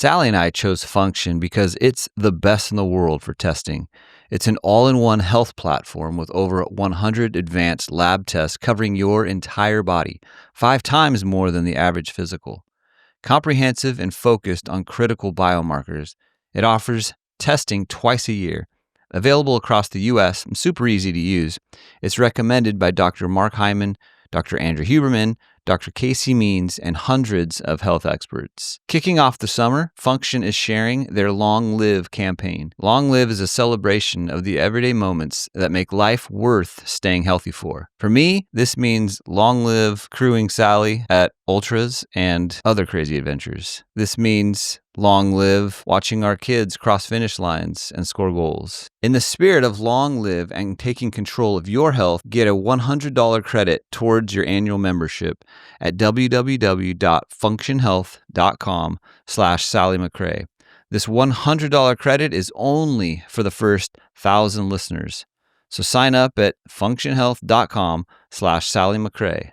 Sally and I chose Function because it's the best in the world for testing. It's an all-in-one health platform with over 100 advanced lab tests covering your entire body, 5 times more than the average physical. Comprehensive and focused on critical biomarkers, it offers testing twice a year. Available across the U.S. and super easy to use. It's recommended by Dr. Mark Hyman, Dr. Andrew Huberman, Dr. Casey Means, and hundreds of health experts. Kicking off the summer, Function is sharing their Long Live campaign. Long Live is a celebration of the everyday moments that make life worth staying healthy for. For me, this means long live crewing Sally at ultras and other crazy adventures. This means long live watching our kids cross finish lines and score goals. In the spirit of long live and taking control of your health, get a $100 credit towards your annual membership at www.functionhealth.com/Sally McRae. This $100 credit is only for the first 1,000 listeners. So sign up at functionhealth.com/Sally McRae.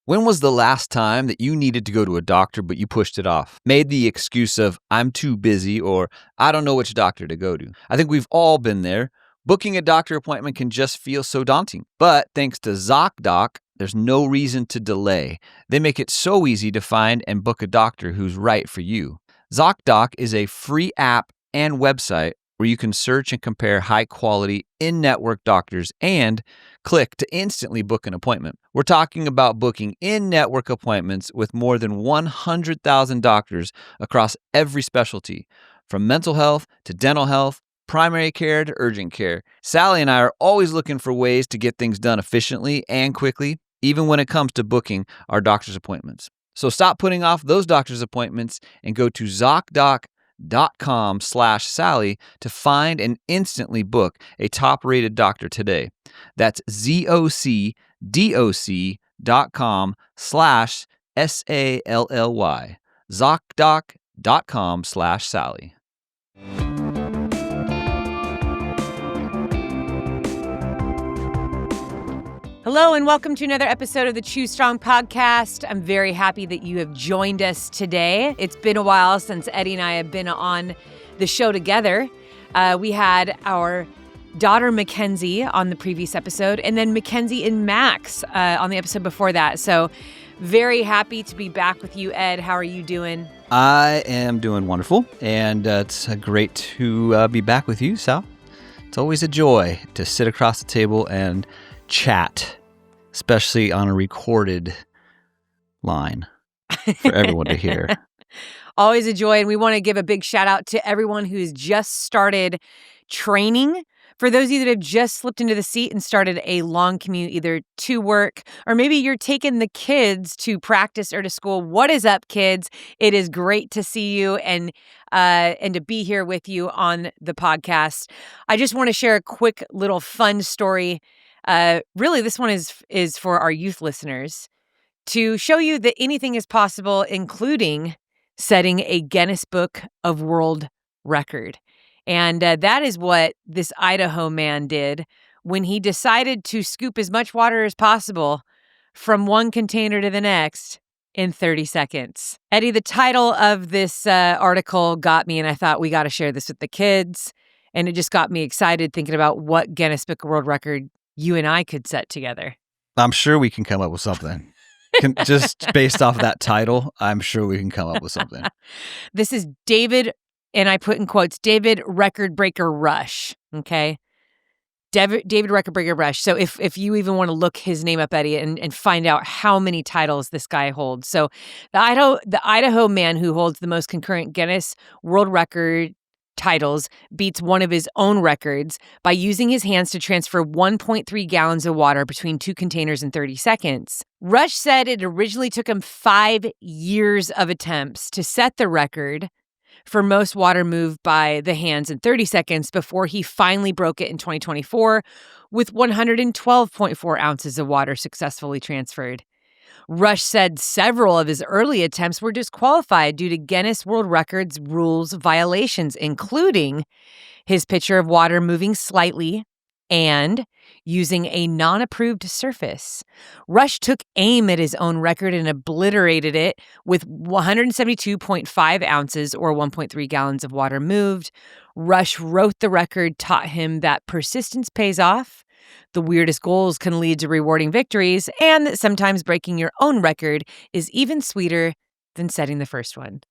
When was the last time that you needed to go to a doctor but you pushed it off? Made the excuse of, I'm too busy, or I don't know which doctor to go to. I think we've all been there. Booking a doctor appointment can just feel so daunting. But thanks to ZocDoc, there's no reason to delay. They make it so easy to find and book a doctor who's right for you. ZocDoc is a free app and website where you can search and compare high-quality, in-network doctors and click to instantly book an appointment. We're talking about booking in-network appointments with more than 100,000 doctors across every specialty, from mental health to dental health, primary care to urgent care. Sally and I are always looking for ways to get things done efficiently and quickly, even when it comes to booking our doctor's appointments. So stop putting off those doctor's appointments and go to ZocDoc.com/Sally to find and instantly book a top-rated doctor today. That's ZocDoc.com/SALLY. ZocDoc.com/Sally. Hello and welcome to another episode of the Choose Strong podcast. I'm very happy that you have joined us today. It's been a while since Eddie and I have been on the show together. We had our daughter Mackenzie on the previous episode, and then Mackenzie and Max on the episode before that. So very happy to be back with you, Ed. How are you doing? I am doing wonderful, and it's great to be back with you, Sal. It's always a joy to sit across the table and chat, especially on a recorded line for everyone to hear. Always a joy, and we want to give a big shout out to everyone who's just started training. For those of you that have just slipped into the seat and started a long commute, either to work or maybe you're taking the kids to practice or to school. What is up, kids? It is great to see you and to be here with you on the podcast. I just want to share a quick little fun story. Really, this one is for our youth listeners to show you that anything is possible, including setting a Guinness Book of World Record. And that is what this Idaho man did when he decided to scoop as much water as possible from one container to the next in 30 seconds. Eddie, the title of this article got me, and I thought we got to share this with the kids. And it just got me excited thinking about what Guinness Book of World Record you and I could set together. I'm sure we can come up with something. Just based off that title, I'm sure we can come up with something. This is David, and I put in quotes, David Record Breaker Rush, okay? David Record Breaker Rush. So if you even want to look his name up, Eddie, and find out how many titles this guy holds. So the Idaho man who holds the most concurrent Guinness World Record titles beats one of his own records by using his hands to transfer 1.3 gallons of water between 2 containers in 30 seconds. Rush said it originally took him 5 years of attempts to set the record for most water moved by the hands in 30 seconds before he finally broke it in 2024 with 112.4 ounces of water successfully transferred. Rush said several of his early attempts were disqualified due to Guinness World Records rules violations, including his pitcher of water moving slightly and using a non-approved surface. Rush took aim at his own record and obliterated it with 172.5 ounces or 1.3 gallons of water moved. Rush wrote the record, taught him that persistence pays off, the weirdest goals can lead to rewarding victories, and that sometimes breaking your own record is even sweeter than setting the first one.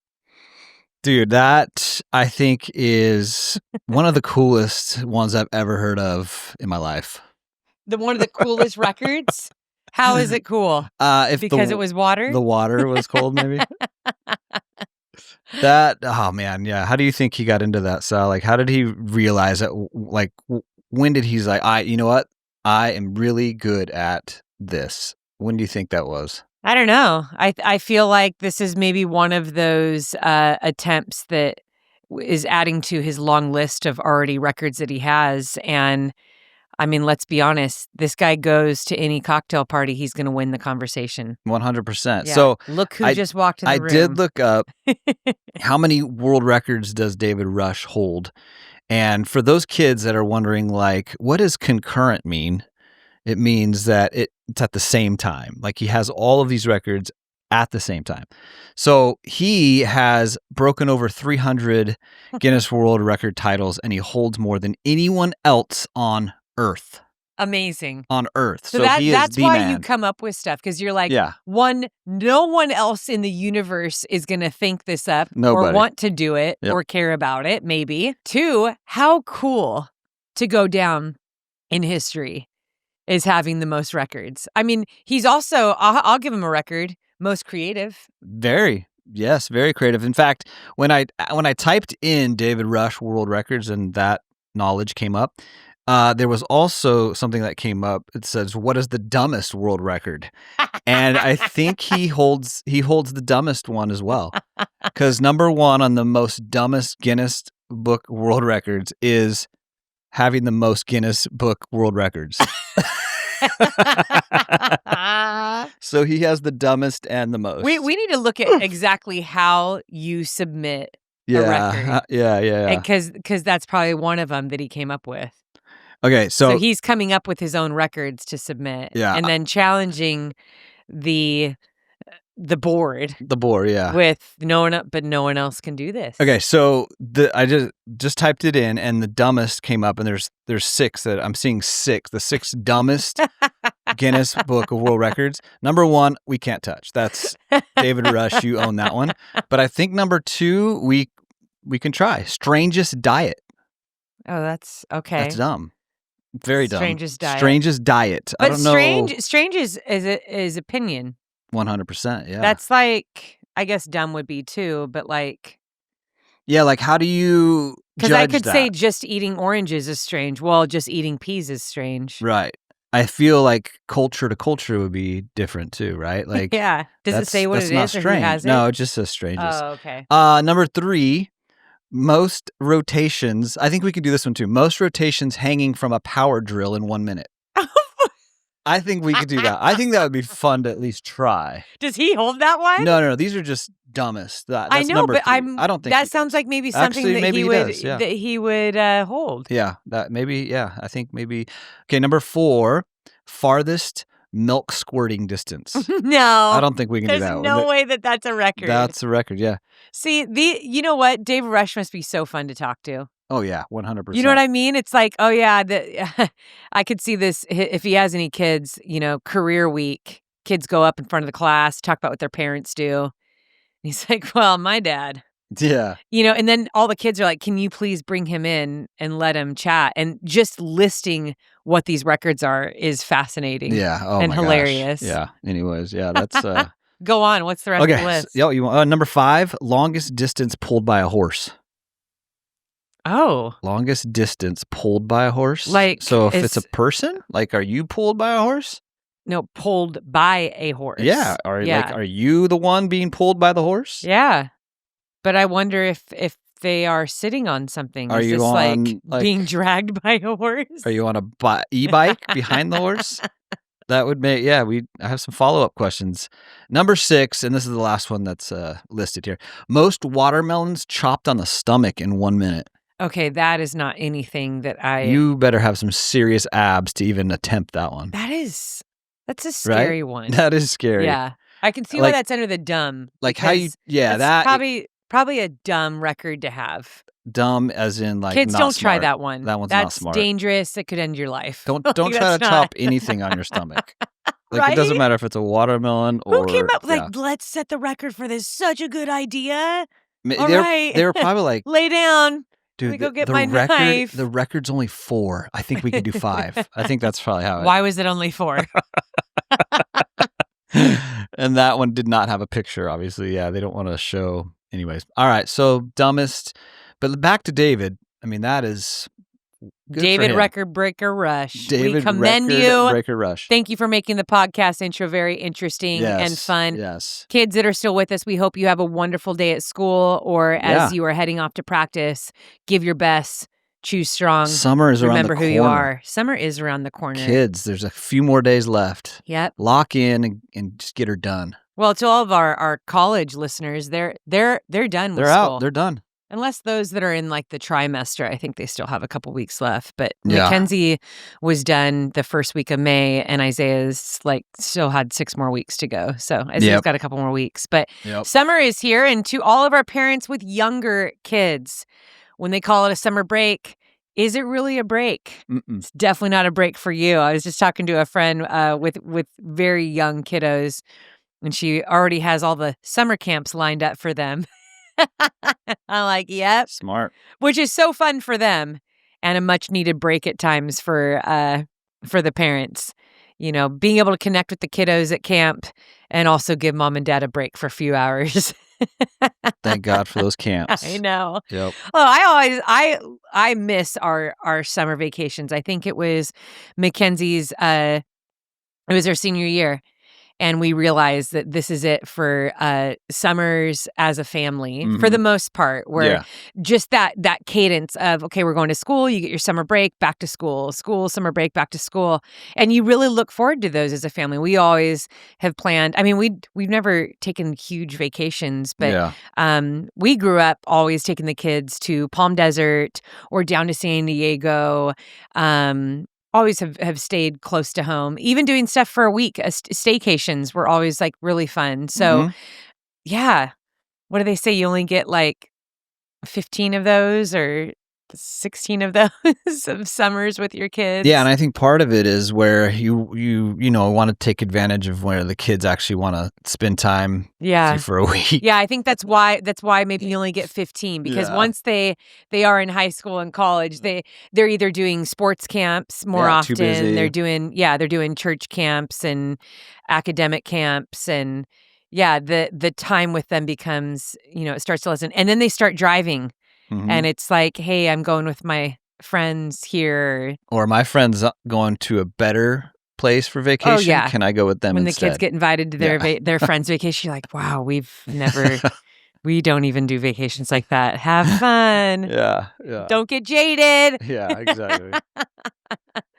Dude, that I think is one of the coolest ones I've ever heard of in my life. One of the coolest records? How is it cool? Because it was water? The water was cold, maybe? Oh man, yeah. How do you think he got into that, Sal? Like, how did he realize that? Like, when did he's like, you know what? I am really good at this. When do you think that was? I don't know. I feel like this is maybe one of those attempts that is adding to his long list of already records that he has. And I mean, let's be honest, this guy goes to any cocktail party, he's going to win the conversation. 100%. Yeah. So look who just walked in the room. I did look up how many world records does David Rush hold? And for those kids that are wondering, like, what does concurrent mean? It means that it's at the same time. Like, he has all of these records at the same time. So he has broken over 300 Guinness World Record titles, and he holds more than anyone else on Earth. Amazing. On Earth. So that's why you come up with stuff, because you're like, one, no one else in the universe is going to think this up or want to do it or care about it, maybe. Two, how cool to go down in history is having the most records. I mean, he's also, I'll give him a record, most creative. Very creative. In fact, when I typed in David Rush world records and that knowledge came up, there was also something that came up. It says, "What is the dumbest world record?" And I think he holds the dumbest one as well, because number one on the most dumbest Guinness Book World Records is having the most Guinness Book World Records. So he has the dumbest and the most. We need to look at exactly how you submit a record. Yeah. Because that's probably one of them that he came up with. Okay, so he's coming up with his own records to submit. Yeah. And then challenging the board. The board, yeah. With no one else can do this. Okay, so I just typed it in, and the dumbest came up, and there's six that I'm seeing the six dumbest Guinness Book of World Records. Number one, we can't touch. That's David Rush. You own that one. But I think number two, we can try. Strangest diet. Oh, that's okay. That's dumb. Very dumb. Strangest diet. Strangest diet. But I don't know. Strange is opinion. 100%. Yeah. That's like, I guess dumb would be too, but like. Yeah, like how do you judge that? Because I could say just eating oranges is strange. Well, just eating peas is strange. Right. I feel like culture to culture would be different too, right? Like, yeah. Does it say what it is or who has it? No, it just says strangest. Oh, okay. Number three, most rotations. I think we could do this one too. Most rotations hanging from a power drill in 1 minute. I think we could do that. I think that would be fun to at least try. Does he hold that one? No. These are just dumbest. That's I know, number but three. I don't think that sounds like maybe something that he would hold. Yeah, that maybe. Yeah, I think maybe. Okay, number four, farthest milk squirting distance. No, I don't think we can do that. There's no way that's a record. That's a record. Yeah. See, you know what? David Rush must be so fun to talk to. Oh yeah, 100%. You know what I mean? It's like, oh yeah, I could see this if he has any kids. You know, career week, kids go up in front of the class, talk about what their parents do. And he's like, well, my dad. Yeah. You know, and then all the kids are like, can you please bring him in and let him chat? And just listing what these records are is fascinating. Yeah. Oh, and hilarious. Gosh. Yeah. Anyways, yeah, that's. Go on. What's the rest of the list? So, number five, longest distance pulled by a horse. Oh. Longest distance pulled by a horse? Like, so if it's a person, like, are you pulled by a horse? No, pulled by a horse. Yeah. Are you the one being pulled by the horse? Yeah. But I wonder if they are sitting on something. Is this on, like being dragged by a horse? Are you on a e-bike behind the horse? That would make, I have some follow-up questions. Number six, and this is the last one that's listed here. Most watermelons chopped on the stomach in 1 minute. Okay, that is not anything that You better have some serious abs to even attempt that one. that's a Right? scary one. That is scary. Yeah. I can see why Like that's under the dumb. like how you Because yeah, that's that probably a dumb record to have. dumb as in, like, Kids, not don't try smart. that one. That one's not That's smart. dangerous. It could end your life. Don't Like, try that's to not chop anything on your stomach. Like, it right? doesn't matter if it's a watermelon Who came or up like, let's set the record for this? Such a good idea. Ma All they right. were probably like, Lay down. Let me "Dude, go get my knife. the record's only 4. I think we could do 5." I think that's probably how it Why was it only 4? And that one did not have a picture, obviously. Yeah, they don't wanna show anyways. Alright, so dumbest but back to David. I mean, that is good for David him. Record Breaker Rush. David We commend Record you. Breaker Rush. Thank you for making the podcast intro very interesting and fun. Yes. Kids that are still with us, we hope you have a wonderful day at school or Yeah. as you are heading off to practice. Give your best. Choose strong. Summer is around the Remember corner. who you are. Summer is around the corner. Kids, there's a few more days left. Yep. Lock in and just get her done. Well, to all of our college listeners, they're done with They're school. out. They're done. Unless those that are in like the trimester, I think they still have a couple weeks left. But Yeah. Mackenzie was done the first week of May, and Isaiah's like still had 6 more weeks to go. So Isaiah's got a couple more weeks. But summer is here, and to all of our parents with younger kids, when they call it a summer break, is it really a break? It's definitely not a break for you. I was just talking to a friend with very young kiddos, and she already has all the summer camps lined up for them. I'm like, yep. Smart. Which is so fun for them and a much needed break at times for the parents. You know, being able to connect with the kiddos at camp and also give mom and dad a break for a few hours. Thank God for those camps. I know. Yep. Oh, I miss our summer vacations. I think it was Mackenzie's it was her senior year. And we realized that this is it for summers as a family, for the most part, where just that cadence of, okay, we're going to school, you get your summer break, back to school, summer break, back to school. And you really look forward to those as a family. We always have planned. I mean, we've never taken huge vacations, but we grew up always taking the kids to Palm Desert or down to San Diego. Always have stayed close to home. Even doing stuff for a week, staycations were always like really fun. So, yeah. What do they say? You only get like 15 of those or 16 of those of summers with your kids. Yeah, and I think part of it is where you want to take advantage of where the kids actually want to spend time with you for a week. Yeah, I think that's why maybe you only get 15 because once they are in high school and college, they're either doing sports camps more often. Too busy. They're doing church camps and academic camps and the time with them becomes, it starts to lessen. And then they start driving. And it's like, hey, I'm going with my friends here. Or my friend's going to a better place for vacation. Oh, yeah. Can I go with them when instead? The kids get invited to their friends' vacation, you're like, wow, we don't even do vacations like that. Have fun. Yeah. Don't get jaded. Yeah, exactly.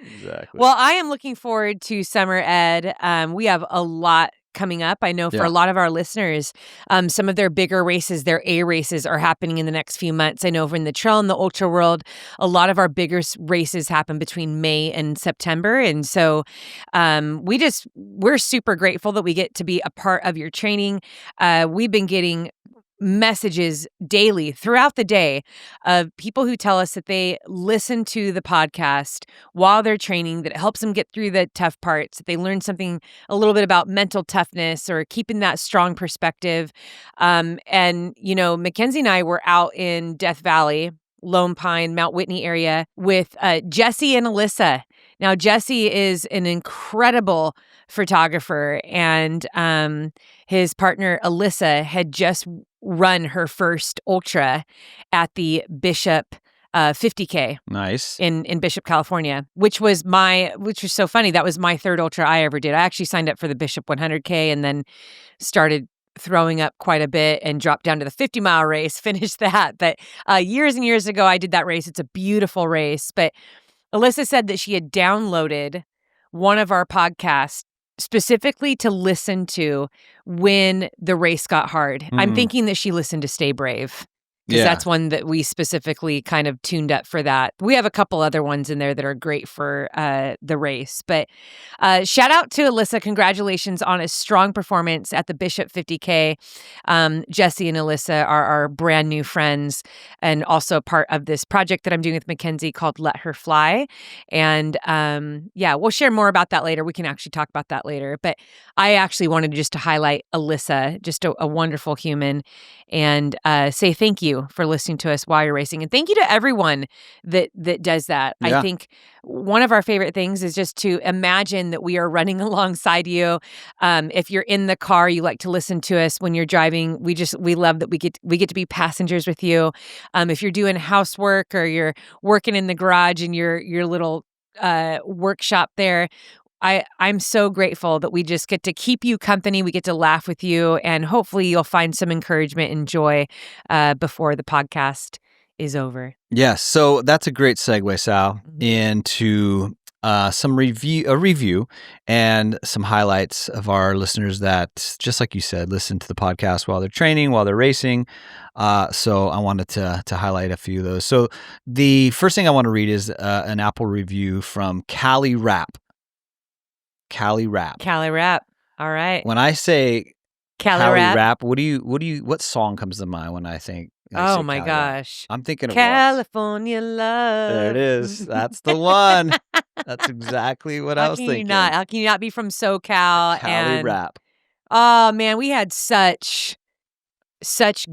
Exactly. Well, I am looking forward to Summer Ed. We have a lot coming up. I know for a lot of our listeners, some of their bigger races, their A races are happening in the next few months. I know in the trail and the ultra world, a lot of our bigger races happen between May and September. And so we're super grateful that we get to be a part of your training. We've been getting messages daily throughout the day of people who tell us that they listen to the podcast while they're training, that it helps them get through the tough parts, that they learn something a little bit about mental toughness or keeping that strong perspective. And, Mackenzie and I were out in Death Valley, Lone Pine, Mount Whitney area with Jesse and Alyssa. Now, Jesse is an incredible photographer, and his partner, Alyssa, had just run her first ultra at the Bishop 50K. Nice. In Bishop, California, which was so funny. That was my third ultra I ever did. I actually signed up for the Bishop 100K and then started throwing up quite a bit and dropped down to the 50-mile race, finished that. But years and years ago, I did that race. It's a beautiful race. But Alyssa said that she had downloaded one of our podcasts specifically to listen to when the race got hard. I'm thinking that she listened to Stay Brave. because Yeah. that's one that we specifically kind of tuned up for that. We have a couple other ones in there that are great for the race. But shout out to Alyssa. Congratulations on a strong performance at the Bishop 50K. Jesse and Alyssa are our brand new friends and also part of this project that I'm doing with Mackenzie called Let Her Fly. And yeah, we'll share more about that later. We can actually talk about that later. But I actually wanted just to highlight Alyssa, just a wonderful human, and say thank you for listening to us while you're racing. And thank you to everyone that does that. Yeah. I think one of our favorite things is just to imagine that we are running alongside you. If you're in the car, you like to listen to us when you're driving. We love that we get to be passengers with you. If you're doing housework or you're working in the garage in your little workshop there, I'm so grateful that we just get to keep you company. We get to laugh with you, and hopefully you'll find some encouragement and joy before the podcast is over. Yes. So that's a great segue, Sal, Mhm. into a review and some highlights of our listeners that, just like you said, listen to the podcast while they're training, while they're racing. So I wanted to highlight a few of those. So the first thing I want to read is an Apple review from Cali Rap. Cali Rap. Cali Rap. All right. When I say Cali Cali Rap. Rap, what song comes to mind when I think? Oh my gosh. I'm thinking of California Love. There it is. That's the one. That's exactly what I was thinking. How can you not be from SoCal? Cali Rap. Oh man, we had such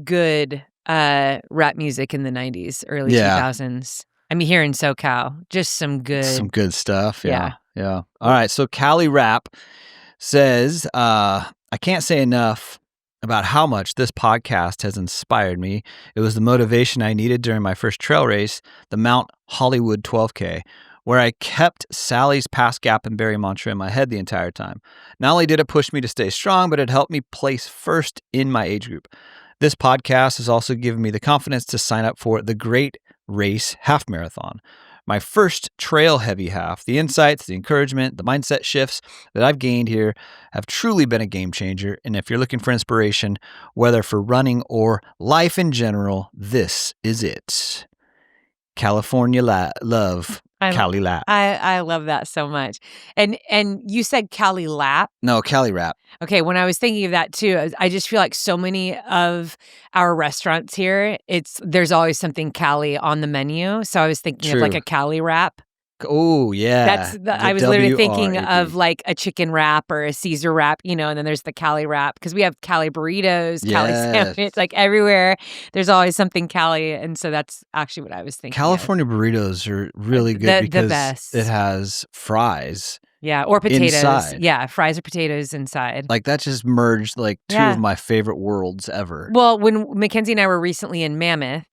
good rap music in the 90s, early 2000s. I mean, here in SoCal, just some good stuff. Yeah. All right. So Cali Rap says, I can't say enough about how much this podcast has inspired me. It was the motivation I needed during my first trail race, the Mount Hollywood 12K, where I kept Sally's pass gap and Barry mantra in my head the entire time. Not only did it push me to stay strong, but it helped me place first in my age group. This podcast has also given me the confidence to sign up for the Great Race Half Marathon. My first trail heavy half. The insights, the encouragement, the mindset shifts that I've gained here have truly been a game changer. And if you're looking for inspiration, whether for running or life in general, this is it. California love. Cali Lap. I love that so much. And you said Cali Lap? No, Cali Rap. Okay, when I was thinking of that too, I just feel like so many of our restaurants here, there's always something Cali on the menu. So I was thinking of like a Cali Wrap. Oh, yeah. I was literally thinking of like a chicken wrap or a Caesar wrap, and then there's the Cali wrap because we have Cali burritos, Cali sandwich, like everywhere. There's always something Cali, and so that's actually what I was thinking. California burritos are really good because the best. It has fries. Yeah, or potatoes. Inside. Yeah, fries or potatoes inside. Like that just merged like two of my favorite worlds ever. Well, when Mackenzie and I were recently in Mammoth,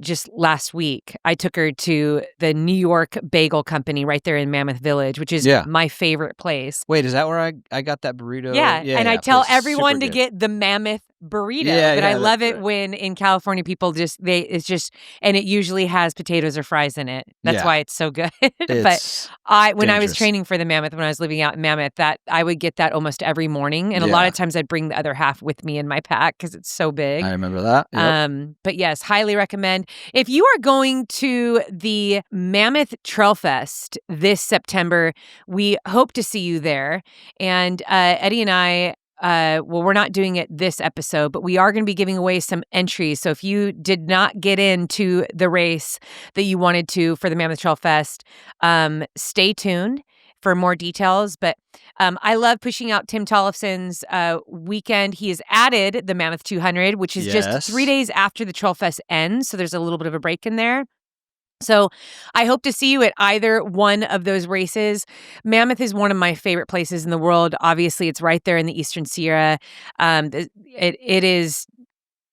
just last week, I took her to the New York Bagel Company right there in Mammoth Village, which is my favorite place. Wait, is that where I got that burrito? Yeah, and I tell everyone to get the Mammoth burrito. But I love it when in California people and it usually has potatoes or fries in it. That's why it's so good. But when I was training for the Mammoth, when I was living out in Mammoth, that I would get that almost every morning, and a lot of times I'd bring the other half with me in my pack because it's so big. I remember that. Yep. But yes, highly recommend. If you are going to the Mammoth Trail Fest this September, we hope to see you there. And Eddie and I, we're not doing it this episode, but we are going to be giving away some entries. So if you did not get into the race that you wanted to for the Mammoth Trail Fest, stay tuned for more details. But I love pushing out Tim Tollefson's weekend. He has added the Mammoth 200, which is just 3 days after the Trail Fest ends. So there's a little bit of a break in there. So I hope to see you at either one of those races. Mammoth is one of my favorite places in the world. Obviously, it's right there in the Eastern Sierra. It is...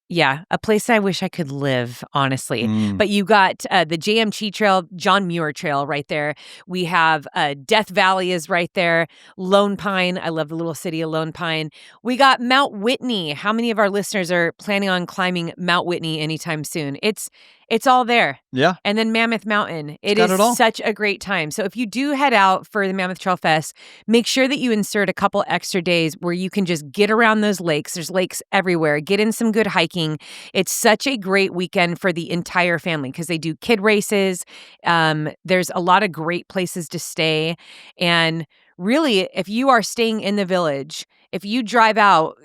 yeah, a place I wish I could live, honestly. But you got the JMT Trail, John Muir Trail right there. We have Death Valley is right there. Lone Pine. I love the little city of Lone Pine. We got Mount Whitney. How many of our listeners are planning on climbing Mount Whitney anytime soon? It's all there. Yeah. And then Mammoth Mountain. It is such a great time. So if you do head out for the Mammoth Trail Fest, make sure that you insert a couple extra days where you can just get around those lakes. There's lakes everywhere. Get in some good hiking. hiking. It's such a great weekend for the entire family because they do kid races. There's a lot of great places to stay. And really, if you are staying in the village, if you drive out,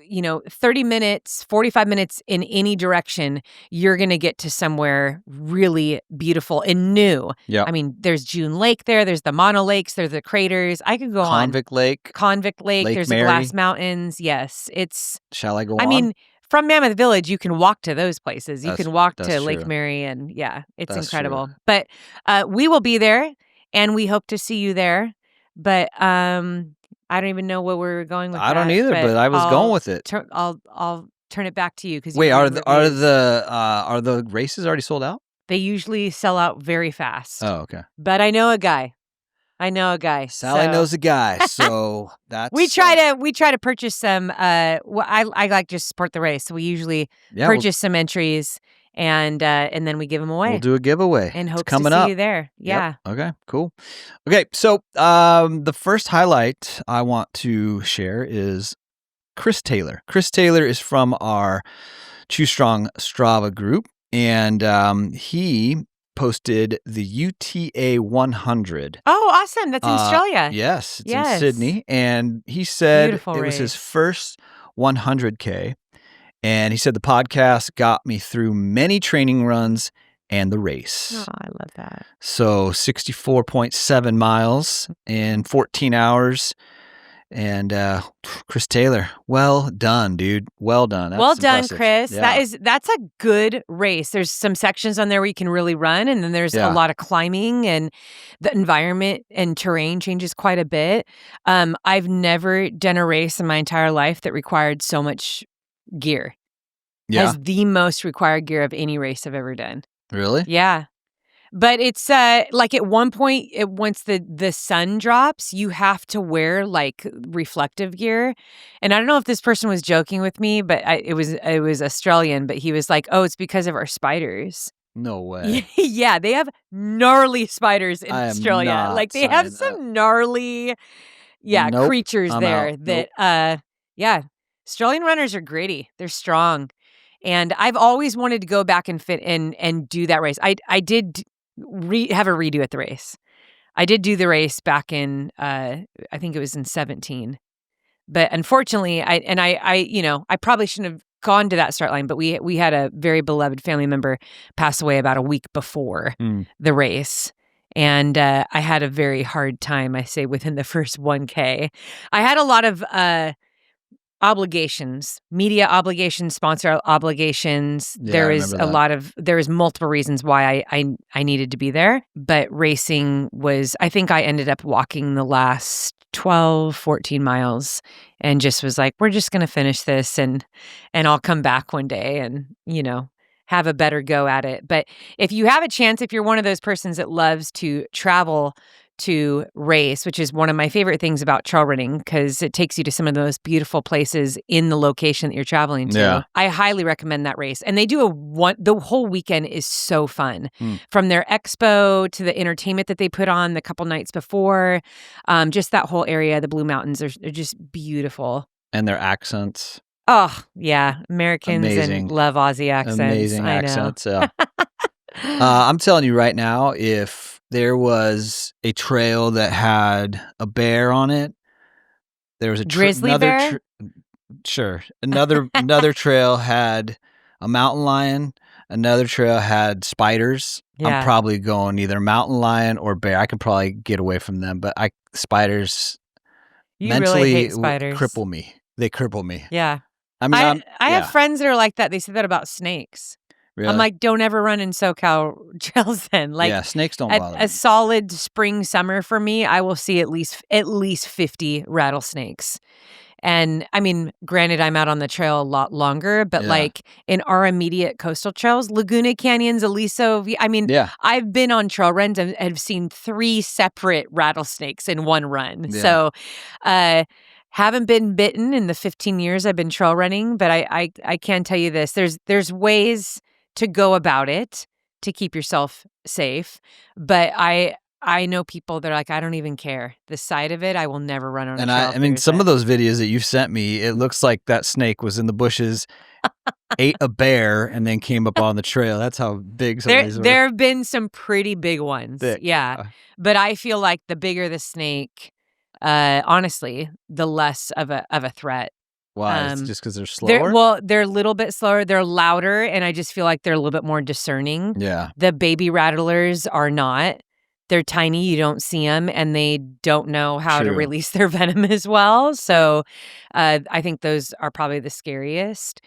30 minutes, 45 minutes in any direction, you're going to get to somewhere really beautiful and new. Yeah. I mean, there's June Lake there. There's the Mono Lakes. There's the craters. I could go on. Convict Lake. Lake There's Mary. the Glass Mountains. Yes. Shall I go on? I mean, from Mammoth Village, you can walk to those places. You can walk to Lake true. Mary, and it's That's incredible. true. But we will be there, and we hope to see you there. But I don't even know where we're going with that. I don't either, but I was going with it. I'll turn it back to you because wait, are the races already sold out? They usually sell out very fast. Oh, okay. But I know a guy. Sally knows a guy, so that's we try to purchase some. I like to support the race, so we usually purchase some entries and then we give them away. We'll do a giveaway and hope to see you there. Yeah. Yep. Okay. Cool. Okay. So the first highlight I want to share is Chris Taylor. Chris Taylor is from our Chew Strong Strava group, and he posted the UTA 100. Oh, awesome. That's in Australia. Yes, it's in Sydney. And he said it was his first 100K. And he said the podcast got me through many training runs and the race. Oh, I love that. So 64.7 miles in 14 hours. And Chris Taylor, well done, dude. Well done. That's well done, impressive. Chris. Yeah. That's a good race. There's some sections on there where you can really run, and then there's a lot of climbing, and the environment and terrain changes quite a bit. I've never done a race in my entire life that required so much gear. Yeah. Has the most required gear of any race I've ever done. Really? Yeah. But it's like at one point, once the sun drops, you have to wear like reflective gear. And I don't know if this person was joking with me, but it was Australian. But he was like, "Oh, it's because of our spiders." No way. Yeah, they have gnarly spiders in Australia. Like they have some gnarly, creatures there. Australian runners are gritty. They're strong. And I've always wanted to go back and fit in and do that race. I did have a redo at the race. I did do the race back in, I think it was in 2017. But unfortunately, I probably shouldn't have gone to that start line, but we had a very beloved family member pass away about a week before the race. And I had a very hard time, I say, within the first 1K. I had a lot of obligations, media obligations, sponsor obligations. There was multiple reasons why I needed to be there, but racing was, I think I ended up walking the last 12, 14 miles and just was like, we're just going to finish this and I'll come back one day and, have a better go at it. But if you have a chance, if you're one of those persons that loves to travel to race, which is one of my favorite things about trail running because it takes you to some of the most beautiful places in the location that you're traveling to. Yeah. I highly recommend that race. And they do the whole weekend is so fun. From their expo to the entertainment that they put on the couple nights before, just that whole area, the Blue Mountains, are just beautiful. And their accents. Oh, yeah. Americans Amazing. And love Aussie accents. Amazing I accents, yeah. I'm telling you right now, if there was a trail that had a bear on it, there was a grizzly bear. Sure. Another trail had a mountain lion. Another trail had spiders. Yeah. I'm probably going either mountain lion or bear. I could probably get away from them, but spiders you mentally really hate spiders. cripple me. They cripple me. Yeah. I mean, I have friends that are like that. They say that about snakes. Really? I'm like, don't ever run in SoCal trails then. Like, yeah, snakes don't bother me. A solid spring, summer for me, I will see at least 50 rattlesnakes. And I mean, granted, I'm out on the trail a lot longer, but like in our immediate coastal trails, Laguna Canyons, Aliso, I've been on trail runs and have seen 3 separate rattlesnakes in one run. Yeah. So, haven't been bitten in the 15 years I've been trail running, but I can tell you this: there's ways to go about it to keep yourself safe. But I know people that are like, "I don't even care. The sight of it, I will never run on a And trail I if mean, there's some a." of those videos that you've sent me, it looks like that snake was in the bushes, ate a bear, and then came up on the trail. That's how big some of these were. There have been some pretty big ones, Thick. yeah, but I feel like the bigger the snake, honestly, the less of a threat. Why? It's Um, just because they're slower? they're a little bit slower, they're louder, and I just feel like they're a little bit more discerning. Yeah. The baby rattlers are not. They're tiny, you don't see them, and they don't know how to True. release their venom as well, so, I think those are probably the scariest.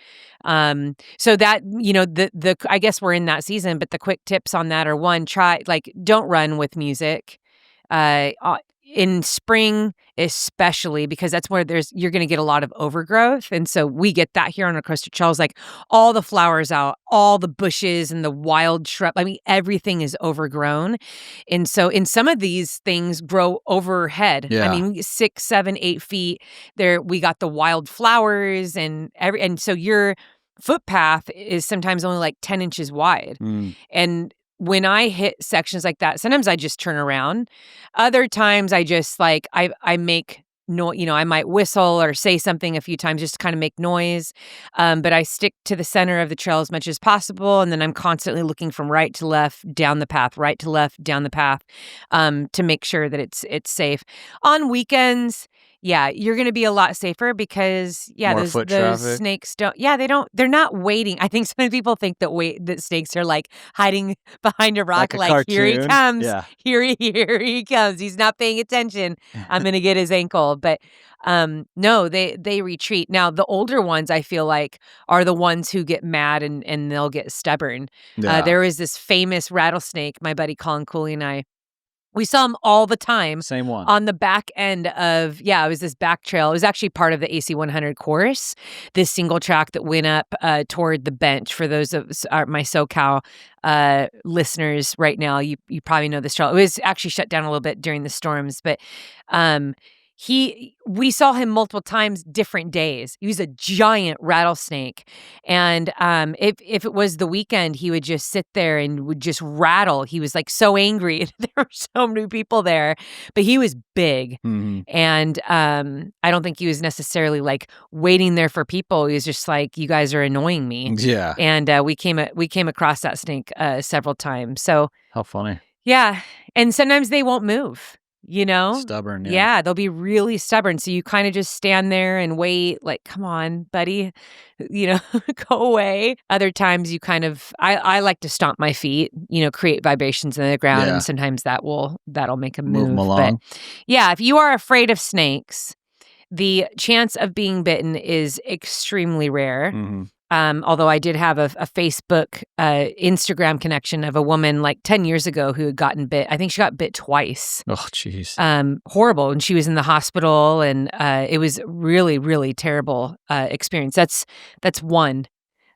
So that, the I guess we're in that season, but the quick tips on that are, 1, try like, don't run with music. In spring, especially, because that's where you're gonna get a lot of overgrowth, and so we get that here on our coastal trails, like, all the flowers out, all the bushes and the wild shrub, I mean, everything is overgrown, and so in some of these things grow overhead. I Yeah. mean, we get 6, 7, 8 feet. There we got the wild flowers and so your footpath is sometimes only, like, 10 inches wide, Mm. and when I hit sections like that, sometimes I just turn around. Other times I just like I make I might whistle or say something a few times just to kind of make noise. But I stick to the center of the trail as much as possible, and then I'm constantly looking from right to left, down the path, right to left, down the path, to make sure that it's safe. On weekends, yeah, you're gonna be a lot safer because, yeah, More those foot those traffic. snakes don't, yeah, they're not waiting. I think some people think that snakes are, like, hiding behind a rock, Like a like, "Here he cartoon. comes. Yeah. Here he comes. He's not paying attention. I'm gonna get his ankle." But, no, they retreat. Now, the older ones, I feel like, are the ones who get mad and they'll get stubborn. Yeah. There was this famous rattlesnake, my buddy Colin Cooley and I, we saw him all the time Same one. on the back end of, yeah, it was this back trail. It was actually part of the AC 100 course, this single track that went up toward the bench. For those of my SoCal listeners right now, you probably know this trail. It was actually shut down a little bit during the storms, but um, we saw him multiple times, different days. He was a giant rattlesnake, and if it was the weekend, he would just sit there and would just rattle. He was like so angry. There were so many people there, but he was big, Mhm. and I don't think he was necessarily like waiting there for people. He was just like, "You guys are annoying me," Yeah. and we came across that snake several times. So How funny. yeah, and sometimes they won't move, you know? Stubborn, yeah. Yeah, they'll be really stubborn, so you kinda just stand there and wait, like, "Come on, buddy," you know, "go away." Other times you kind of I like to stomp my feet, create vibrations in the ground, Yeah. and sometimes that'll make 'em Move 'em move, but along. yeah, if you are afraid of snakes, the chance of being bitten is extremely rare. Mhm. Although I did have a Facebook, Instagram connection of a woman like 10 years ago who had gotten bit. I think she got bit twice. Oh, jeez. Horrible. And she was in the hospital, and it was really, really terrible experience. That's one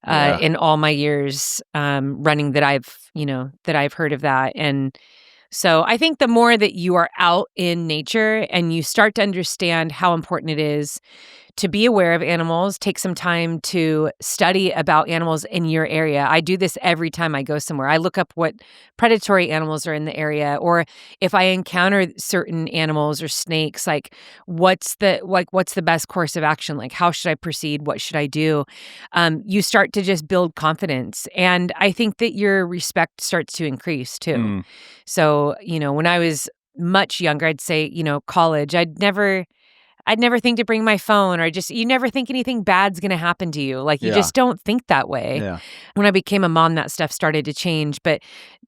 Yeah. in all my years running that I've heard of that. And so I think the more that you are out in nature and you start to understand how important it is to be aware of animals, take some time to study about animals in your area. I do this every time I go somewhere. I look up what predatory animals are in the area, or if I encounter certain animals or snakes, like what's the best course of action? Like, how should I proceed? What should I do? You start to just build confidence, and I think that your respect starts to increase too. Mm. So, when I was much younger, I'd say, college, I'd never think to bring my phone, or just you never think anything bad's gonna happen to you. Like, you Yeah. just don't think that way. Yeah. When I became a mom, that stuff started to change, but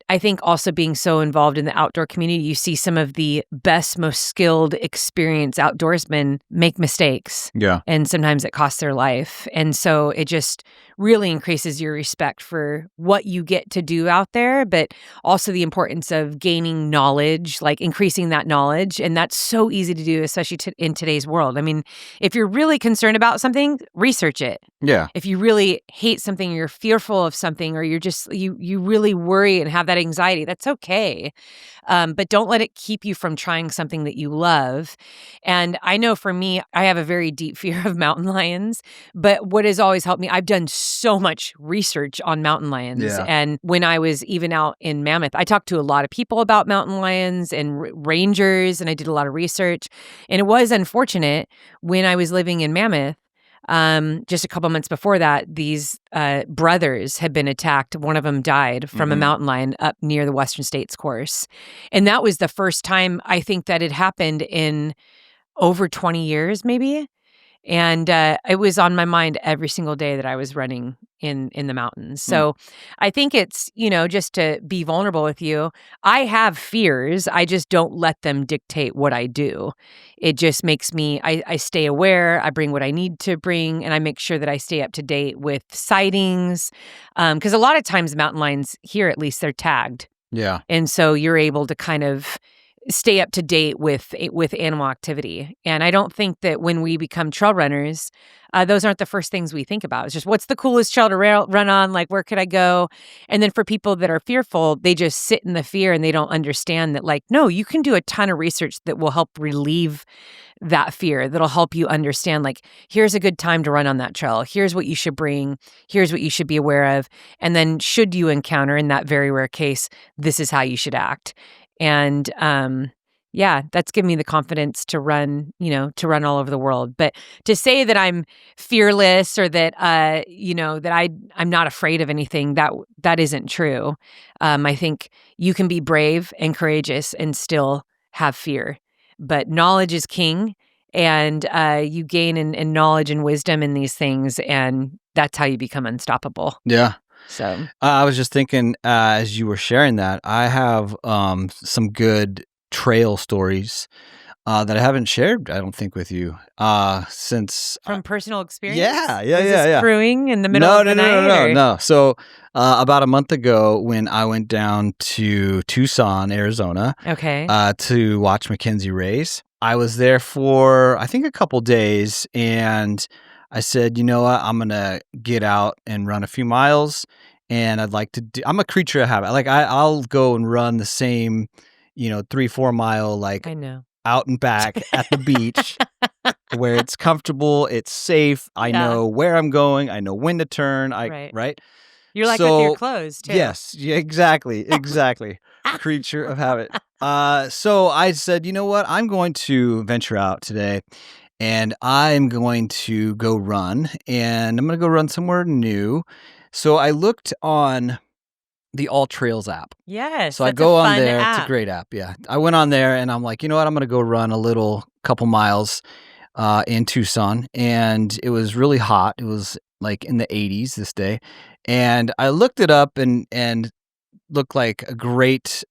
I think also being so involved in the outdoor community, you see some of the best, most skilled, experienced outdoorsmen make mistakes, Yeah. and sometimes it costs their life. And so it just really increases your respect for what you get to do out there, but also the importance of gaining knowledge, like increasing that knowledge. And that's so easy to do, especially in today's world. I mean, if you're really concerned about something, research it. Yeah. If you really hate something, or you're fearful of something, or you're just you really worry and have that anxiety, that's okay. But don't let it keep you from trying something that you love. And I know for me, I have a very deep fear of mountain lions. But what has always helped me, I've done so much research on mountain lions. Yeah. And when I was even out in Mammoth, I talked to a lot of people about mountain lions and rangers, and I did a lot of research. And it was unfortunate when I was living in Mammoth. Just a couple months before that, these brothers had been attacked. One of them died from a mountain lion up near the Western States course. And that was the first time I think that it happened in over 20 years, maybe. And it was on my mind every single day that I was running in the mountains. So I think it's, just to be vulnerable with you, I have fears. I just don't let them dictate what I do. It just makes me, I stay aware. I bring what I need to bring, and I make sure that I stay up to date with sightings. Because a lot of times mountain lions here, at least, they're tagged. Yeah. And so you're able to kind of stay up to date with animal activity. And I don't think that when we become trail runners, those aren't the first things we think about. It's just, what's the coolest trail to run on? Like, where could I go? And then for people that are fearful, they just sit in the fear and they don't understand that, like, no, you can do a ton of research that will help relieve that fear, that'll help you understand, like, here's a good time to run on that trail. Here's what you should bring. Here's what you should be aware of. And then should you encounter, in that very rare case, this is how you should act. And that's given me the confidence to run, to run all over the world. But to say that I'm fearless or that, that I'm not afraid of anything, that isn't true. I think you can be brave and courageous and still have fear. But knowledge is king, and you gain in knowledge and wisdom in these things, and that's how you become unstoppable. Yeah. So I was just thinking, as you were sharing that, I have some good trail stories that I haven't shared, I don't think, with you since. From personal experience? Yeah. Crewing in the middle of the night? No. So about a month ago, when I went down to Tucson, Arizona, to watch Mackenzie race, I was there for, I think, a couple days, and I said, you know what, I'm going to get out and run a few miles, and I'd like to I'm a creature of habit. Like, I'll go and run the same, 3-4 mile, like, I know, out and back at the beach where it's comfortable, it's safe. I know where I'm going. I know when to turn. Right. You're like with your clothes too. Yes, yeah, exactly. Creature of habit. So I said, you know what, I'm going to venture out today. And I'm going to go run, and I'm going to go run somewhere new. So I looked on the All Trails app. Yes. So I go on there. It's a great app. Yeah. I went on there and I'm like, you know what? I'm going to go run a couple miles in Tucson. And it was really hot. It was like in the 80s this day. And I looked it up and looked like a great,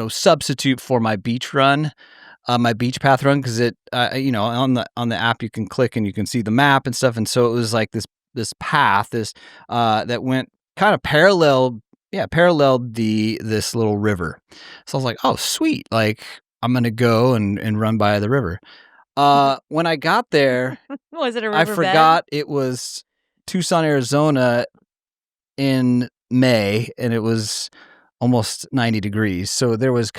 substitute for my beach run. My beach path run, because it, on the app you can click and you can see the map and stuff, and so it was like this path, that went kind of paralleled this little river. So I was like, oh sweet, like I'm gonna go and run by the river. When I got there, was it a river I forgot it was Tucson, Arizona in May, and it was almost 90 degrees, so there was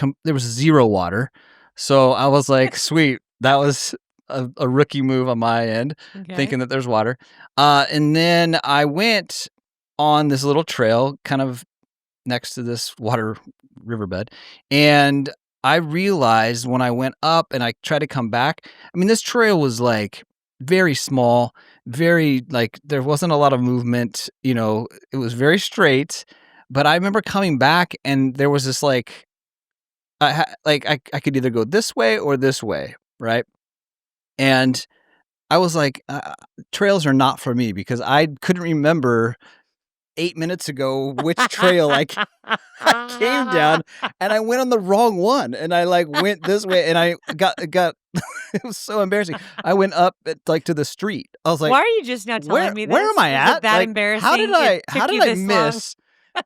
zero water. So I was like, sweet, that was a rookie move on my end, thinking that there's water. And then I went on this little trail kind of next to this water riverbed. And I realized when I went up and I tried to come back, I mean, this trail was like very small, very, like, there wasn't a lot of movement, it was very straight. But I remember coming back and there was this I could either go this way or this way, right? And I was like, trails are not for me, because I couldn't remember 8 minutes ago which trail I came down, and I went on the wrong one, and I went this way, and I got it was so embarrassing. I went up to the street. I was like, why are you just now telling me this? Where am I Is at? it that embarrassing? How did I miss?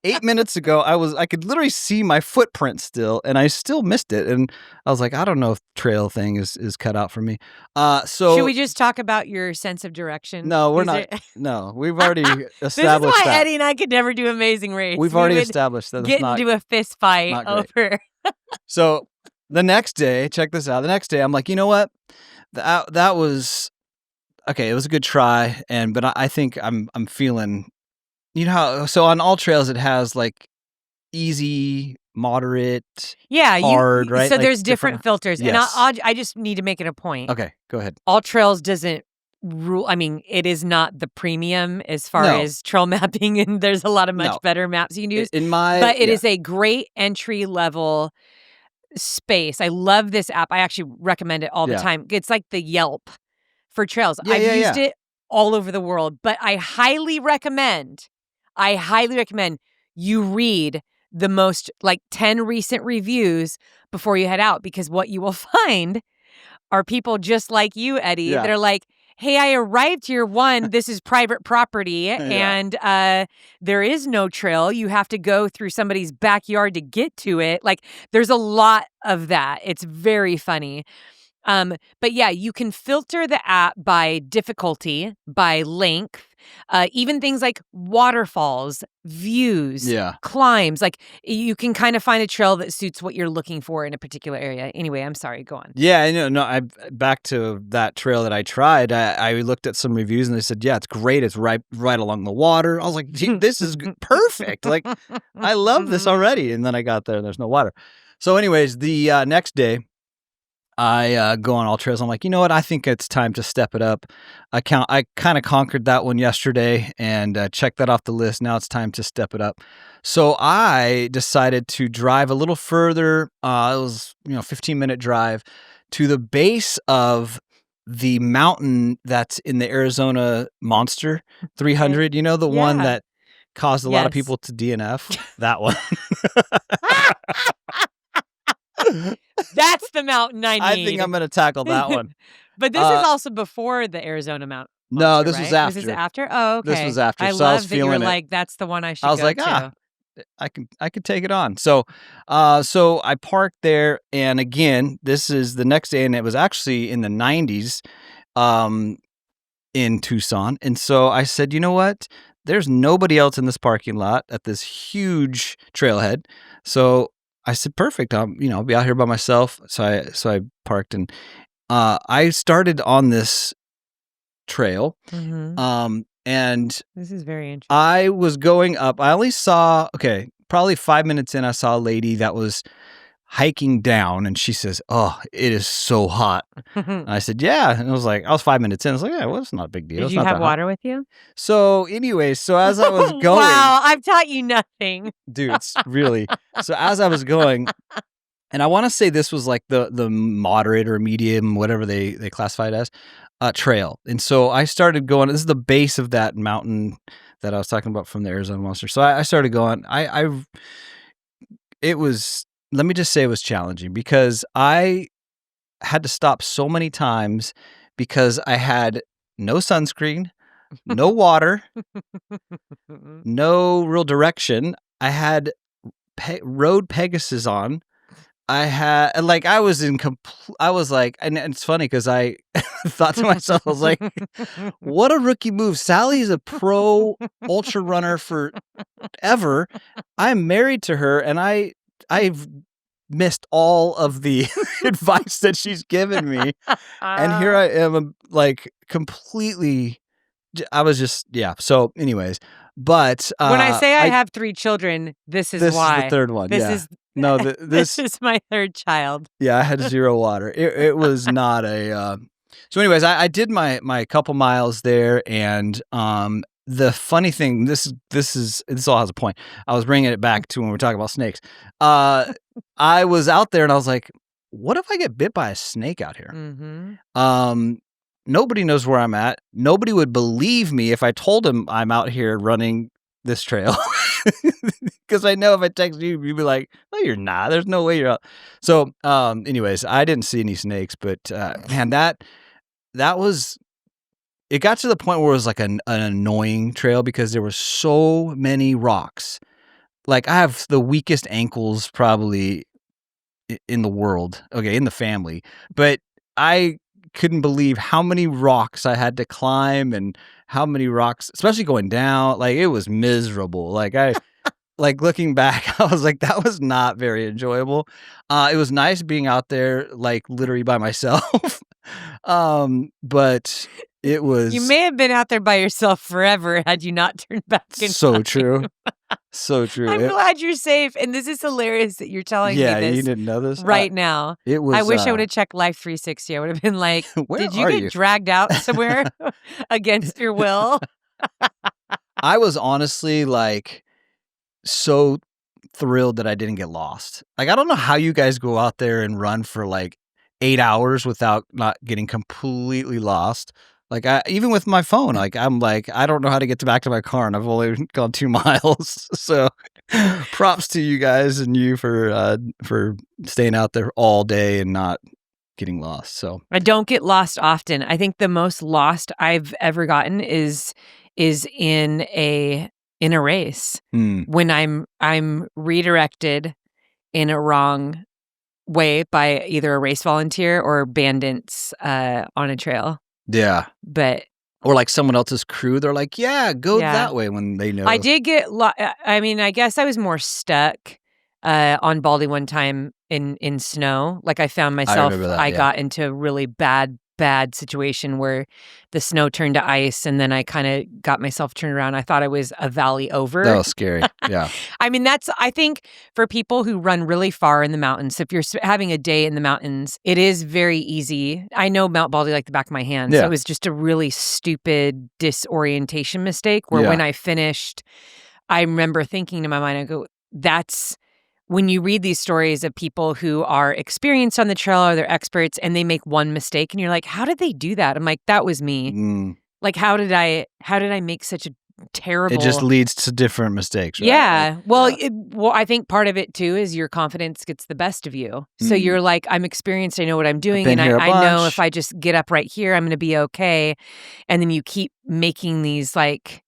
8 minutes ago, I could literally see my footprint still, and I still missed it. And I was like, I don't know if trail thing is cut out for me. So should we just talk about your sense of direction? No, we're not. No, we've already established this is why that. Eddie and I could never do Amazing Race. We've already established that. Get into a fist fight over. So the next day, check this out. The next day, I'm like, you know what? That was okay. It was a good try, but I think I'm feeling you know how, so on all trails it has like easy, moderate, Yeah, hard, right? so Like there's different filters, and Yes. I just need to make it a point. Okay, go ahead. All Trails doesn't rule. I mean, it is not the premium as far No, as trail mapping, and there's a lot of much no. better maps you can use, In my but it is a great entry level space. I love this app. I actually recommend it all the yeah. time. It's like the Yelp for trails. Yeah, I've yeah, used yeah. it all over the world, but I highly recommend you read the most like 10 recent reviews before you head out, because what you will find are people just like you, Eddie, that Yeah. are like, "Hey, I arrived here. One, this is private property, Yeah. and there is no trail. You have to go through somebody's backyard to get to it." Like, there's a lot of that. It's very funny. But yeah, you can filter the app by difficulty, by length, even things like waterfalls, views, Yeah. climbs. Like you can kind of find a trail that suits what you're looking for in a particular area. Anyway, I'm sorry. Go on. Yeah, I know. No, I back to that trail that I tried. I looked at some reviews and they said, "Yeah, it's great. It's right along the water." I was like, "Gee, "This is perfect. Like, I love this already." And then I got there and there's no water. So, anyways, the next day, I go on all trails. I'm like, you know what? I think it's time to step it up. I kind of conquered that one yesterday and checked that off the list. Now it's time to step it up. So I decided to drive a little further. It was 15-minute drive to the base of the mountain that's in the Arizona Monster 300. You know, the one Yeah. that caused a lot of Yes. people to DNF. That one. That's the mountain I need. I think I'm going to tackle that one. But this is also before the Arizona No, Monster, this was right? Was this after. after? Oh, This okay. was after, I so I was love that you were feeling it. like, "That's the one I should I was go like, to." I could take it on. So I parked there, and again, this is the next day, and it was actually in the 90s um, in Tucson. And so I said, you know what? There's nobody else in this parking lot at this huge trailhead. So I said, perfect. I'll be out here by myself. So I parked, and I started on this trail. Mhm. And This is very interesting. I was going up. I only saw, probably 5 minutes in, I saw a lady that was hiking down, and she says, "Oh, it is so hot." And I said, "Yeah." And I was 5 minutes in. I was like, "Yeah, well, it's not a big deal. Did It's you not have that hot." water with you? So, anyways, as I was going, Wow, I've taught you nothing. dude, it's really, so as I was going, and I want to say this was like the moderate or medium, whatever they classify it as, trail. And so I started going. This is the base of that mountain that I was talking about from the Arizona Monster. So I started going. It was. Let me just say it was challenging because I had to stop so many times because I had no sunscreen, no water, no real direction. I had Road Pegasus on. I had I was like, and it's funny because I thought to myself, I was like, what a rookie move. Sally's a pro ultra runner forever. I'm married to her, and I've missed all of the advice that she's given me. And here I am, like, completely, I was just, yeah. So anyways, but When I say I have 3 children, this is this is the why. third one. This Yeah. is No, this is my 3rd child. yeah, I had 0 water. It was not a, so anyways, I did my couple miles there, and, the funny thing, this all has a point. I was bringing it back to when we're talking about snakes. I was out there and I was like, what if I get bit by a snake out here? Mhm. Nobody knows where I'm at. Nobody would believe me if I told them I'm out here running this trail. Because I know if I text you, you'd be like, no, you're not. There's no way you're out. So, anyways, I didn't see any snakes, but man, that was, it got to the point where it was like an annoying trail because there were so many rocks. Like, I have the weakest ankles probably in the world. Okay, in the family. But I couldn't believe how many rocks I had to climb and how many rocks, especially going down. Like, it was miserable. Like, looking back, I was like, that was not very enjoyable. It was nice being out there, like, literally by myself. But It was You may have been out there by yourself forever had you not turned back in so time. true. So true. I'm glad you're safe, and this is hilarious that you're telling me Yeah, you this didn't know this? right now. It was, I wish I would have checked Life 360. I would have been like, where "Did you are get you? dragged out somewhere against your will?" I was honestly, like, so thrilled that I didn't get lost. Like, I don't know how you guys go out there and run for, like, 8 hours without not getting completely lost. Like, even with my phone, like, I'm like, I don't know how to get back to my car, and I've only gone 2 miles. So, props to you guys and you for staying out there all day and not getting lost. So, I don't get lost often. I think the most lost I've ever gotten is in a race mm, when I'm redirected in a wrong way by either a race volunteer or bandits on a trail. yeah. But Or like someone else's crew, they're like, "Yeah, go yeah, that way," when they know. I did get I mean, I guess I was more stuck on Baldy one time in snow. Like I found I myself, remember that, I yeah. got into a really bad situation where the snow turned to ice, and then I kind of got myself turned around. I thought I was a valley over. That was scary, yeah. I mean, I think for people who run really far in the mountains, if you're having a day in the mountains, it is very easy. I know Mount Baldy like the back of my hand. So Yeah. it was just a really stupid disorientation mistake where Yeah. when I finished, I remember thinking to my mind, I go, that's when you read these stories of people who are experienced on the trail or they're experts and they make one mistake and you're like, how did they do that? I'm like, that was me. Mm. Like, how did I make such a terrible... It just leads to different mistakes, right? Yeah. Well, yeah. I think part of it too is your confidence gets the best of you. So you're like, I'm experienced. I know what I'm doing. been And here a I know bunch. if I just get up right here, I'm going to be okay. And then you keep making these like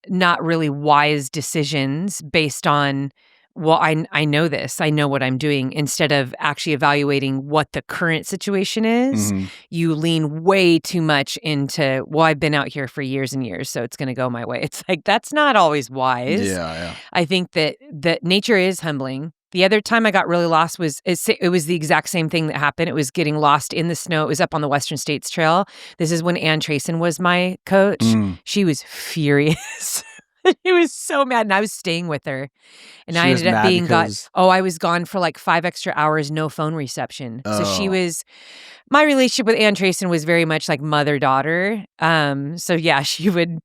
not really wise decisions based on, well, I know this. I know what I'm doing. Instead of actually evaluating what the current situation is, Mhm. you lean way too much into, well, I've been out here for years and years, so it's going to go my way. It's like, that's not always wise. Yeah. I think that nature is humbling. The other time I got really lost was it was the exact same thing that happened. It was getting lost in the snow. It was up on the Western States Trail. This is when Ann Trayson was my coach. Mm. She was furious. She was so mad, and I was staying with her. And She I was ended up mad being because- I was gone for like 5 extra hours, no phone reception. So she Oh. was, my relationship with Ann Trayson was very much like mother-daughter. So yeah, she would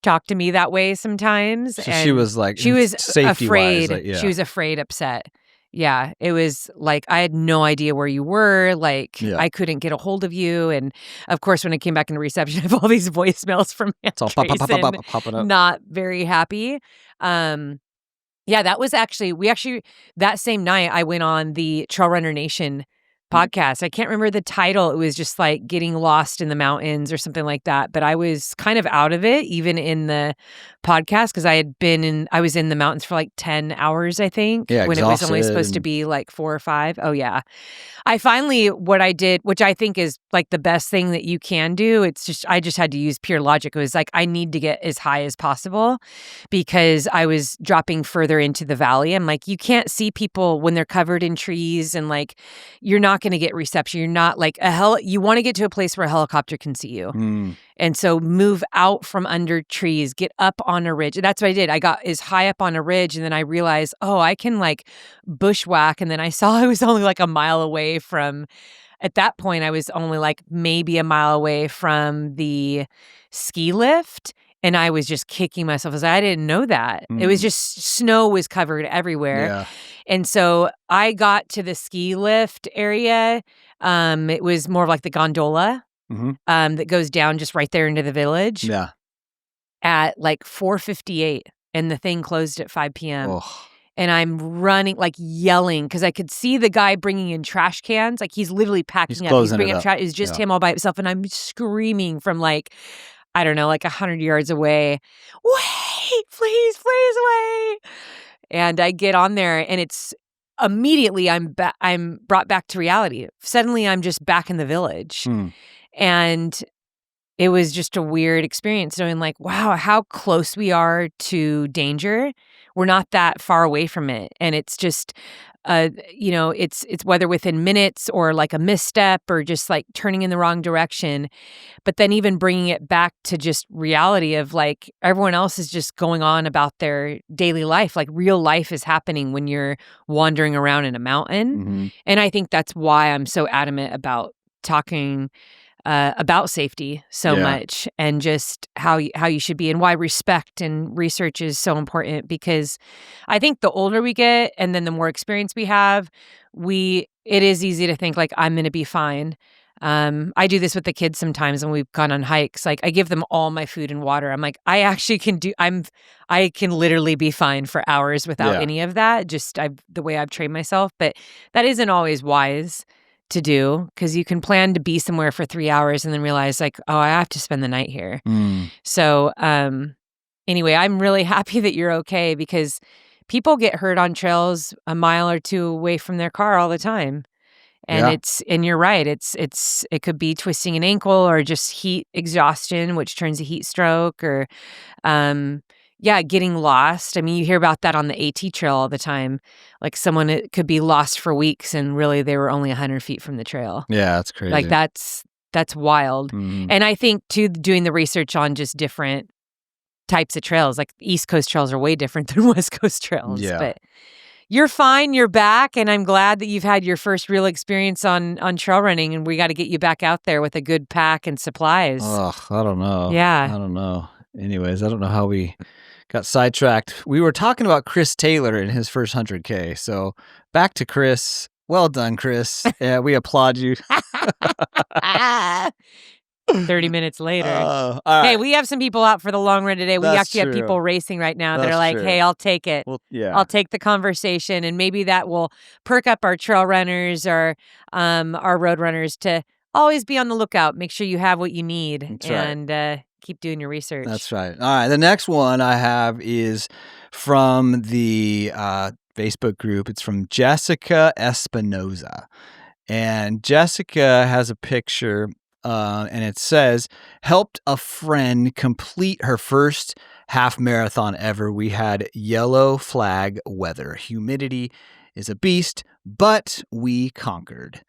talk to me that way sometimes. So and she was like, she was safety-wise, afraid. like, yeah. She was afraid, upset. Yeah, it was like I had no idea where you were. Like Yeah. I couldn't get a hold of you. And of course, when I came back into reception, I have all these voicemails from Ann It's all popping Trayson, up. not very happy. Yeah, that was actually that same night I went on the Trail Runner Nation podcast. I can't remember the title. It was just like getting lost in the mountains or something like that. But I was kind of out of it, even in the podcast, because I was in the mountains for like 10 hours, I think, Yeah, when it was only exhausted supposed to and- be like 4 or 5. Oh yeah. I finally, what I did, which I think is like the best thing that you can do, I just had to use pure logic. It was like, I need to get as high as possible because I was dropping further into the valley. I'm like, you can't see people when they're covered in trees, and like, you're not going to get reception. You're not like you want to get to a place where a helicopter can see you. Mm. And so move out from under trees, get up on a ridge. That's what I did. I got as high up on a ridge, and then I realized, oh, I can like bushwhack. And then I saw I was only like a mile away from, at that point, I was only like maybe a mile away from the ski lift. And I was just kicking myself. I didn't know that. It was just snow was covered everywhere. Yeah. And so I got to the ski lift area. It was more of like the gondola. Mhm. That goes down just right there into the village Yeah. at like 4:58, and the thing closed at 5 p.m. Oh. And I'm running, like yelling, because I could see the guy bringing in trash cans. Like he's literally packing He's up. He's closing bringing it up up. trash. It's just Yeah. him all by himself, and I'm screaming from like, I don't know, like 100 yards away. Wait, please wait. And I get on there, and it's immediately I'm brought back to reality. Suddenly I'm just back in the village. Mm. And it was just a weird experience knowing like, wow, how close we are to danger we're not that far away from it. And it's just, it's whether within minutes or like a misstep or just like turning in the wrong direction. But then even bringing it back to just reality of like everyone else is just going on about their daily life. Like real life is happening when you're wandering around in a mountain. Mm-hmm. And I think that's why I'm so adamant about talking about safety so much, and just how you should be, and why respect and research is so important. Because I think the older we get and then the more experience we have, it is easy to think like I'm going to be fine. I do this with the kids sometimes when we've gone on hikes. Like I give them all my food and water. I'm like, I actually I can literally be fine for hours without any of that. Just the way I've trained myself, but that isn't always wise to do, because you can plan to be somewhere for 3 hours and then realize like, oh, I have to spend the night here. So anyway, I'm really happy that you're okay, because people get hurt on trails a mile or two away from their car all the time. And and you're right, it could be twisting an ankle or just heat exhaustion, which turns a heat stroke, or getting lost. I mean, you hear about that on the AT trail all the time. Like it could be lost for weeks and really they were only 100 feet from the trail. Yeah, that's crazy. Like that's wild. And I think too, doing the research on just different types of trails, like East Coast trails are way different than West Coast trails. Yeah. But you're fine, you're back, and I'm glad that you've had your first real experience on trail running, and we got to get you back out there with a good pack and supplies. Ugh, I don't know. Yeah. I don't know. Anyways, I don't know how we got sidetracked. We were talking about Chris Taylor in his first 100K. So back to Chris. Well done, Chris. Yeah, we applaud you. 30 minutes later. All right. Hey, we have some people out for the long run today. We actually have people racing right now that are like, hey, I'll take it. Well, yeah. I'll take the conversation, and maybe that will perk up our trail runners or our road runners to always be on the lookout. Make sure you have what you need. That's and keep doing your research. That's right. All right. The next one I have is from the Facebook group. It's from Jessica Espinoza. And Jessica has a picture, and it says, helped a friend complete her first half marathon ever. We had yellow flag weather. Humidity is a beast, but we conquered.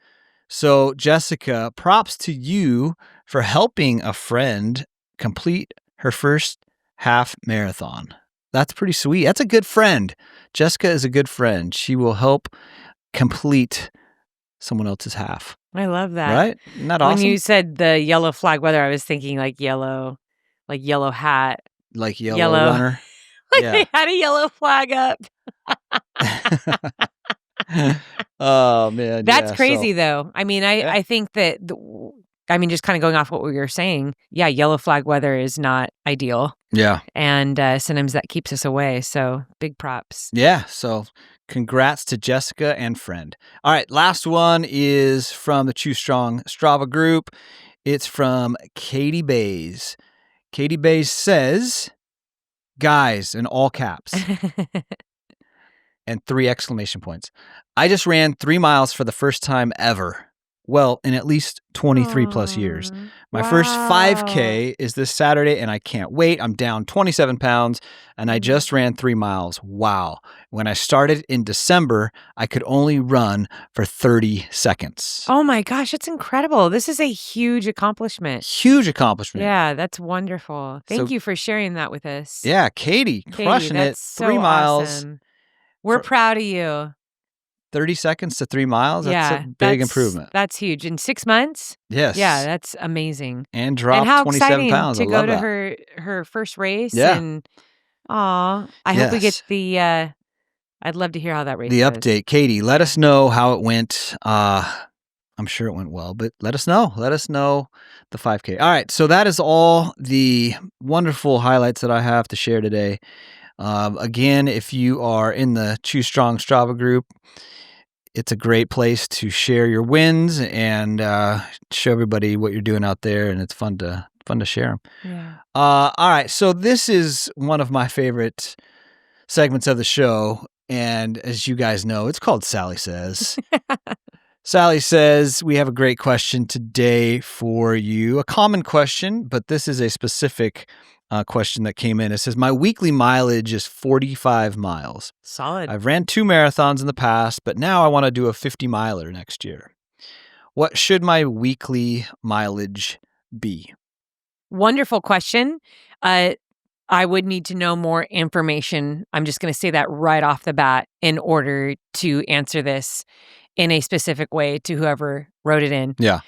So, Jessica, props to you for helping a friend complete her first half marathon. That's pretty sweet. That's a good friend. Jessica is a good friend. She will help complete someone else's half. I love that. Right? Isn't that awesome? When you said the yellow flag weather, I was thinking like yellow hat. Like yellow runner? Like they had a yellow flag up. Oh, man. That's crazy, though. I mean, I think that, just kind of going off what we were saying, yellow flag weather is not ideal. Yeah. And sometimes that keeps us away. So big props. Yeah. So congrats to Jessica and friend. All right. Last one is from the Chew Strong Strava group. It's from Katie Bays. Katie Bays says, guys, in all caps. And 3 exclamation points. I just ran 3 miles for the first time ever. Well, in at least 23 plus years. My first 5K is this Saturday, and I can't wait. I'm down 27 pounds, and I just ran 3 miles. Wow. When I started in December, I could only run for 30 seconds. Oh my gosh, that's incredible. This is a huge accomplishment. Huge accomplishment. Yeah, that's wonderful. Thank you for sharing that with us. Yeah, Katie crushing it. 3 miles. Awesome. We're proud of you. 30 seconds to 3 miles? That's a big improvement. That's huge. In 6 months? Yes. Yeah, that's amazing. And dropped 27 pounds. To go to her first race. Yeah. And I hope we get the I'd love to hear how that race goes. The update. Katie, let us know how it went. I'm sure it went well, but let us know. Let us know the 5K. All right. So that is all the wonderful highlights that I have to share today. Again, if you are in the Chew Strong Strava group, it's a great place to share your wins and show everybody what you're doing out there, and it's fun to share them. Yeah. All right, so this is one of my favorite segments of the show, and as you guys know, it's called Sally Says. Sally Says, we have a great question today for you. A common question, but this is a specific question that came in. It says, my weekly mileage is 45 miles. Solid. I've ran 2 marathons in the past, but now I want to do a 50-miler next year. What should my weekly mileage be? Wonderful question. I would need to know more information. I'm just going to say that right off the bat in order to answer this in a specific way to whoever wrote it in. Yeah.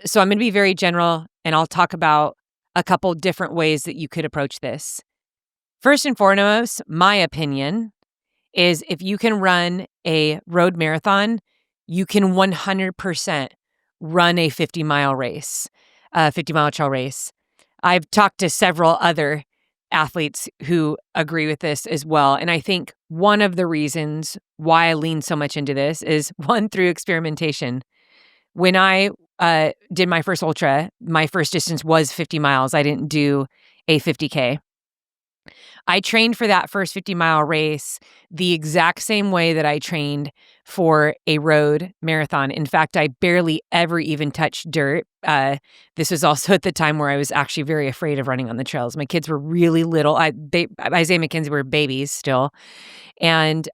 So I'm going to be very general, and I'll talk about a couple different ways that you could approach this. First and foremost, my opinion is if you can run a road marathon, you can 100% run a 50-mile race, a 50-mile trail race. I've talked to several other athletes who agree with this as well. And I think one of the reasons why I lean so much into this is one, through experimentation. When I did my first ultra, my first distance was 50 miles. I didn't do a 50K. I trained for that first 50-mile race the exact same way that I trained for a road marathon. In fact, I barely ever even touched dirt. This was also at the time where I was actually very afraid of running on the trails. My kids were really little. Isaiah and Mackenzie were babies still. And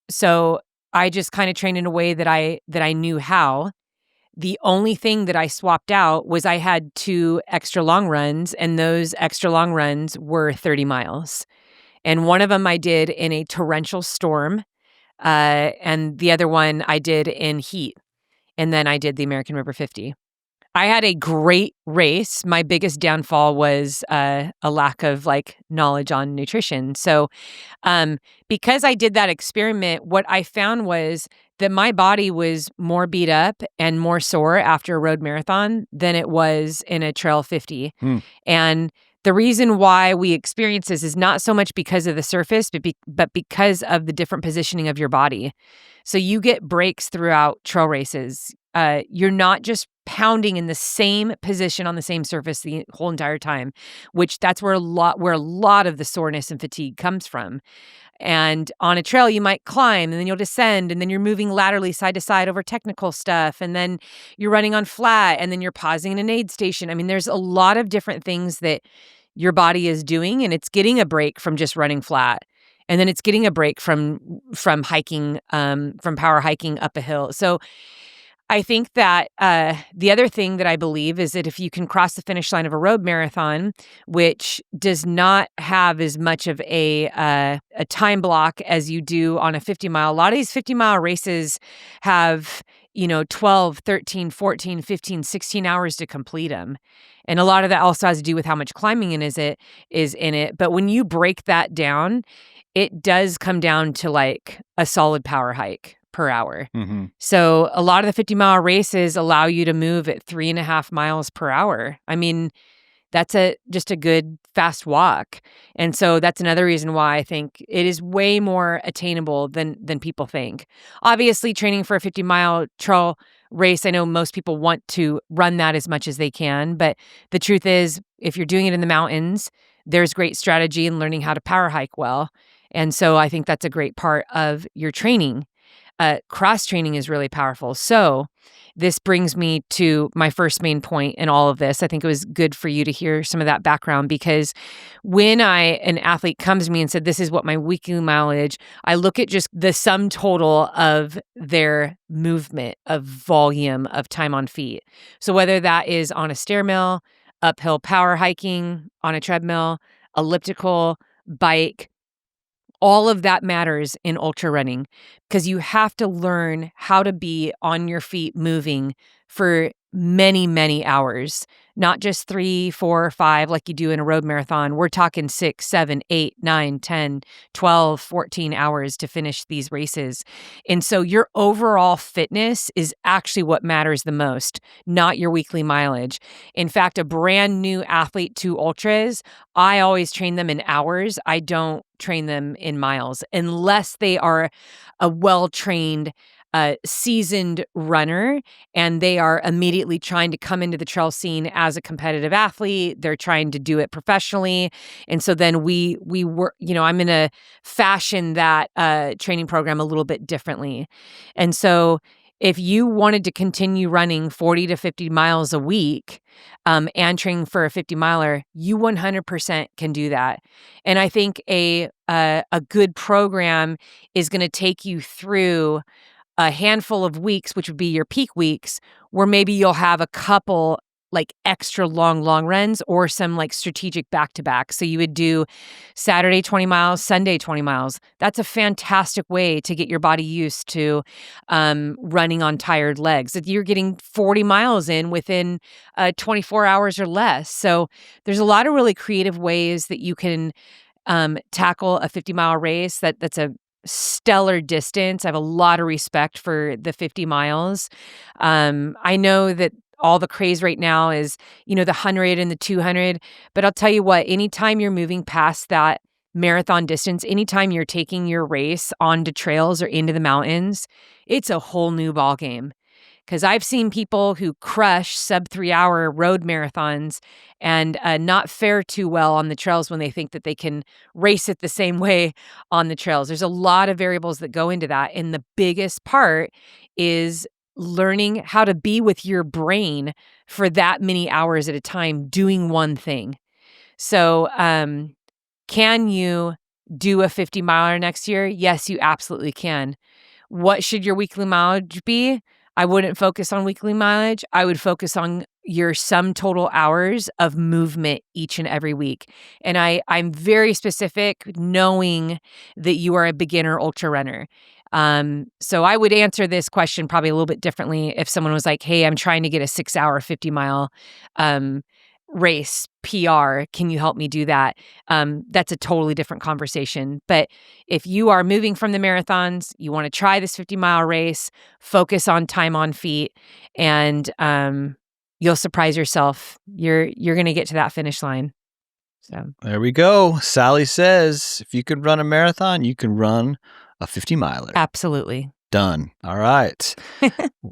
so I just kind of trained in a way that I knew how. The only thing that I swapped out was I had 2 extra long runs, and those extra long runs were 30 miles. And one of them I did in a torrential storm, and the other one I did in heat. And then I did the American River 50. I had a great race. My biggest downfall was a lack of knowledge on nutrition. So because I did that experiment, what I found was that my body was more beat up and more sore after a road marathon than it was in a trail 50. And the reason why we experience this is not so much because of the surface, but because of the different positioning of your body. So you get breaks throughout trail races. You're not just pounding in the same position on the same surface the whole entire time, which that's where a lot of the soreness and fatigue comes from. And on a trail, you might climb and then you'll descend and then you're moving laterally side to side over technical stuff. And then you're running on flat and then you're pausing in an aid station. I mean, there's a lot of different things that your body is doing, and it's getting a break from just running flat. And then it's getting a break from hiking, from power hiking up a hill. So I think that the other thing that I believe is that if you can cross the finish line of a road marathon, which does not have as much of a time block as you do on a 50-mile, a lot of these 50-mile races have 12, 13, 14, 15, 16 hours to complete them. And a lot of that also has to do with how much climbing is in it. But when you break that down, it does come down to a solid power hike per hour. Mm-hmm. So a lot of the 50-mile races allow you to move at 3.5 miles per hour. I mean, that's just a good fast walk. And so that's another reason why I think it is way more attainable than people think. Obviously, training for a 50-mile trail race, I know most people want to run that as much as they can. But the truth is, if you're doing it in the mountains, there's great strategy in learning how to power hike well. And so I think that's a great part of your training. Cross training is really powerful. So this brings me to my first main point in all of this. I think it was good for you to hear some of that background, because when an athlete comes to me and said, this is what my weekly mileage, I look at just the sum total of their movement, of volume, of time on feet. So whether that is on a stair mill, uphill power hiking, on a treadmill, elliptical, bike, all of that matters in ultra running, because you have to learn how to be on your feet moving for many, many hours, not just 3, 4, 5 like you do in a road marathon. We're talking 6, 7, 8, 9, 10, 12, 14 hours to finish these races. And so your overall fitness is actually what matters the most, not your weekly mileage. In fact, a brand new athlete to ultras, I always train them in hours. I don't train them in miles unless they are a well-trained seasoned runner and they are immediately trying to come into the trail scene as a competitive athlete. They're trying to do it professionally. And so then we work, I'm going to fashion that training program a little bit differently. And so If you wanted to continue running 40 to 50 miles a week, and training for a 50 miler, you 100% can do that. And I think a good program is going to take you through a handful of weeks, which would be your peak weeks, where maybe you'll have a couple like extra long runs or some like strategic back to back. So you would do Saturday 20 miles, Sunday 20 miles. That's a fantastic way to get your body used to running on tired legs. That you're getting 40 miles in within 24 hours or less. So there's a lot of really creative ways that you can tackle a 50-mile race. That's a stellar distance. I have a lot of respect for the 50 miles. I know that all the craze right now is, the 100 and the 200, but I'll tell you what, anytime you're moving past that marathon distance, anytime you're taking your race onto trails or into the mountains, it's a whole new ball game. Because I've seen people who crush sub 3-hour road marathons and not fare too well on the trails when they think that they can race it the same way on the trails. There's a lot of variables that go into that. And the biggest part is learning how to be with your brain for that many hours at a time doing one thing. So, can you do a 50 miler next year? Yes, you absolutely can. What should your weekly mileage be? I wouldn't focus on weekly mileage. I would focus on your sum total hours of movement each and every week. And I'm very specific, knowing that you are a beginner ultra runner. So I would answer this question probably a little bit differently if someone was like, hey, I'm trying to get a 6-hour 50-mile race PR. Can you help me do that? That's a totally different conversation. But if you are moving from the marathons, you want to try this 50-mile race, focus on time on feet, and you'll surprise yourself. You're going to get to that finish line. So there we go. Sally says, if you could run a marathon, you can run a 50-miler. Absolutely. Done. All right.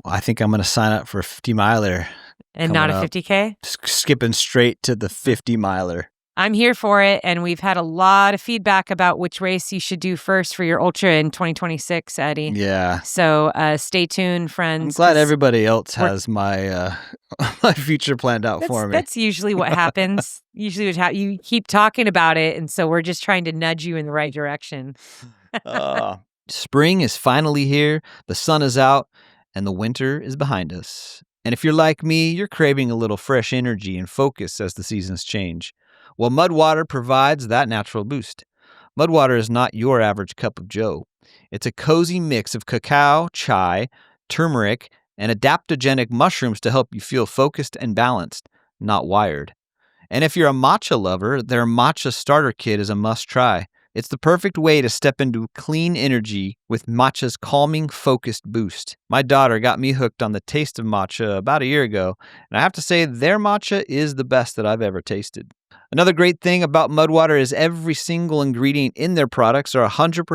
I think I'm going to sign up for a 50-miler. And not a 50K? Skipping straight to the 50-miler. I'm here for it, and we've had a lot of feedback about which race you should do first for your ultra in 2026, Eddie. Yeah. So stay tuned, friends. I'm glad everybody else has my my future planned out for me. That's usually what happens. Usually you keep talking about it, and so we're just trying to nudge you in the right direction. Spring is finally here, the sun is out, and the winter is behind us. And if you're like me, you're craving a little fresh energy and focus as the seasons change. Well, Mudwater provides that natural boost. Mudwater is not your average cup of joe. It's a cozy mix of cacao, chai, turmeric, and adaptogenic mushrooms to help you feel focused and balanced, not wired. And if you're a matcha lover, their matcha starter kit is a must-try. It's the perfect way to step into clean energy with matcha's calming, focused boost. My daughter got me hooked on the taste of matcha about a year ago, and I have to say their matcha is the best that I've ever tasted. Another great thing about Mudwater is every single ingredient in their products are 100%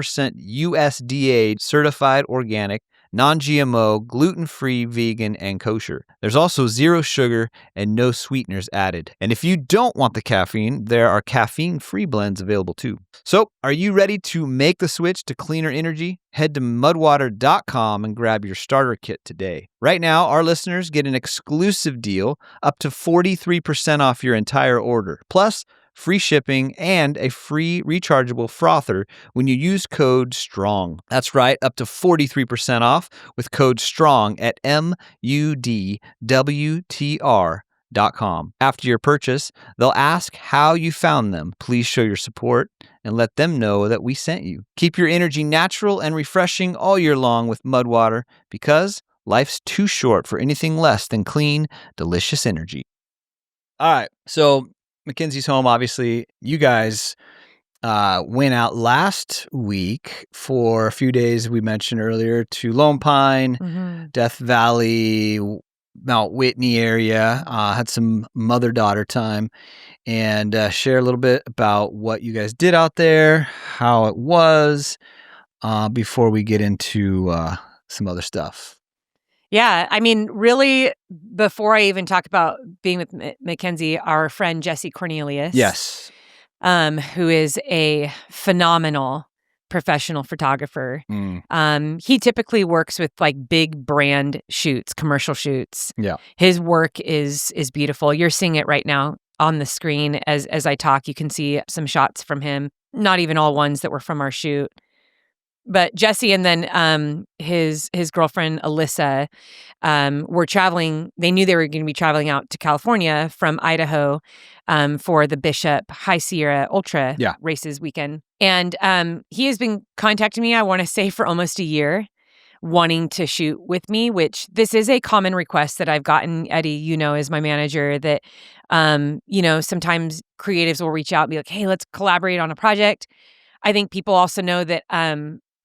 USDA certified organic, non-GMO, gluten-free, vegan, and kosher. There's also zero sugar and no sweeteners added. And if you don't want the caffeine, there are caffeine-free blends available too. So, are you ready to make the switch to cleaner energy? Head to mudwater.com and grab your starter kit today. Right now, our listeners get an exclusive deal up to 43% off your entire order, plus free shipping, and a free rechargeable frother when you use code STRONG. That's right, up to 43% off with code STRONG at MUDWTR.com. After your purchase, they'll ask how you found them. Please show your support and let them know that we sent you. Keep your energy natural and refreshing all year long with Mudwater, because life's too short for anything less than clean, delicious energy. All right, so Mackenzie's home, obviously. You guys went out last week for a few days, we mentioned earlier, to Lone Pine, Death Valley, Mount Whitney area. Had some mother-daughter time, and share a little bit about what you guys did out there, how it was, before we get into some other stuff. Yeah, I mean, really, before I even talk about being with Mackenzie, our friend Jesse Cornelius, Yes, who is a phenomenal professional photographer. Mm. He typically works with like big brand shoots, commercial shoots. Yeah. His work is beautiful. You're seeing it right now on the screen as I talk. You can see some shots from him, not even all ones that were from our shoot. But Jesse and then his girlfriend Alyssa were traveling. They knew they were going to be traveling out to California from Idaho for the Bishop High Sierra Ultra races weekend. And he has been contacting me, I want to say, for almost a year, wanting to shoot with me, which this is a common request that I've gotten. Eddie, you know, as my manager, that, you know, sometimes creatives will reach out and be like, hey, let's collaborate on a project. I think people also know that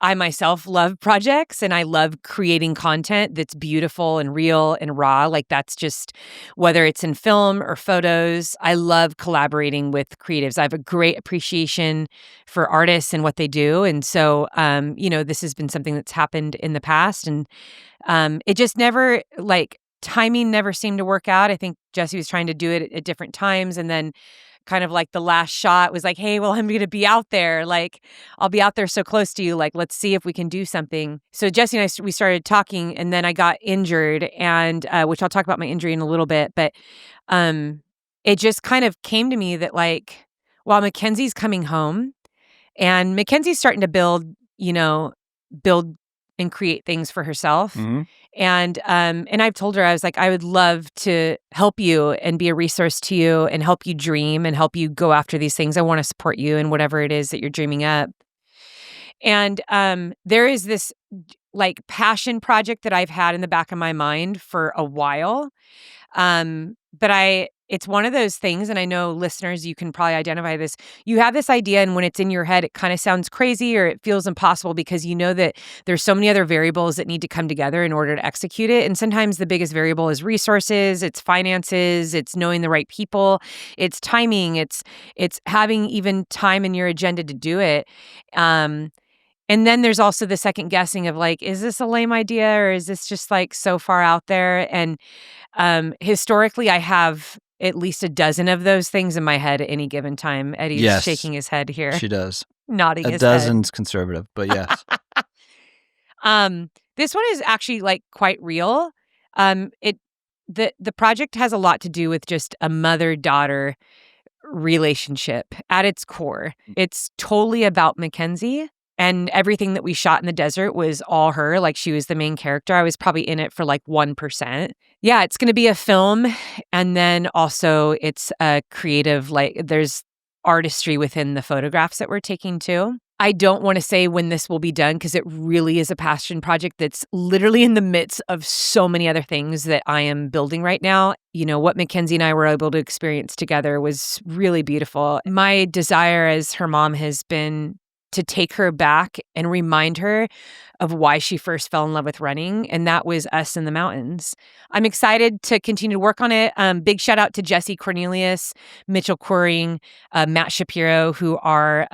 I myself love projects and I love creating content that's beautiful and real and raw. Like that's just, whether it's in film or photos, I love collaborating with creatives. I have a great appreciation for artists and what they do. And so, you know, this has been something that's happened in the past, and it just never, like, timing never seemed to work out. I think Jesse was trying to do it at different times. And then kind of like the last shot was like, hey, well, I'm going to be out there. Like, I'll be out there so close to you. Like, let's see if we can do something. So Jesse and we started talking, and then I got injured, and which I'll talk about my injury in a little bit. But it just kind of came to me that, like, while Mackenzie's coming home and Mackenzie's starting to build and create things for herself. Mm-hmm. And I've told her, I was like, I would love to help you and be a resource to you and help you dream and help you go after these things. I want to support you in whatever it is that you're dreaming up. And there is this like passion project that I've had in the back of my mind for a while. But it's one of those things, and I know listeners, you can probably identify this. You have this idea, and when it's in your head, it kind of sounds crazy or it feels impossible because you know that there's so many other variables that need to come together in order to execute it. And sometimes the biggest variable is resources, it's finances, it's knowing the right people, it's timing, it's having even time in your agenda to do it. And then there's also the second guessing of like, is this a lame idea or is this just like so far out there? And historically, I have at least a dozen of those things in my head at any given time. Eddie's shaking his head here. She does. Nodding his head. A dozen's conservative, but yes. This one is actually like quite real. The project has a lot to do with just a mother-daughter relationship at its core. It's totally about Mackenzie. And everything that we shot in the desert was all her. Like, she was the main character. I was probably in it for like 1%. Yeah, it's going to be a film. And then also it's a creative, like, there's artistry within the photographs that we're taking too. I don't want to say when this will be done because it really is a passion project that's literally in the midst of so many other things that I am building right now. You know, what Mackenzie and I were able to experience together was really beautiful. My desire as her mom has been to take her back and remind her of why she first fell in love with running, and that was us in the mountains. I'm excited to continue to work on it. Big shout out to Jesse Cornelius, Mitchell Quering, Matt Shapiro, who are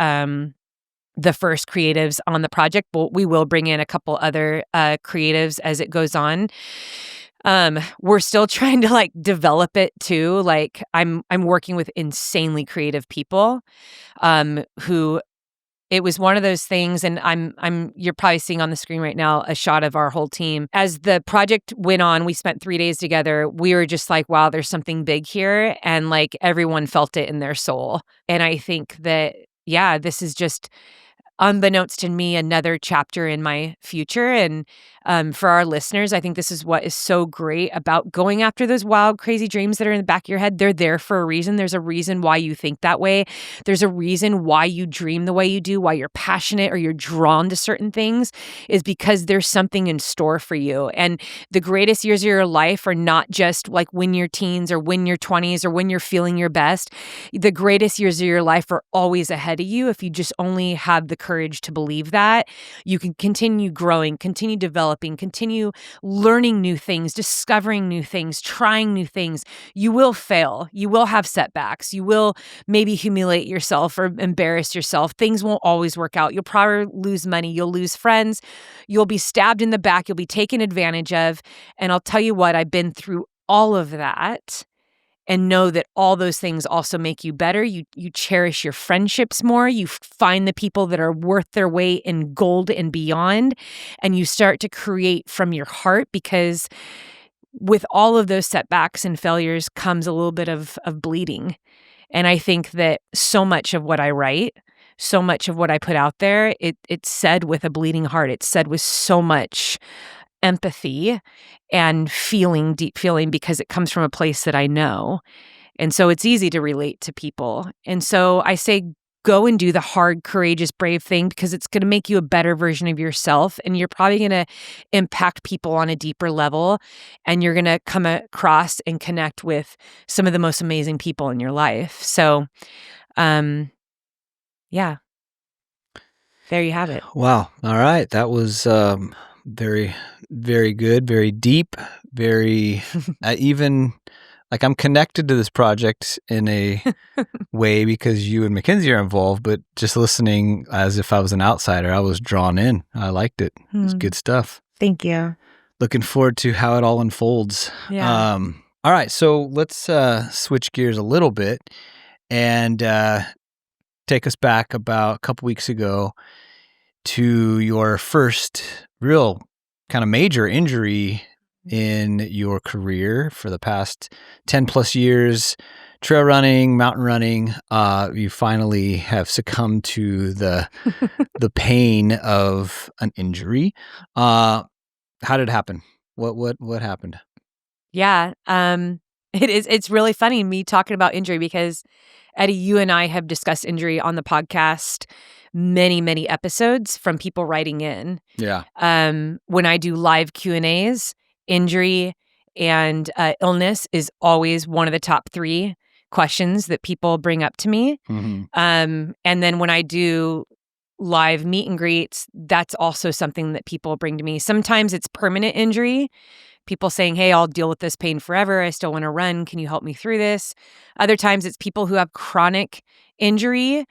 the first creatives on the project. But we will bring in a couple other creatives as it goes on. We're still trying to like develop it too. Like I'm working with insanely creative people who. It was one of those things, and you're probably seeing on the screen right now a shot of our whole team. As the project went on, we spent 3 days together. We were just like, wow, there's something big here. And like everyone felt it in their soul. And I think that, yeah, this is just, unbeknownst to me, another chapter in my future. And for our listeners, I think this is what is so great about going after those wild, crazy dreams that are in the back of your head. They're there for a reason. There's a reason why you think that way. There's a reason why you dream the way you do, why you're passionate or you're drawn to certain things, is because there's something in store for you. And the greatest years of your life are not just like when you're teens or when you're 20s or when you're feeling your best. The greatest years of your life are always ahead of you if you just only have the courage to believe that. You can continue growing, continue developing, continue learning new things, discovering new things, trying new things. You will fail. You will have setbacks. You will maybe humiliate yourself or embarrass yourself. Things won't always work out. You'll probably lose money. You'll lose friends. You'll be stabbed in the back. You'll be taken advantage of. And I'll tell you what, I've been through all of that. and know that all those things also make you better. You cherish your friendships more. You find the people that are worth their weight in gold and beyond, and you start to create from your heart, because with all of those setbacks and failures comes a little bit of bleeding. And I think that so much of what I write, so much of what I put out there, it's said with a bleeding heart. It's said with so much empathy and feeling, deep feeling, because it comes from a place that I know. And so it's easy to relate to people. And so I say, go and do the hard, courageous, brave thing, because it's going to make you a better version of yourself. And you're probably going to impact people on a deeper level. And you're going to come across and connect with some of the most amazing people in your life. So, yeah, there you have it. Wow. All right. That was very, very good, very deep, very even like I'm connected to this project in a way because you and Mackenzie are involved, but just listening as if I was an outsider, I was drawn in. I liked it. It was good stuff. Thank you. Looking forward to how it all unfolds. Yeah. All right. So let's switch gears a little bit and take us back about a couple weeks ago to your first real kind of major injury in your career for the past 10 plus years, trail running, mountain running. You finally have succumbed to the pain of an injury. How did it happen? What happened? Yeah. It's really funny me talking about injury, because Eddie, you and I have discussed injury on the podcast many, many episodes from people writing in. Yeah. When I do live Q&As, injury and illness is always one of the top 3 questions that people bring up to me. Mm-hmm. And then when I do live meet and greets, that's also something that people bring to me. Sometimes it's permanent injury. People saying, hey, I'll deal with this pain forever. I still want to run. Can you help me through this? Other times it's people who have chronic injury.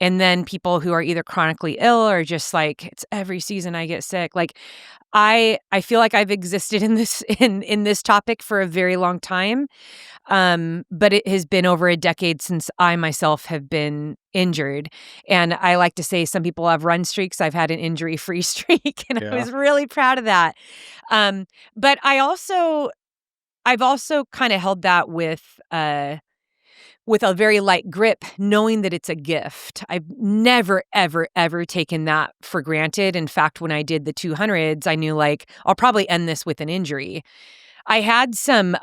And then people who are either chronically ill or just like, it's every season I get sick. Like I feel like I've existed in this in this topic for a very long time. But it has been over a decade since I myself have been injured. And I like to say some people have run streaks. I've had an injury-free streak, and I was really proud of that. But I've also kind of held that with a very light grip, knowing that it's a gift. I've never, ever, ever taken that for granted. In fact, when I did the 200s, I knew like, I'll probably end this with an injury. I had some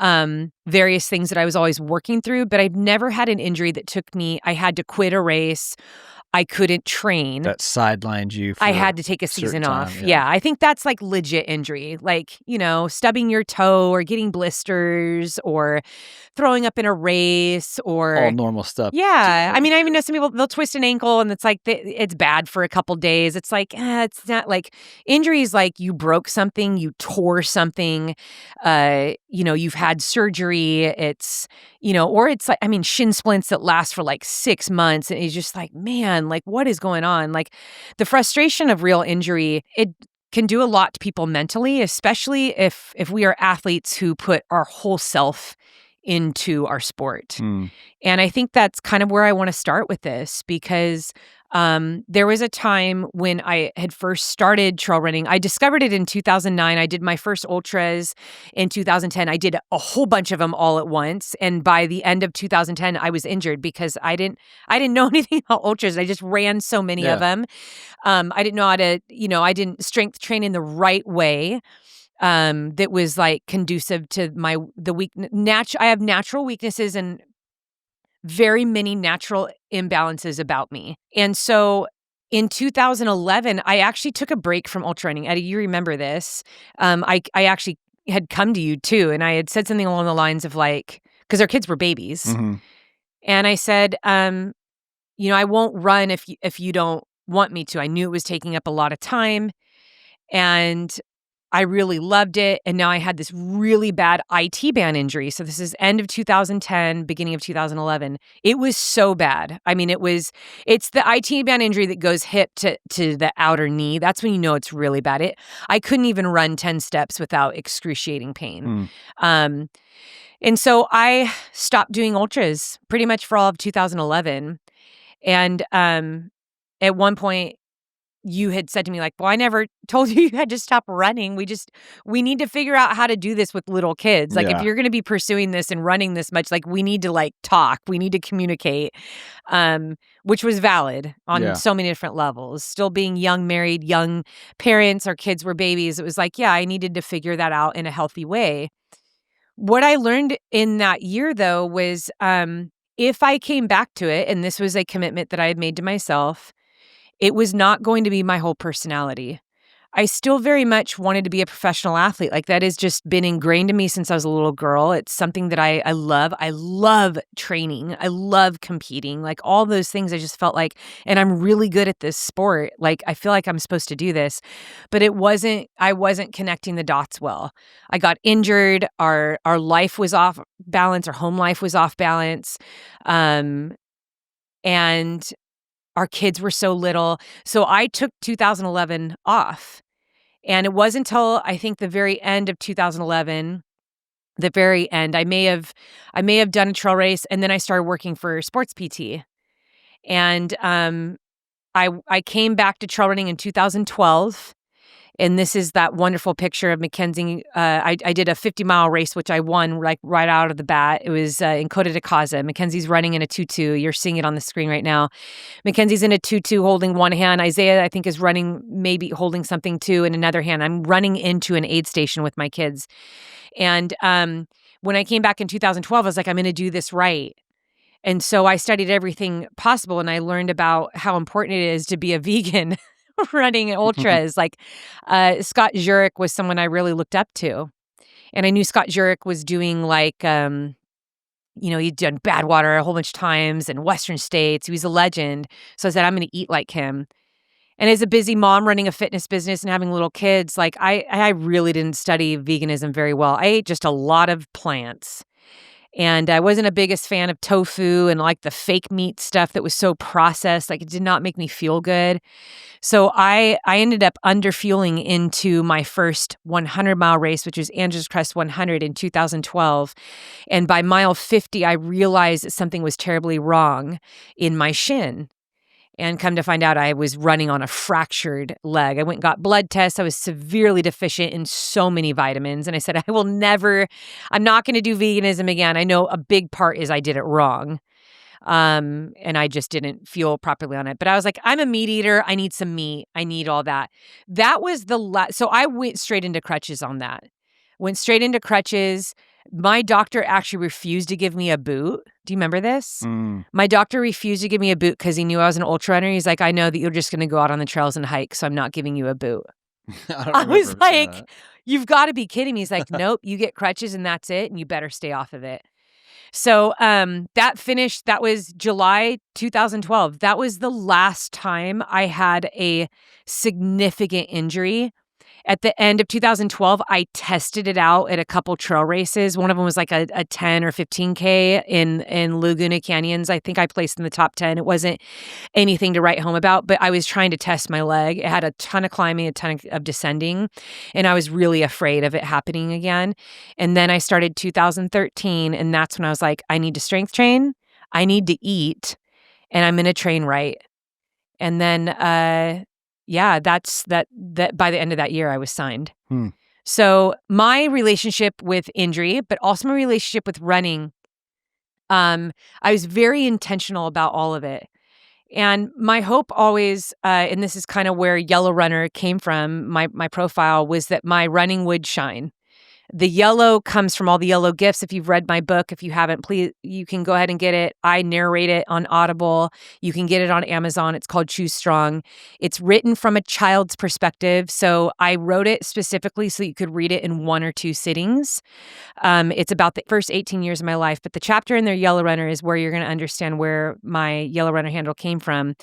various things that I was always working through, but I've never had an injury that took me, I had to quit a race. I couldn't train. That sidelined you. I had to take a season off. Time, yeah, I think that's like legit injury, like, stubbing your toe or getting blisters or throwing up in a race or all normal stuff. Yeah. I mean, I even know some people, they'll twist an ankle and it's like, it's bad for a couple days. It's like, it's not like injuries, like you broke something, you tore something, you've had surgery. It's, or it's like, I mean, shin splints that last for like 6 months. And it's just like, man, like what is going on? Like the frustration of real injury, it can do a lot to people mentally, especially if we are athletes who put our whole self into our sport. And I think that's kind of where I want to start with this, because there was a time when I had first started trail running. I discovered it in 2009. I did my first ultras in 2010. I did a whole bunch of them all at once. And by the end of 2010, I was injured because I didn't know anything about ultras. I just ran so many of them. I didn't know how to, I didn't strength train in the right way. That was like conducive to I have natural weaknesses and very many natural imbalances about me. And so in 2011, I actually took a break from ultra running. Eddie, you remember this. I actually had come to you too, and I had said something along the lines of like, because our kids were babies. Mm-hmm. And I said, I won't run if you don't want me to. I knew it was taking up a lot of time. And I really loved it. And now I had this really bad IT band injury. So this is end of 2010, beginning of 2011. It was so bad. I mean, it's the IT band injury that goes hip to the outer knee. That's when you know it's really bad. I couldn't even run 10 steps without excruciating pain. And so I stopped doing ultras pretty much for all of 2011. And at one point, you had said to me like, "Well, I never told you you had to stop running. We need to figure out how to do this with little kids. Like, if Yeah. you're gonna be pursuing this and running this much, like, we need to, like, talk. We need to communicate." Which was valid on Yeah. so many different levels. Still being young, married, young parents, our kids were babies. It was like, yeah, I needed to figure that out in a healthy way. What I learned in that year, though, was, if I came back to it, and this was a commitment that I had made to myself, it was not going to be my whole personality. I still very much wanted to be a professional athlete. Like, that has just been ingrained in me since I was a little girl. It's something that I love. I love training. I love competing. Like, all those things I just felt like, and I'm really good at this sport. Like, I feel like I'm supposed to do this. But I wasn't connecting the dots well. I got injured. Our life was off balance. Our home life was off balance. And our kids were so little. So I took 2011 off. And it wasn't until I think the very end of 2011, the very end, I may have done a trail race, and then I started working for sports PT. And I came back to trail running in 2012. And this is that wonderful picture of Mackenzie. I did a 50-mile race, which I won like right out of the bat. It was in Costa de Casa. Mackenzie's running in a tutu. You're seeing it on the screen right now. Mackenzie's in a tutu holding one hand. Isaiah, I think, is running, maybe holding something too in another hand. I'm running into an aid station with my kids. And when I came back in 2012, I was like, I'm going to do this right. And so I studied everything possible, and I learned about how important it is to be a vegan running ultras. Like, Scott Jurek was someone I really looked up to. And I knew Scott Jurek was doing like, he'd done Badwater a whole bunch of times and Western States. He was a legend. So I said, I'm going to eat like him. And as a busy mom running a fitness business and having little kids, like I really didn't study veganism very well. I ate just a lot of plants. And I wasn't a biggest fan of tofu and like the fake meat stuff that was so processed. Like, it did not make me feel good. So I ended up underfueling into my first 100-mile race, which was Angeles Crest 100 in 2012. And by mile 50, I realized that something was terribly wrong in my shin. And come to find out, I was running on a fractured leg. I went and got blood tests. I was severely deficient in so many vitamins. And I said, I'm not going to do veganism again. I know a big part is I did it wrong. And I just didn't feel properly on it. But I was like, I'm a meat eater. I need some meat. I need all that. That was so I went straight into crutches on that. Went straight into crutches. My doctor actually refused to give me a boot. Do you remember this? My doctor refused to give me a boot because he knew I was an ultra runner. He's like, I know that you're just going to go out on the trails and hike, so I'm not giving you a boot. I was like, you've got to be kidding me. He's like, nope, you get crutches and that's it, and you better stay off of it. So that finished, that was July 2012. That was the last time I had a significant injury. At the end of 2012, I tested it out at a couple trail races. One of them was like a 10 or 15K in Laguna Canyons. I think I placed in the top 10. It wasn't anything to write home about, but I was trying to test my leg. It had a ton of climbing, a ton of descending, and I was really afraid of it happening again. And then I started 2013, and that's when I was like, I need to strength train, I need to eat, and I'm going to train right. And then that's that by the end of that year, I was signed. So my relationship with injury, but also my relationship with running, I was very intentional about all of it. And my hope always, and this is kind of where Yellow Runner came from, my profile, was that my running would shine. The yellow comes from all the yellow gifts. If you've read my book, if you haven't, please, you can go ahead and get it. I narrate it on Audible. You can get it on Amazon. It's called Choose Strong. It's written from a child's perspective. So I wrote it specifically so you could read it in 1 or 2 sittings. It's about the first 18 years of my life. But the chapter in there, Yellow Runner, is where you're going to understand where my Yellow Runner handle came from.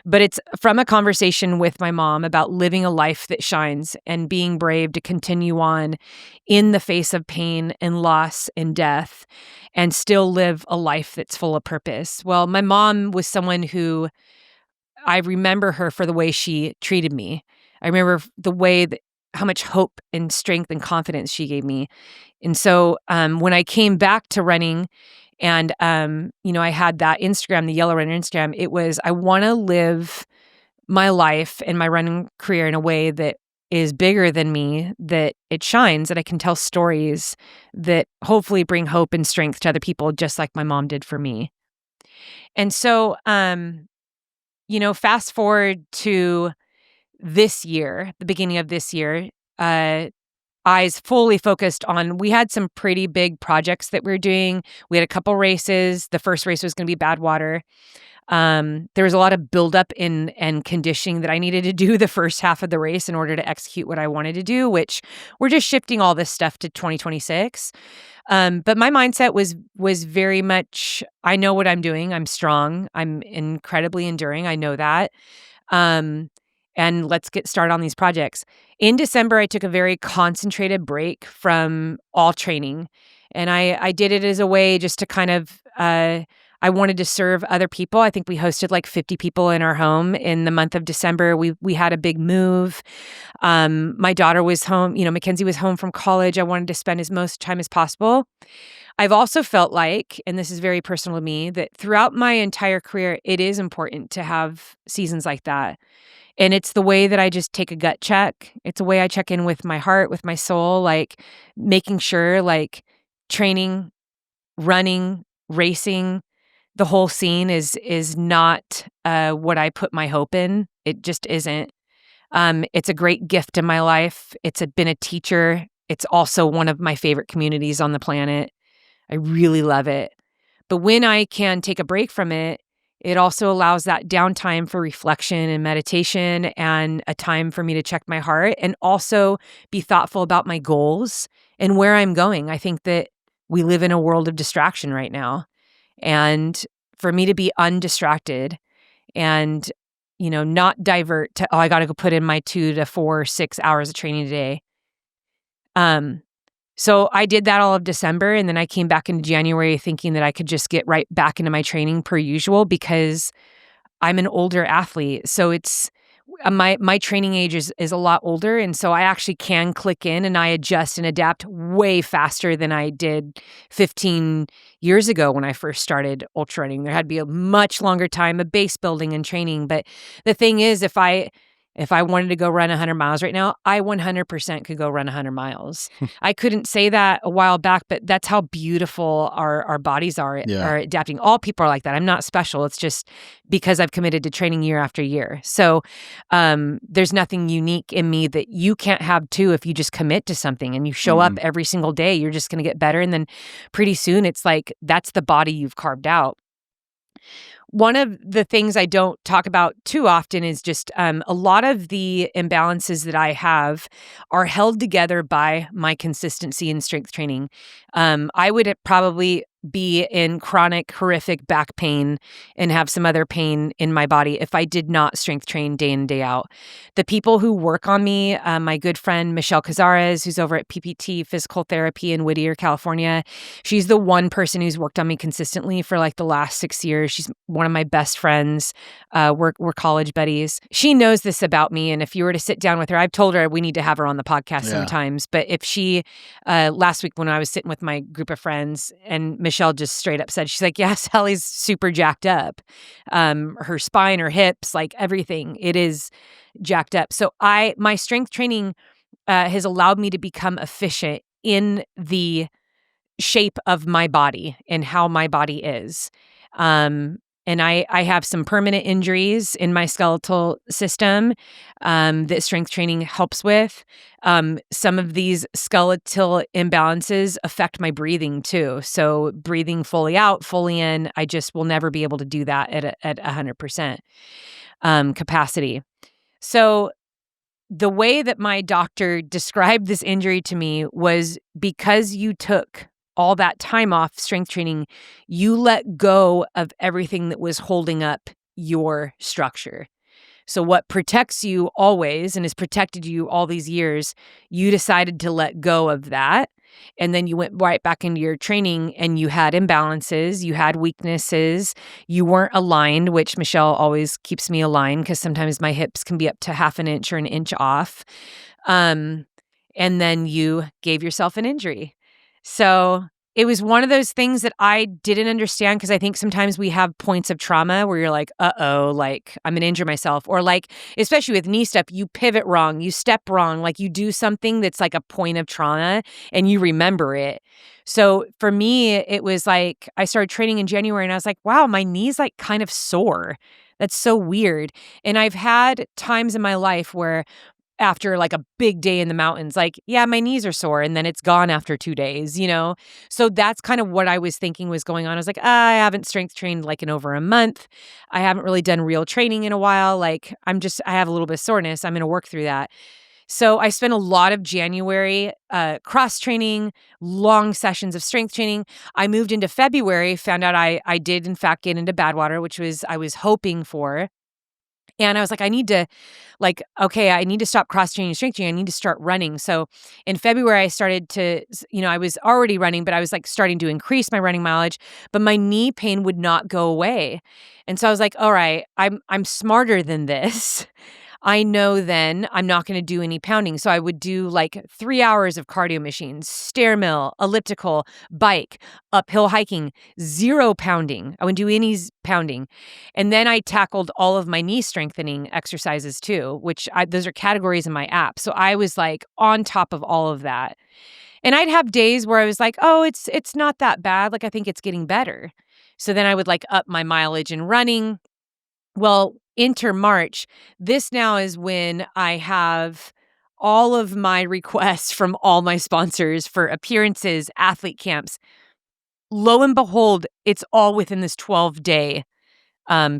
But it's from a conversation with my mom about living a life that shines and being brave to continue on in the face of pain and loss and death and still live a life that's full of purpose. Well, my mom was someone who, I remember her for the way she treated me. I remember the way that how much hope and strength and confidence she gave me. And so when I came back to running and, I had that Instagram, the Yellow Runner Instagram, it was, I want to live my life and my running career in a way that is bigger than me, that it shines, that I can tell stories that hopefully bring hope and strength to other people, just like my mom did for me. And so, fast forward to this year, the beginning of this year, eyes fully focused on, we had some pretty big projects that we were doing. We had a couple races. The first race was going to be Badwater. There was a lot of buildup and conditioning that I needed to do the first half of the race in order to execute what I wanted to do, which we're just shifting all this stuff to 2026. But my mindset was very much, I know what I'm doing. I'm strong. I'm incredibly enduring. I know that. And let's get started on these projects. In December, I took a very concentrated break from all training. And I did it as a way just to kind of, I wanted to serve other people. I think we hosted like 50 people in our home in the month of December. We had a big move. My daughter was home. Mackenzie was home from college. I wanted to spend as most time as possible. I've also felt like, and this is very personal to me, that throughout my entire career, it is important to have seasons like that. And it's the way that I just take a gut check. It's a way I check in with my heart, with my soul, like making sure like training, running, racing, the whole scene is not what I put my hope in. It just isn't. It's a great gift in my life. It's been a teacher. It's also one of my favorite communities on the planet. I really love it. But when I can take a break from it, it also allows that downtime for reflection and meditation and a time for me to check my heart and also be thoughtful about my goals and where I'm going. I think that we live in a world of distraction right now. And for me to be undistracted and, not divert to, I got to go put in my 2 to 4, 6 hours of training a day. So I did that all of December, and then I came back into January thinking that I could just get right back into my training per usual because I'm an older athlete. So it's my training age is a lot older, and so I actually can click in and I adjust and adapt way faster than I did 15 years ago when I first started ultra running. There had to be a much longer time of base building and training. But the thing is, if I wanted to go run 100 miles right now, I 100% could go run 100 miles. I couldn't say that a while back, but that's how beautiful our bodies are adapting. All people are like that. I'm not special. It's just because I've committed to training year after year. So there's nothing unique in me that you can't have too if you just commit to something and you show up every single day. You're just going to get better. And then pretty soon it's like that's the body you've carved out. One of the things I don't talk about too often is just a lot of the imbalances that I have are held together by my consistency in strength training. I would probably be in chronic, horrific back pain and have some other pain in my body if I did not strength train day in, day out. The people who work on me, my good friend, Michelle Cazares, who's over at PPT Physical Therapy in Whittier, California, she's the one person who's worked on me consistently for like the last 6 years. She's one of my best friends. We're college buddies. She knows this about me. And if you were to sit down with her, I've told her we need to have her on the podcast sometimes. But if she, last week when I was sitting with my group of friends and Michelle just straight up said, she's like, yeah, Sally's super jacked up. Her spine, her hips, like everything, it is jacked up. So my strength training has allowed me to become efficient in the shape of my body and how my body is. And I have some permanent injuries in my skeletal system that strength training helps with. Some of these skeletal imbalances affect my breathing too. So breathing fully out, fully in, I just will never be able to do that at 100% capacity. So the way that my doctor described this injury to me was because you took all that time off strength training, you let go of everything that was holding up your structure. So what protects you always and has protected you all these years, you decided to let go of that. And then you went right back into your training and you had imbalances, you had weaknesses, you weren't aligned, which Michelle always keeps me aligned because sometimes my hips can be up to half an inch or an inch off. Um, and then you gave yourself an injury. So it was one of those things that I didn't understand because I think sometimes we have points of trauma where you're like, uh-oh, like I'm gonna injure myself. Or like, especially with knee stuff, you pivot wrong, you step wrong, like you do something that's like a point of trauma and you remember it. So for me, it was like I started training in January and I was like, wow, my knee's like kind of sore. That's so weird. And I've had times in my life where after, like, a big day in the mountains, like, yeah, my knees are sore, and then it's gone after 2 days, you know? So that's kind of what I was thinking was going on. I was like, I haven't strength trained, like, in over a month. I haven't really done real training in a while, like, I have a little bit of soreness, I'm gonna work through that. So I spent a lot of January, cross training, long sessions of strength training. I moved into February, found out I did in fact get into Badwater, which was I was hoping for, and I was like, I need to okay, I need to stop cross training and strength training. I need to start running. So in February, I started to, I was already running, but I was like starting to increase my running mileage, but my knee pain would not go away. And so I was like, all right, I'm smarter than this. I know then I'm not going to do any pounding. So I would do like 3 hours of cardio machines, stair mill, elliptical, bike, uphill hiking, zero pounding. I wouldn't do any pounding. And then I tackled all of my knee strengthening exercises too, those are categories in my app. So I was like on top of all of that. And I'd have days where I was like, oh, it's not that bad. Like I think it's getting better. So then I would like up my mileage in running. Well, enter March. This now is when I have all of my requests from all my sponsors for appearances, athlete camps. Lo and behold, it's all within this 12-day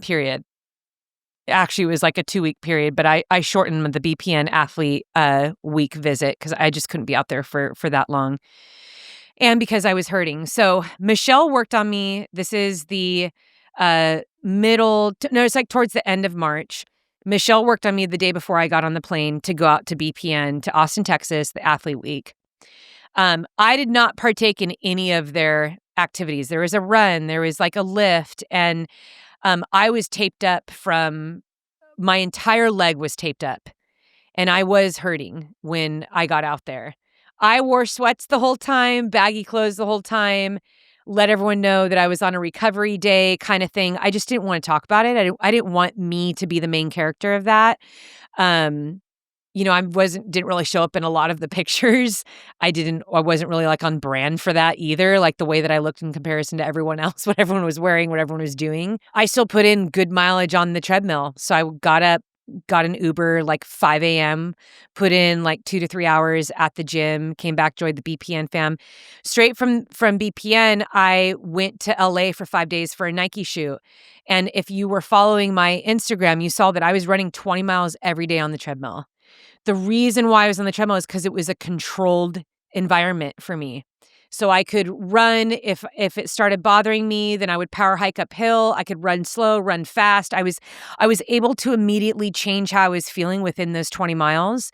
period. Actually, it was like a 2-week period, but I shortened the BPN athlete week visit because I just couldn't be out there for that long, and because I was hurting. So Michelle worked on me. This is the no, it's like towards the end of March. Michelle worked on me the day before I got on the plane to go out to BPN to Austin, Texas, the athlete week. I did not partake in any of their activities. There was a run, there was like a lift, and I was taped up from my entire leg was taped up, and I was hurting when I got out there. I wore sweats the whole time, baggy clothes the whole time, let everyone know that I was on a recovery day kind of thing. I just didn't want to talk about it. I didn't want me to be the main character of that. Um, I didn't really show up in a lot of the pictures. I wasn't really like on brand for that either, like the way that I looked in comparison to everyone else, what everyone was wearing, what everyone was doing. I still put in good mileage on the treadmill. So I got up, got an Uber like 5 a.m., put in like 2 to 3 hours at the gym, came back, joined the BPN fam. Straight from BPN, I went to LA for 5 days for a Nike shoot. And if you were following my Instagram, you saw that I was running 20 miles every day on the treadmill. The reason why I was on the treadmill is because it was a controlled environment for me. So I could run if it started bothering me, then I would power hike uphill. I could run slow, run fast. I was able to immediately change how I was feeling within those 20 miles.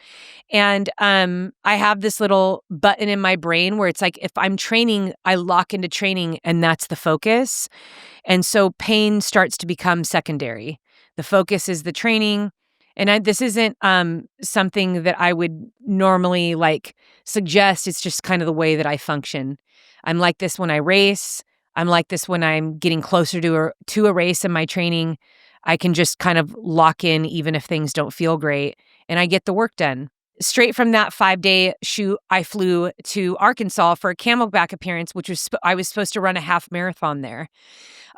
And I have this little button in my brain where it's like if I'm training, I lock into training and that's the focus. And so pain starts to become secondary. The focus is the training. And this isn't something that I would normally like suggest. It's just kind of the way that I function. I'm like this when I race. I'm like this when I'm getting closer to a race in my training. I can just kind of lock in even if things don't feel great, and I get the work done. Straight from that 5-day shoot, I flew to Arkansas for a Camelback appearance, which I was supposed to run a half marathon there.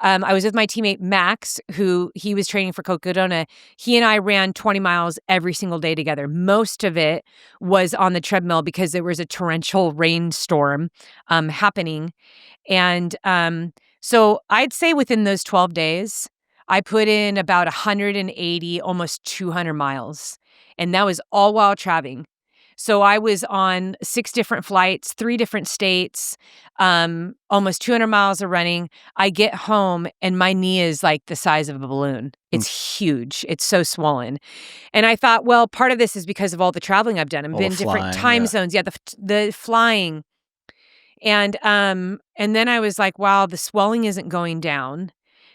I was with my teammate Max, who he was training for Cocodona. He and I ran 20 miles every single day together. Most of it was on the treadmill because there was a torrential rainstorm happening. And so I'd say within those 12 days, I put in about 180, almost 200 miles. And that was all while traveling. So I was on 6 different flights, 3 different states, almost 200 miles of running. I get home and my knee is like the size of a balloon. It's huge. It's so swollen. And I thought, well, part of this is because of all the traveling I've done. I've been in different time zones. Yeah, the flying. And then I was like, wow, the swelling isn't going down.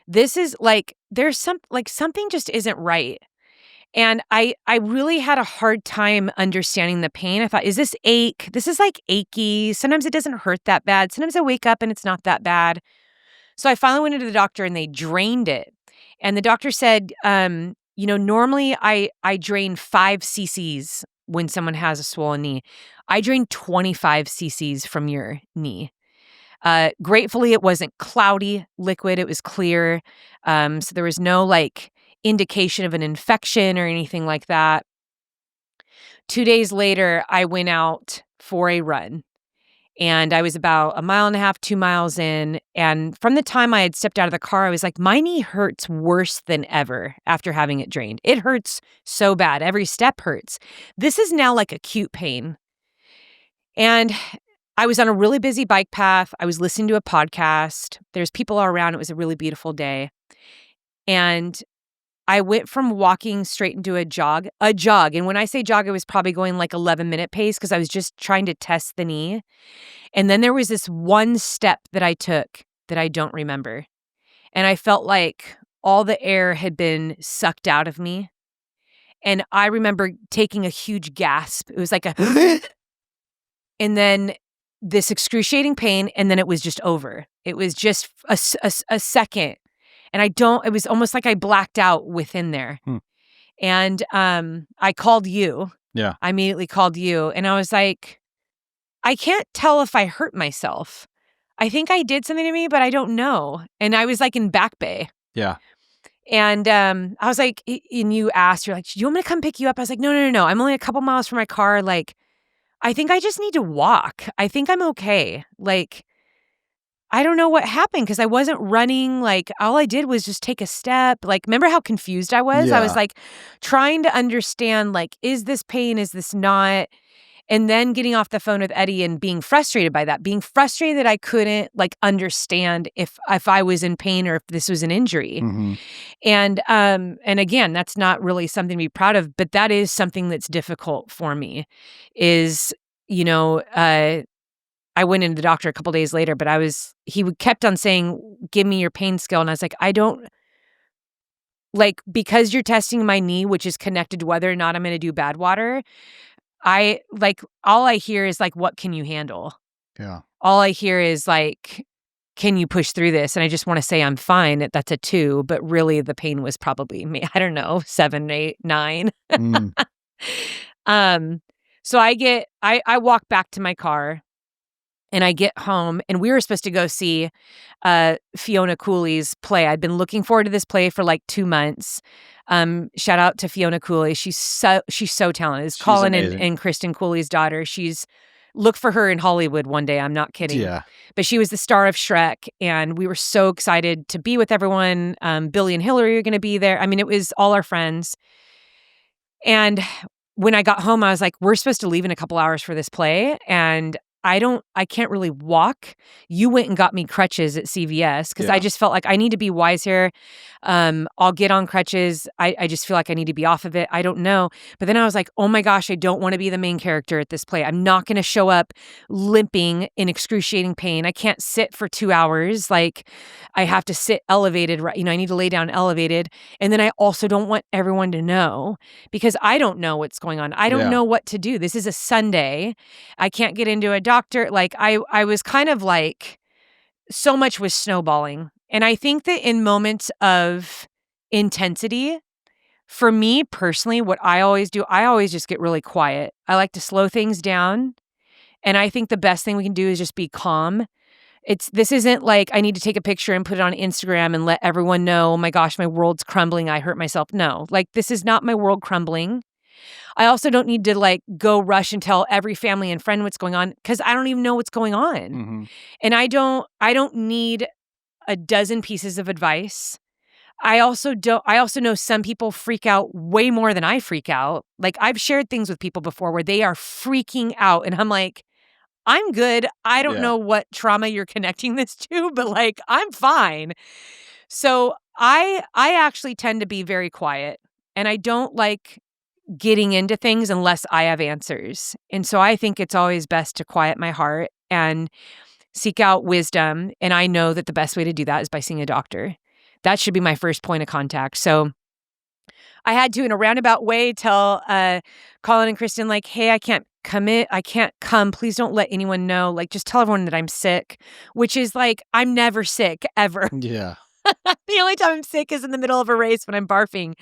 This is like something just isn't right. And I really had a hard time understanding the pain. I thought, is this ache? This is like achy. Sometimes it doesn't hurt that bad. Sometimes I wake up and it's not that bad. So I finally went into the doctor and they drained it. And the doctor said, normally I drain 5 cc's when someone has a swollen knee. I drained 25 cc's from your knee. Gratefully, it wasn't cloudy liquid. It was clear. So there was no like indication of an infection or anything like that. 2 days later, I went out for a run. And I was about 1.5 miles, 2 miles in. And from the time I had stepped out of the car, I was like, my knee hurts worse than ever after having it drained. It hurts so bad. Every step hurts. This is now like acute pain. And I was on a really busy bike path. I was listening to a podcast. There's people all around. It was a really beautiful day. And I went from walking straight into a jog. And when I say jog, I was probably going like 11-minute pace because I was just trying to test the knee. And then there was this one step that I took that I don't remember. And I felt like all the air had been sucked out of me. And I remember taking a huge gasp. It was like a and then this excruciating pain, and then it was just over. It was just a second. And it was almost like I blacked out within there. And I called you. Yeah. I immediately called you. And I was like, I can't tell if I hurt myself. I think I did something to me, but I don't know. And I was like in Back Bay. Yeah. And I was like, and you asked, you're like, do you want me to come pick you up? I was like, no. I'm only a couple miles from my car. Like, I think I just need to walk. I think I'm okay. Like, I don't know what happened because I wasn't running. Like, all I did was just take a step. Like, remember how confused I was? I was like trying to understand, like, is this pain? Is this not? And then getting off the phone with Eddie and being frustrated by that, being frustrated that I couldn't like understand if I was in pain or if this was an injury. Mm-hmm. And again, that's not really something to be proud of, but that is something that's difficult for me is, I went into the doctor a couple days later, but he kept on saying, give me your pain scale. And I was like, I don't like, because you're testing my knee, which is connected to whether or not I'm going to do bad water. All I hear is like, what can you handle? Yeah. All I hear is like, can you push through this? And I just want to say I'm fine. That's a 2, but really the pain was probably, I don't know, 7, 8, 9. So I walk back to my car and I get home and we were supposed to go see Fiona Cooley's play. I'd been looking forward to this play for like 2 months. Shout out to Fiona Cooley. She's so talented. It's Colin and Kristen Cooley's daughter. Look for her in Hollywood one day. I'm not kidding. Yeah. But she was the star of Shrek, and we were so excited to be with everyone. Billy and Hillary are going to be there. I mean, it was all our friends. And when I got home, I was like, we're supposed to leave in a couple hours for this play. And I can't really walk. You went and got me crutches at CVS because I just felt like I need to be wise here. I'll get on crutches. I just feel like I need to be off of it. I don't know. But then I was like, oh my gosh, I don't want to be the main character at this play. I'm not going to show up limping in excruciating pain. I can't sit for 2 hours. Like I have to sit elevated, right? I need to lay down elevated. And then I also don't want everyone to know because I don't know what's going on. I don't know what to do. This is a Sunday. I can't get into a doctor. Like I was kind of like, so much was snowballing. And I think that in moments of intensity, for me personally, what I always do, I always just get really quiet. I like to slow things down. And I think the best thing we can do is just be calm. This isn't like I need to take a picture and put it on Instagram and let everyone know, oh my gosh, my world's crumbling. I hurt myself. No, like this is not my world crumbling. I also don't need to like go rush and tell every family and friend what's going on because I don't even know what's going on. Mm-hmm. And I don't need a dozen pieces of advice. I also know some people freak out way more than I freak out. Like I've shared things with people before where they are freaking out and I'm like, I'm good. I don't know what trauma you're connecting this to, but like I'm fine. So I actually tend to be very quiet and I don't like getting into things unless I have answers. And so I think it's always best to quiet my heart and seek out wisdom. And I know that the best way to do that is by seeing a doctor. That should be my first point of contact. So I had to, in a roundabout way, tell Colin and Kristen, like, hey, I can't come. Please don't let anyone know. Like, just tell everyone that I'm sick, which is like, I'm never sick ever. Yeah. The only time I'm sick is in the middle of a race when I'm barfing.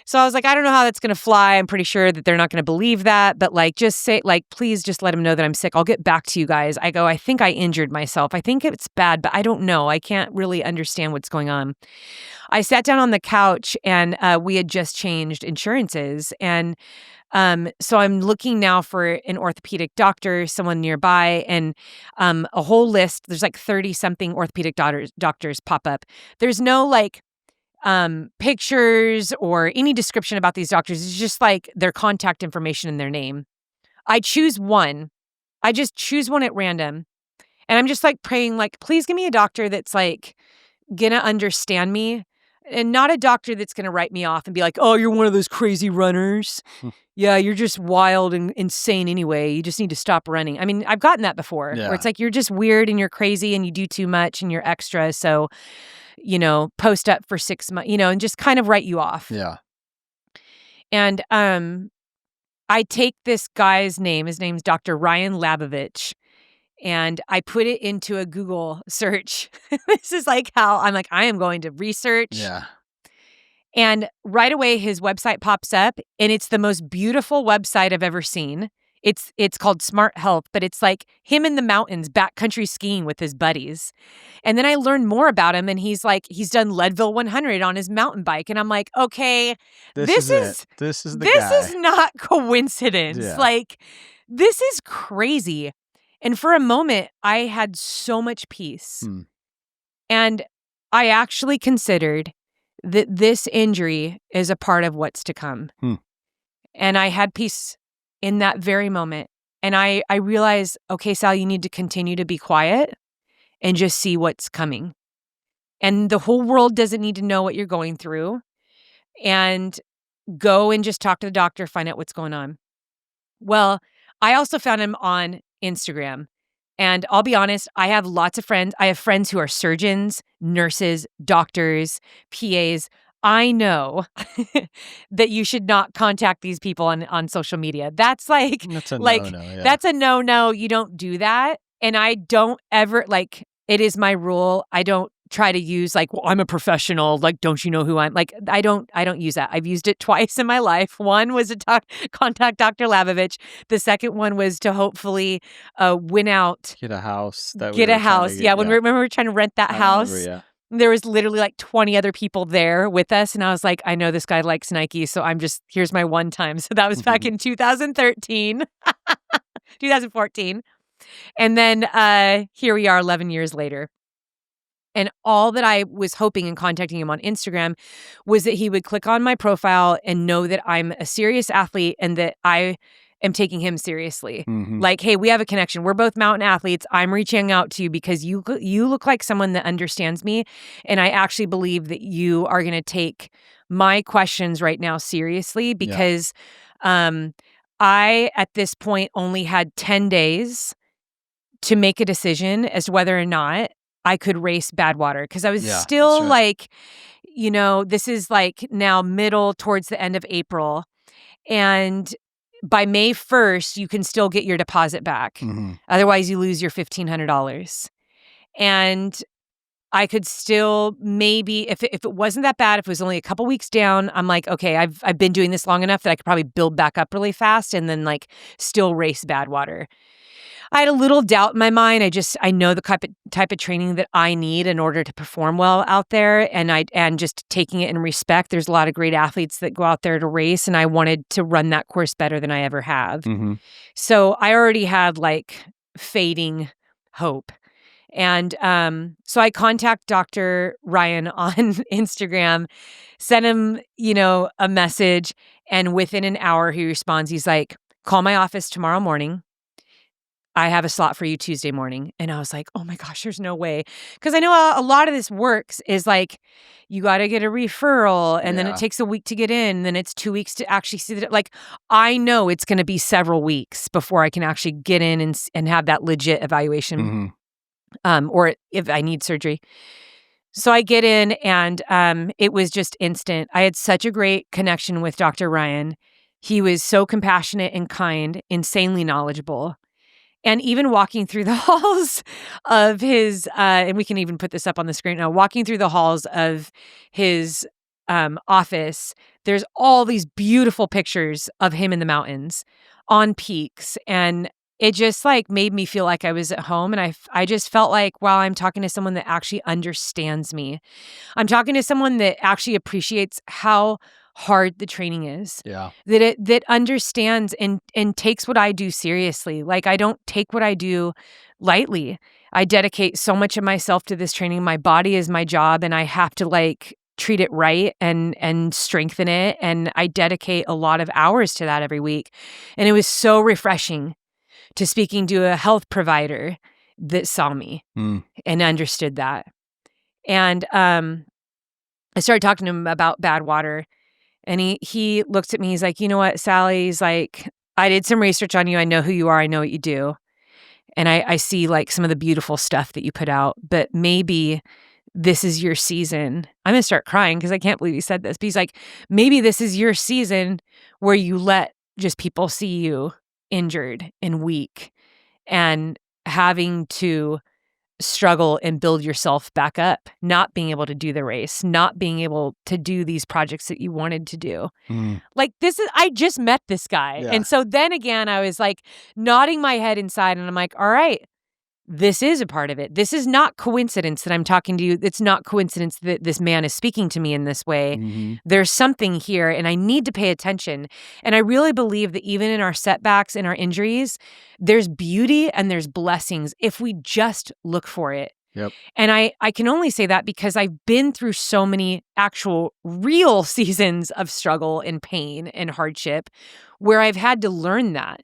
So I was like, I don't know how that's going to fly. I'm pretty sure that they're not going to believe that. But like, just say, like, please just let them know that I'm sick. I'll get back to you guys. I go, I think I injured myself. I think it's bad, but I don't know. I can't really understand what's going on. I sat down on the couch and we had just changed insurances. And so I'm looking now for an orthopedic doctor, someone nearby, and a whole list. There's like 30 something orthopedic doctors pop up. There's no like pictures or any description about these doctors. It's just like their contact information and their name. I choose one. I just choose one at random. And I'm just like praying, like, please give me a doctor that's like gonna understand me and not a doctor that's gonna write me off and be like, oh, you're one of those crazy runners. Yeah, you're just wild and insane anyway. You just need to stop running. I mean, I've gotten that before where it's like, you're just weird and you're crazy and you do too much and you're extra. So, post up for 6 months, and just kind of write you off. Yeah. And I take this guy's name. His name's Dr. Ryan Labovich. And I put it into a Google search. This is like how I'm like, I am going to research. Yeah. And right away, his website pops up, and it's the most beautiful website I've ever seen. It's called Smart Health, but it's like him in the mountains, backcountry skiing with his buddies. And then I learned more about him, and he's done Leadville 100 on his mountain bike, and I'm like, okay, this is the guy. This is not coincidence. Yeah. Like, this is crazy. And for a moment, I had so much peace, and I actually considered that this injury is a part of what's to come. And I had peace in that very moment. And I realized, okay, Sal, you need to continue to be quiet and just see what's coming. And the whole world doesn't need to know what you're going through. And go and just talk to the doctor, find out what's going on. Well, I also found him on Instagram. And I'll be honest, I have lots of friends. I have friends who are surgeons, nurses, doctors, PAs. I know that you should not contact these people on social media. That's That's a no-no, yeah. That's a no. You don't do that. And I don't ever, it is my rule. I don't try to use well, I'm a professional. Like, don't you know who I'm? Like, I don't use that. I've used it twice in my life. One was to contact Dr. Labovich. The second one was to hopefully win out. Get a house. Yeah. When we were trying to rent that house. Remember, There was literally 20 other people there with us. And I was like, I know this guy likes Nike. So here's my one time. So that was back in 2013, 2014. And then here we are 11 years later. And all that I was hoping in contacting him on Instagram was that he would click on my profile and know that I'm a serious athlete and that I am taking him seriously. Like, hey, we have a connection. We're both mountain athletes. I'm reaching out to you because you look like someone that understands me. And I actually believe that you are going to take my questions right now seriously because I, at this point, only had 10 days to make a decision as to whether or not I could race Badwater because I was still this is now middle towards the end of April. And by May 1st, you can still get your deposit back. Otherwise, you lose your $1,500. And I could still maybe, if it wasn't that bad, if it was only a couple weeks down, I'm like, okay, I've been doing this long enough that I could probably build back up really fast and then still race Badwater. I had a little doubt in my mind. I know the type of training that I need in order to perform well out there, and just taking it in respect. There's a lot of great athletes that go out there to race, and I wanted to run that course better than I ever have. So I already had fading hope, and so I contact Dr. Ryan on Instagram, sent him a message, and within an hour he responds. He's like, "Call my office tomorrow morning. I have a slot for you Tuesday morning." And I was like, oh my gosh, there's no way. Because I know a lot of this works is you got to get a referral and then it takes a week to get in. And then it's 2 weeks to actually see that. I know it's going to be several weeks before I can actually get in and have that legit evaluation or if I need surgery. So I get in and it was just instant. I had such a great connection with Dr. Ryan. He was so compassionate and kind, insanely knowledgeable. And even walking through the halls of his, and we can even put this up on the screen now, walking through the halls of his office, there's all these beautiful pictures of him in the mountains on peaks. And it just like made me feel like I was at home. And I just felt like, wow, I'm talking to someone that actually understands me. I'm talking to someone that actually appreciates how hard the training is. Yeah. That understands and takes what I do seriously. Like I don't take what I do lightly. I dedicate so much of myself to this training. My body is my job and I have to like treat it right and strengthen it, and I dedicate a lot of hours to that every week. And it was so refreshing to speaking to a health provider that saw me and understood that. And I started talking to him about bad water. And he looks at me, he's like, you know what, Sally? He's like, I did some research on you. I know who you are. I know what you do. And I see like some of the beautiful stuff that you put out, but maybe this is your season. I'm going to start crying because I can't believe he said this. But he's like, maybe this is your season where you let just people see you injured and weak and having to struggle and build yourself back up, not being able to do the race, not being able to do these projects that you wanted to do. Like I just met this guy. Yeah. And so then again, I was like nodding my head inside and I'm like, all right, this is a part of it. This is not coincidence that I'm talking to you. It's not coincidence that this man is speaking to me in this way. There's something here and I need to pay attention. And I really believe that even in our setbacks and our injuries, there's beauty and there's blessings if we just look for it. Yep. And I can only say that because I've been through so many actual real seasons of struggle and pain and hardship where I've had to learn that.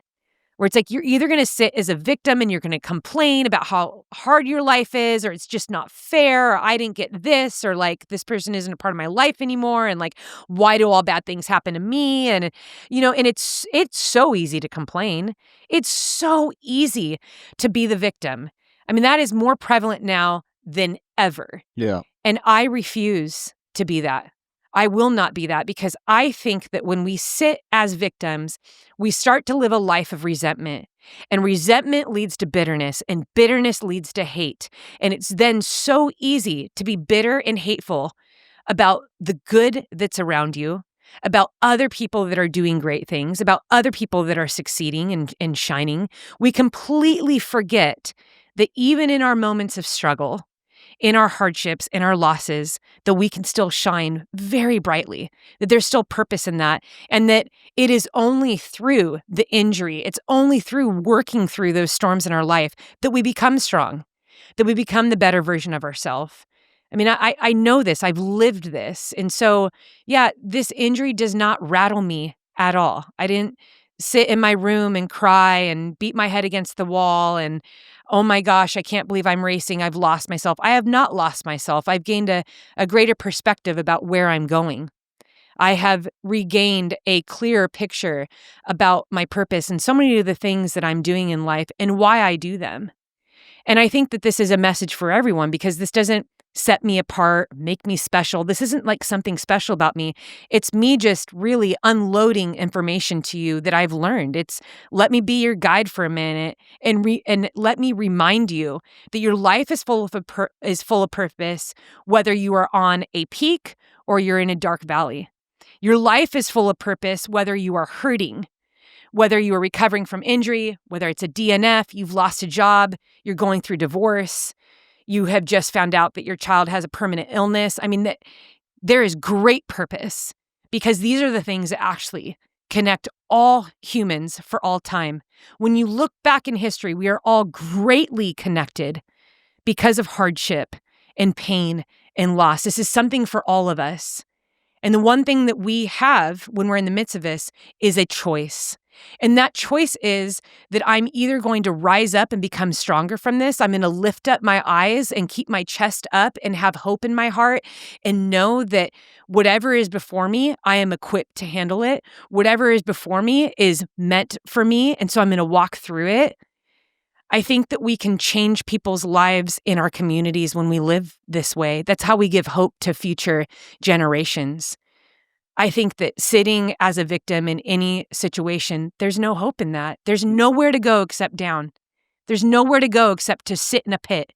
Where it's like you're either going to sit as a victim and you're going to complain about how hard your life is, or it's just not fair, or I didn't get this, or like this person isn't a part of my life anymore, and like why do all bad things happen to me? And and it's so easy to complain. It's so easy to be the victim. I mean, that is more prevalent now than ever. Yeah. And I refuse to be that. I will not be that because I think that when we sit as victims, we start to live a life of resentment. And resentment leads to bitterness, and bitterness leads to hate. And it's then so easy to be bitter and hateful about the good that's around you, about other people that are doing great things, about other people that are succeeding and shining. We completely forget that even in our moments of struggle, in our hardships, in our losses, that we can still shine very brightly, that there's still purpose in that, and that it is only through the injury, it's only through working through those storms in our life that we become strong, that we become the better version of ourselves. I mean, I know this, I've lived this. And so, yeah, this injury does not rattle me at all. I didn't sit in my room and cry and beat my head against the wall and, oh my gosh, I can't believe I'm racing. I've lost myself. I have not lost myself. I've gained a greater perspective about where I'm going. I have regained a clearer picture about my purpose and so many of the things that I'm doing in life and why I do them. And I think that this is a message for everyone because this doesn't set me apart, make me special. This isn't like something special about me. It's me just really unloading information to you that I've learned. It's let me be your guide for a minute and let me remind you that your life is full of purpose, whether you are on a peak or you're in a dark valley. Your life is full of purpose, whether you are hurting, whether you are recovering from injury, whether it's a DNF, you've lost a job, you're going through divorce, you have just found out that your child has a permanent illness. I mean, that there is great purpose because these are the things that actually connect all humans for all time. When you look back in history, we are all greatly connected because of hardship and pain and loss. This is something for all of us. And the one thing that we have when we're in the midst of this is a choice. And that choice is that I'm either going to rise up and become stronger from this. I'm going to lift up my eyes and keep my chest up and have hope in my heart and know that whatever is before me, I am equipped to handle it. Whatever is before me is meant for me. And so I'm going to walk through it. I think that we can change people's lives in our communities when we live this way. That's how we give hope to future generations. I think that sitting as a victim in any situation, there's no hope in that. There's nowhere to go except down. There's nowhere to go except to sit in a pit.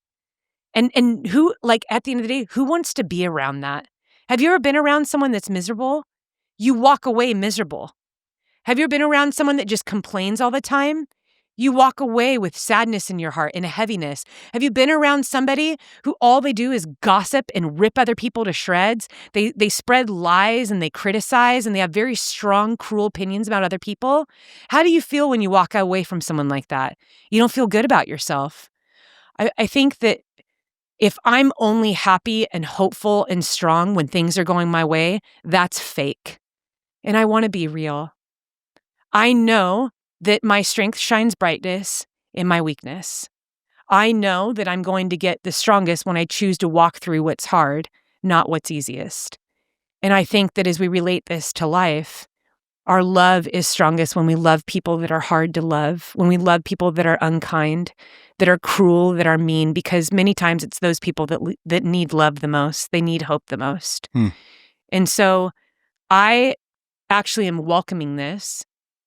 And who, like, at the end of the day, who wants to be around that? Have you ever been around someone that's miserable? You walk away miserable. Have you ever been around someone that just complains all the time? You walk away with sadness in your heart and a heaviness. Have you been around somebody who all they do is gossip and rip other people to shreds? They spread lies and they criticize and they have very strong, cruel opinions about other people. How do you feel when you walk away from someone like that? You don't feel good about yourself. I think that if I'm only happy and hopeful and strong when things are going my way, that's fake. And I want to be real. I know that my strength shines brightest in my weakness. I know that I'm going to get the strongest when I choose to walk through what's hard, not what's easiest. And I think that as we relate this to life, our love is strongest when we love people that are hard to love, when we love people that are unkind, that are cruel, that are mean, because many times it's those people that need love the most. They need hope the most. And so I actually am welcoming this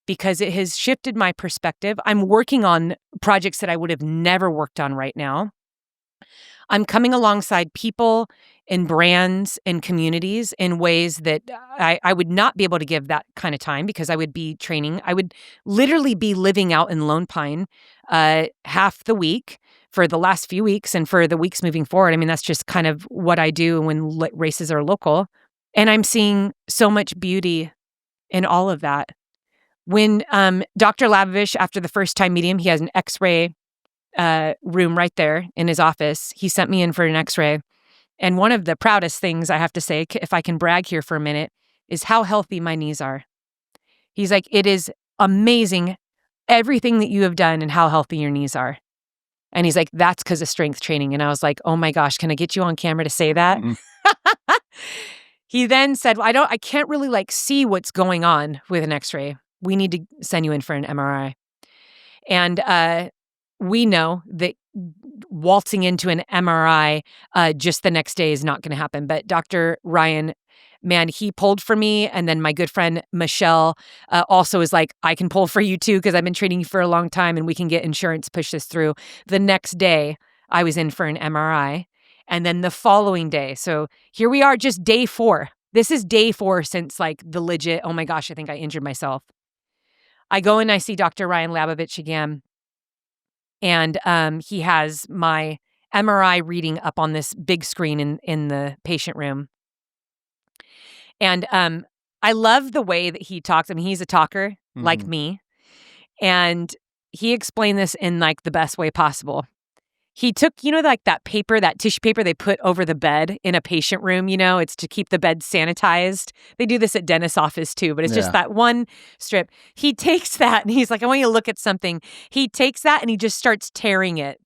because it has shifted my perspective. I'm working on projects that I would have never worked on right now. I'm coming alongside people and brands and communities in ways that I would not be able to give that kind of time because I would be training. I would literally be living out in Lone Pine half the week for the last few weeks and for the weeks moving forward. I mean, that's just kind of what I do when races are local. And I'm seeing so much beauty in all of that. When Dr. Labovich, after the first time meeting him, he has an X-ray room right there in his office. He sent me in for an X-ray. And one of the proudest things I have to say, if I can brag here for a minute, is how healthy my knees are. He's like, it is amazing everything that you have done and how healthy your knees are. And he's like, that's because of strength training. And I was like, oh my gosh, can I get you on camera to say that? He then said, well, I can't really like see what's going on with an X-ray. We need to send you in for an MRI. And we know that waltzing into an MRI just the next day is not going to happen. But Dr. Ryan, man, he pulled for me. And then my good friend, Michelle, also is like, I can pull for you too, because I've been training you for a long time and we can get insurance to push this through. The next day, I was in for an MRI. And then the following day, so here we are, just day 4. This is day 4 since like the legit, oh my gosh, I think I injured myself. I go and I see Dr. Ryan Labovich again. And he has my MRI reading up on this big screen in the patient room. And I love the way that he talks. I mean, he's a talker like me. And he explained this in like the best way possible. He took, like that paper, that tissue paper they put over the bed in a patient room, it's to keep the bed sanitized. They do this at dentist's office too, but it's just that one strip. He takes that and he's like, I want you to look at something. He takes that and he just starts tearing it.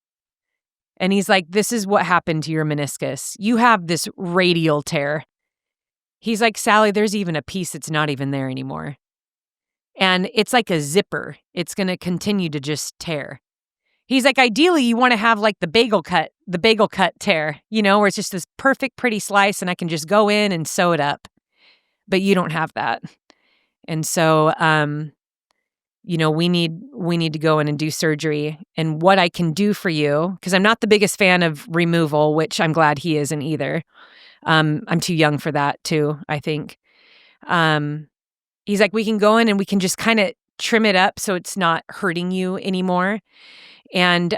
And he's like, this is what happened to your meniscus. You have this radial tear. He's like, Sally, there's even a piece that's not even there anymore. And it's like a zipper. It's going to continue to just tear. He's like, ideally, you want to have like the bagel cut tear, where it's just this perfect, pretty slice and I can just go in and sew it up. But you don't have that. And so, we need to go in and do surgery. And what I can do for you, because I'm not the biggest fan of removal, which I'm glad he isn't either. I'm too young for that too, I think. He's like, we can go in and we can just kind of trim it up so it's not hurting you anymore. And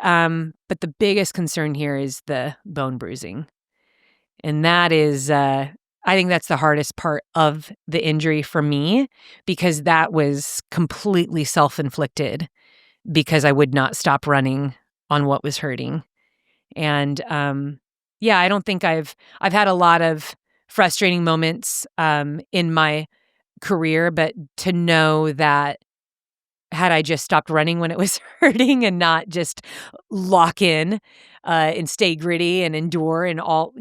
but the biggest concern here is the bone bruising. And that is I think that's the hardest part of the injury for me, because that was completely self-inflicted because I would not stop running on what was hurting. And I don't think I've had a lot of frustrating moments in my career, but to know that had I just stopped running when it was hurting and not just lock in and stay gritty and endure and all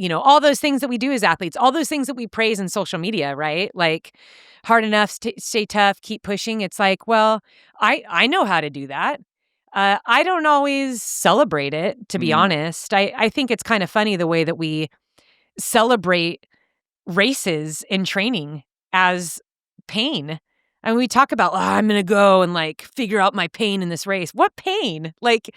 those things that we do as athletes, all those things that we praise in social media, right? Like hard enough, stay tough, keep pushing. It's like, well, I know how to do that. I don't always celebrate it, to be Mm. honest. I think it's kind of funny the way that we celebrate races in training as pain. And we talk about, I'm going to go and like figure out my pain in this race. What pain? Like,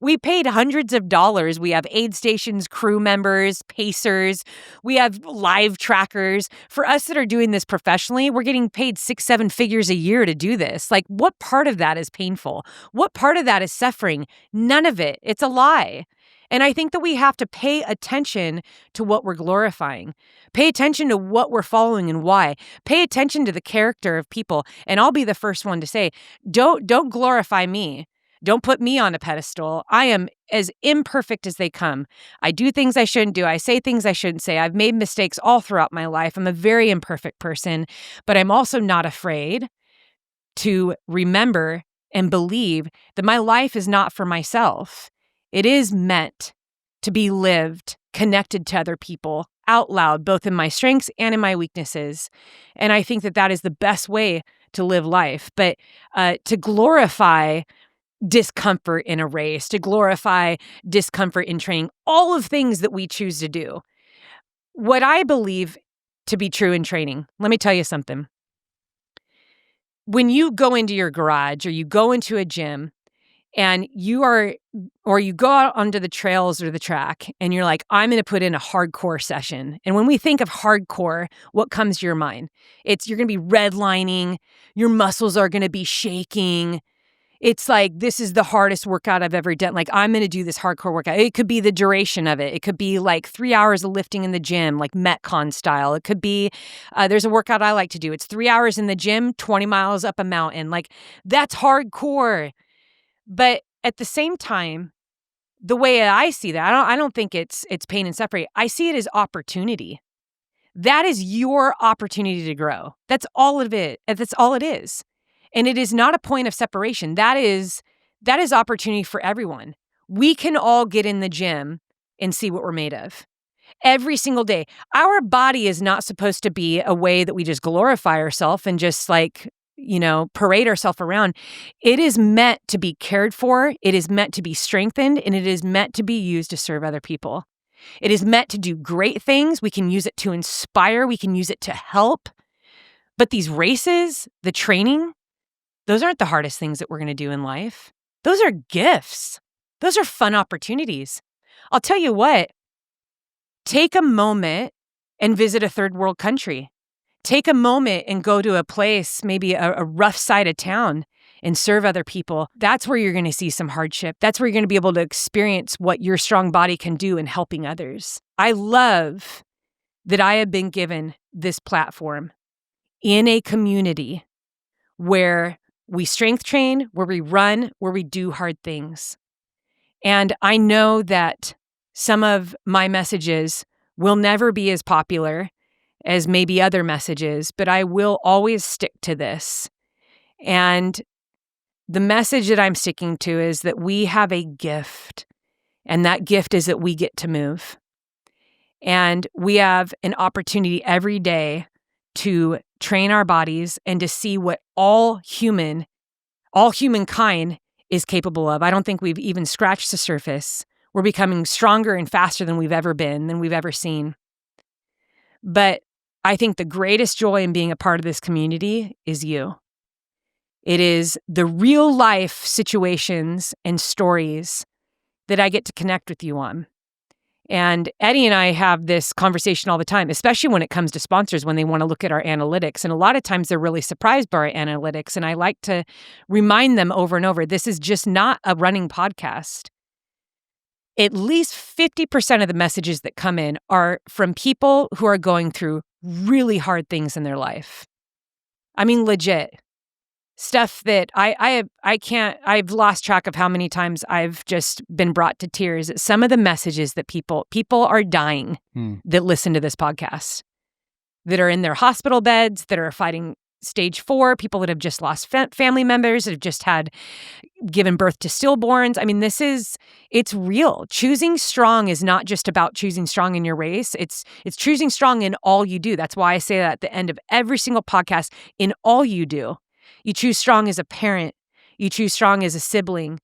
we paid hundreds of dollars. We have aid stations, crew members, pacers. We have live trackers. For us that are doing this professionally, we're getting paid 6-7 figures a year to do this. Like, what part of that is painful? What part of that is suffering? None of it. It's a lie. And I think that we have to pay attention to what we're glorifying. Pay attention to what we're following and why. Pay attention to the character of people. And I'll be the first one to say, don't glorify me. Don't put me on a pedestal. I am as imperfect as they come. I do things I shouldn't do. I say things I shouldn't say. I've made mistakes all throughout my life. I'm a very imperfect person, but I'm also not afraid to remember and believe that my life is not for myself. It is meant to be lived, connected to other people, out loud, both in my strengths and in my weaknesses. And I think that that is the best way to live life. But to glorify discomfort in a race, to glorify discomfort in training, all of things that we choose to do. What I believe to be true in training, let me tell you something. When you go into your garage or you go into a gym and you go out onto the trails or the track and you're like, I'm going to put in a hardcore session. And when we think of hardcore, what comes to your mind? You're going to be redlining, your muscles are going to be shaking. It's like, this is the hardest workout I've ever done. Like, I'm going to do this hardcore workout. It could be the duration of it. It could be like 3 hours of lifting in the gym, like Metcon style. It could be, there's a workout I like to do. It's 3 hours in the gym, 20 miles up a mountain. Like, that's hardcore. But at the same time, the way I see that, I don't think it's pain and suffering. I see it as opportunity. That is your opportunity to grow. That's all of it. That's all it is. And it is not a point of separation. That is opportunity for everyone. We can all get in the gym and see what we're made of. Every single day. Our body is not supposed to be a way that we just glorify ourselves and just like, parade ourselves around. It is meant to be cared for. It is meant to be strengthened, and it is meant to be used to serve other people. It is meant to do great things. We can use it to inspire. We can use it to help. But these races, the training, those aren't the hardest things that we're going to do in life. Those are gifts. Those are fun opportunities. I'll tell you what, take a moment and visit a third world country. Take a moment and go to a place, maybe a rough side of town, and serve other people. That's where you're going to see some hardship. That's where you're going to be able to experience what your strong body can do in helping others. I love that I have been given this platform in a community where we strength train, where we run, where we do hard things. And I know that some of my messages will never be as popular as maybe other messages, but I will always stick to this. And the message that I'm sticking to is that we have a gift, and that gift is that we get to move. And we have an opportunity every day to train our bodies and to see what all humankind is capable of. I don't think we've even scratched the surface. We're becoming stronger and faster than we've ever been, than we've ever seen. But I think the greatest joy in being a part of this community is you. It is the real life situations and stories that I get to connect with you on. And Eddie and I have this conversation all the time, especially when it comes to sponsors, when they want to look at our analytics. And a lot of times they're really surprised by our analytics. And I like to remind them over and over, this is just not a running podcast. At least 50% of the messages that come in are from people who are going through really hard things in their life. I mean, legit. Stuff that I've lost track of how many times I've just been brought to tears at some of the messages that people are dying that listen to this podcast, that are in their hospital beds, that are fighting stage 4, people that have just lost family members, that have just given birth to stillborns. I mean, it's real. Choosing strong is not just about choosing strong in your race. It's choosing strong in all you do. That's why I say that at the end of every single podcast, in all you do. You choose strong as a parent. You choose strong as a sibling.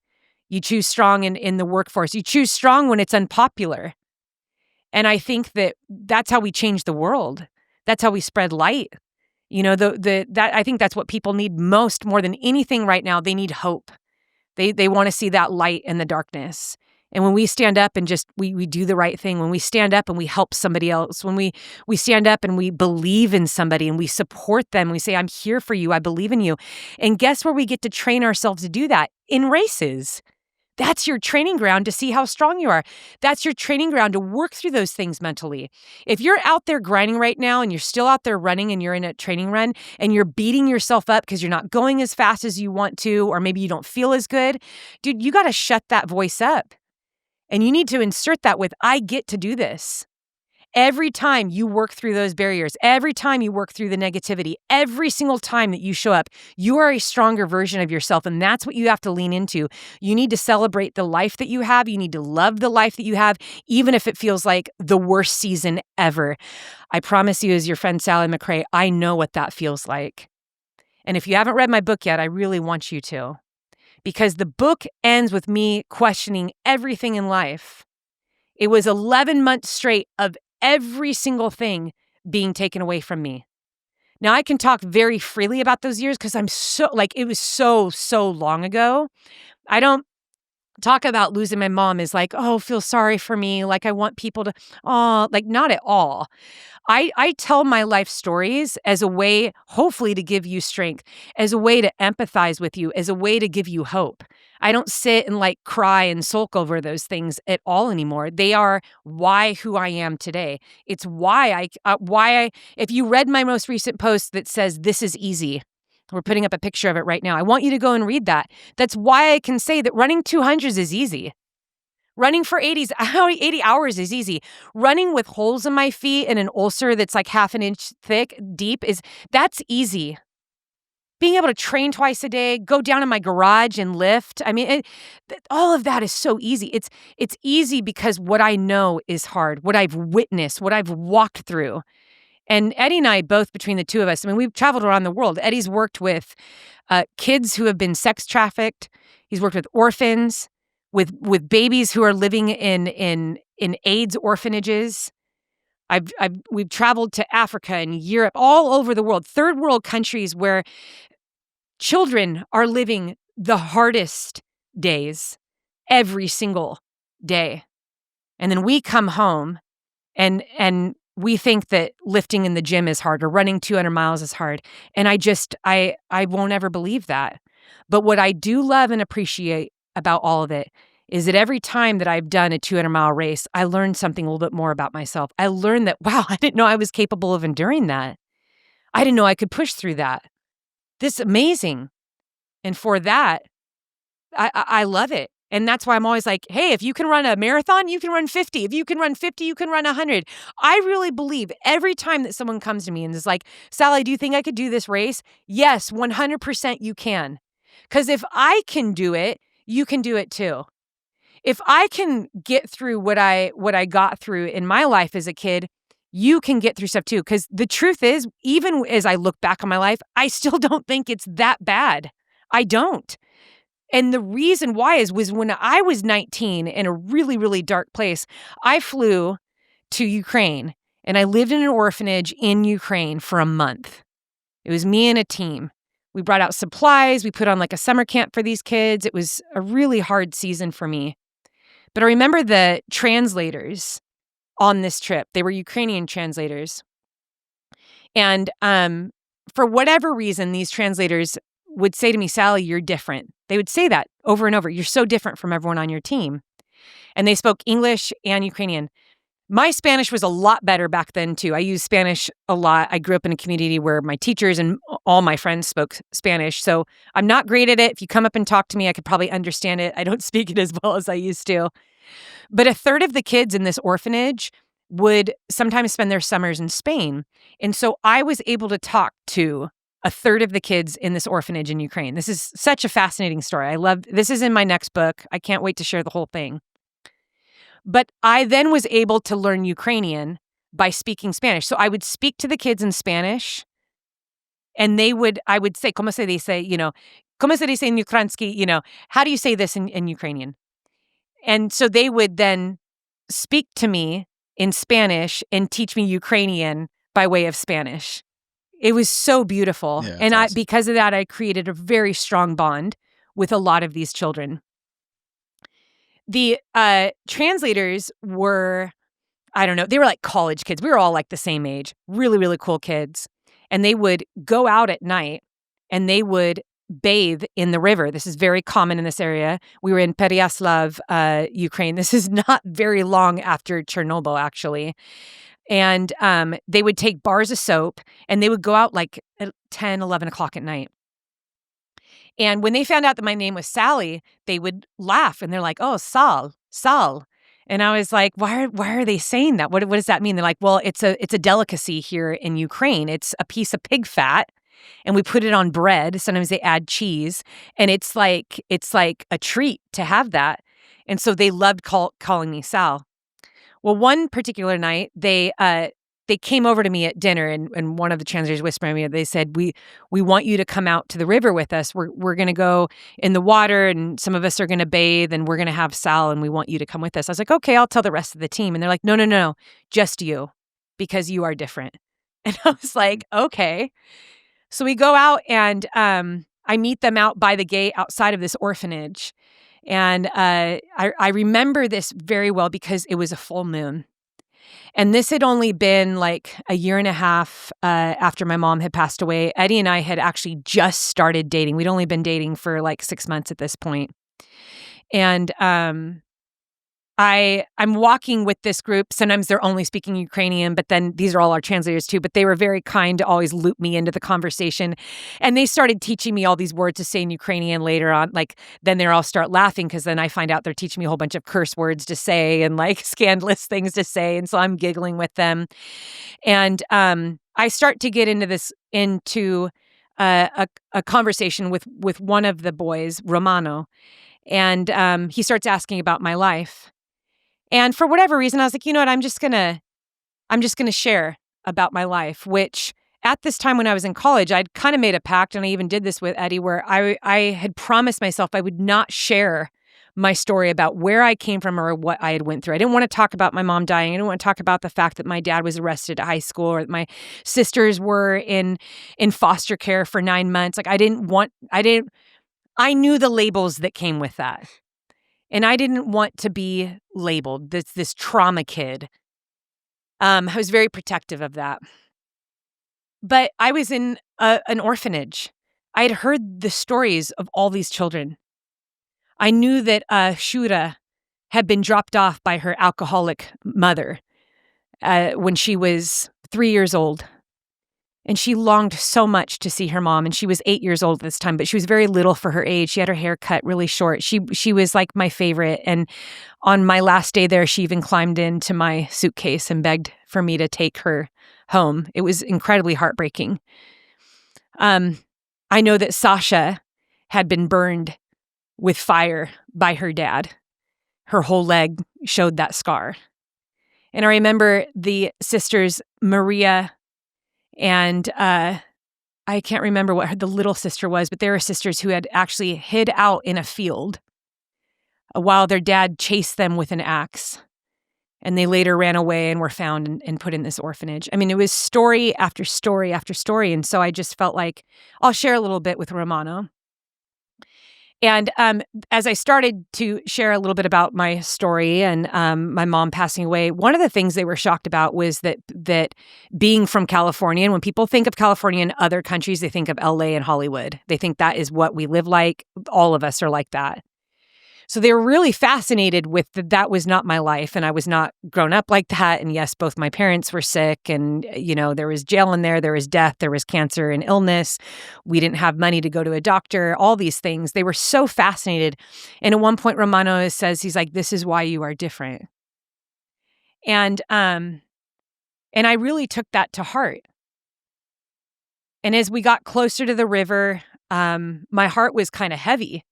You choose strong in the workforce. You choose strong when it's unpopular. And I think that's how we change the world. That's how we spread light. You know, that I think that's what people need most, more than anything right now. They need hope. They want to see that light in the darkness. And when we stand up and just we do the right thing, when we stand up and we help somebody else, when we stand up and we believe in somebody and we support them, we say, I'm here for you, I believe in you. And guess where we get to train ourselves to do that? In races. That's your training ground to see how strong you are. That's your training ground to work through those things mentally. If you're out there grinding right now and you're still out there running and you're in a training run and you're beating yourself up because you're not going as fast as you want to, or maybe you don't feel as good, dude, you got to shut that voice up. And you need to insert that with, I get to do this. Every time you work through those barriers, every time you work through the negativity, every single time that you show up, you are a stronger version of yourself. And that's what you have to lean into. You need to celebrate the life that you have. You need to love the life that you have, even if it feels like the worst season ever. I promise you, as your friend Sally McRae, I know what that feels like. And if you haven't read my book yet, I really want you to. Because the book ends with me questioning everything in life. It was 11 months straight of every single thing being taken away from me. Now, I can talk very freely about those years because it was so long ago. I don't talk about losing my mom as like, oh, feel sorry for me. Like I want people to, not at all. I tell my life stories as a way, hopefully, to give you strength, as a way to empathize with you, as a way to give you hope. I don't sit and like cry and sulk over those things at all anymore. They are who I am today. It's if you read my most recent post that says, this is easy, we're putting up a picture of it right now. I want you to go and read that. That's why I can say that running 200s is easy. Running for 80 hours is easy. Running with holes in my feet and an ulcer that's like half an inch deep that's easy. Being able to train twice a day, go down in my garage and lift. I mean, all of that is so easy. It's easy because what I know is hard, what I've witnessed, what I've walked through. And Eddie and I, both between the two of us, I mean, we've traveled around the world. Eddie's worked with kids who have been sex trafficked. He's worked with orphans, with babies who are living in AIDS orphanages. We've traveled to Africa and Europe, all over the world, third world countries where children are living the hardest days every single day. And then we come home and we think that lifting in the gym is hard or running 200 miles is hard. And I won't ever believe that. But what I do love and appreciate about all of it is that every time that I've done a 200-mile race, I learned something a little bit more about myself. I learned that, wow, I didn't know I was capable of enduring that. I didn't know I could push through that. This is amazing. And for that, I love it. And that's why I'm always like, hey, if you can run a marathon, you can run 50. If you can run 50, you can run 100. I really believe every time that someone comes to me and is like, Sally, do you think I could do this race? Yes, 100% you can. Because if I can do it, you can do it too. If I can get through what I got through in my life as a kid, you can get through stuff too. Because the truth is, even as I look back on my life, I still don't think it's that bad. I don't. And the reason why was when I was 19 in a really, really dark place, I flew to Ukraine and I lived in an orphanage in Ukraine for a month. It was me and a team. We brought out supplies. We put on like a summer camp for these kids. It was a really hard season for me. But I remember the translators on this trip. They were Ukrainian translators. And for whatever reason, these translators would say to me, Sally, you're different. They would say that over and over. You're so different from everyone on your team. And they spoke English and Ukrainian. My Spanish was a lot better back then, too. I used Spanish a lot. I grew up in a community where my teachers and all my friends spoke Spanish. So I'm not great at it. If you come up and talk to me, I could probably understand it. I don't speak it as well as I used to. But a third of the kids in this orphanage would sometimes spend their summers in Spain. And so I was able to talk to a third of the kids in this orphanage in Ukraine. This is such a fascinating story. This is in my next book. I can't wait to share the whole thing. But I then was able to learn Ukrainian by speaking Spanish. So I would speak to the kids in Spanish and I would say, como se dice, "Como se dice en ukrainsky?" How do you say this in Ukrainian? And so they would then speak to me in Spanish and teach me Ukrainian by way of Spanish. It was so beautiful. Yeah, And it's awesome. because of that, I created a very strong bond with a lot of these children. The translators were, I don't know, they were like college kids. We were all like the same age, really, really cool kids. And they would go out at night and they would bathe in the river. This is very common in this area. We were in Pereyaslav, Ukraine. This is not very long after Chernobyl, actually. And they would take bars of soap and they would go out like at 10, 11 o'clock at night. And when they found out that my name was Sally, they would laugh and they're like, "Oh, Sal, Sal." And I was like, why are they saying that? What does that mean? They're like, "Well, it's a delicacy here in Ukraine. It's a piece of pig fat and we put it on bread. Sometimes they add cheese, and it's like a treat to have that." And so they loved calling me Sal. Well, one particular night, they came over to me at dinner, and one of the translators whispered to me. They said, "We want you to come out to the river with us. We're going to go in the water, and some of us are going to bathe, and we're going to have Sal, and we want you to come with us." I was like, "Okay, I'll tell the rest of the team." And they're like, "No, no, no, just you, because you are different." And I was like, "Okay." So we go out, and I meet them out by the gate outside of this orphanage. And I remember this very well because it was a full moon. And this had only been like a year and a half after my mom had passed away. Eddie and I had actually just started dating. We'd only been dating for like 6 months at this point. And I'm walking with this group. Sometimes they're only speaking Ukrainian, but then these are all our translators too. But they were very kind to always loop me into the conversation. And they started teaching me all these words to say in Ukrainian later on. Like, then they all start laughing because then I find out they're teaching me a whole bunch of curse words to say and like scandalous things to say. And so I'm giggling with them. And I start to get into a conversation with one of the boys, Romano. And he starts asking about my life. And for whatever reason, I was like, you know what, I'm just gonna share about my life, which at this time when I was in college, I'd kind of made a pact, and I even did this with Eddie, where I had promised myself I would not share my story about where I came from or what I had went through. I didn't want to talk about my mom dying. I didn't want to talk about the fact that my dad was arrested at high school or that my sisters were in foster care for 9 months. Like I knew the labels that came with that. And I didn't want to be labeled this trauma kid. I was very protective of that. But I was in an orphanage. I had heard the stories of all these children. I knew that Shura had been dropped off by her alcoholic mother when she was 3 years old. And she longed so much to see her mom. And she was 8 years old at this time, but she was very little for her age. She had her hair cut really short. She was like my favorite. And on my last day there, she even climbed into my suitcase and begged for me to take her home. It was incredibly heartbreaking. I know that Sasha had been burned with fire by her dad. Her whole leg showed that scar. And I remember the sisters, Maria and I can't remember what the little sister was, but they were sisters who had actually hid out in a field while their dad chased them with an axe. And they later ran away and were found and put in this orphanage. I mean, it was story after story after story. And so I just felt like I'll share a little bit with Romano. And as I started to share a little bit about my story and my mom passing away, one of the things they were shocked about was that being from California, and when people think of California in other countries, they think of LA and Hollywood. They think that is what we live like. All of us are like that. So they were really fascinated with that was not my life, and I was not grown up like that. And yes, both my parents were sick, and there was jail in there was death, there was cancer and illness. We didn't have money to go to a doctor, all these things. They were so fascinated. And at one point, Romano says, he's like, "This is why you are different." And I really took that to heart. And as we got closer to the river, my heart was kind of heavy.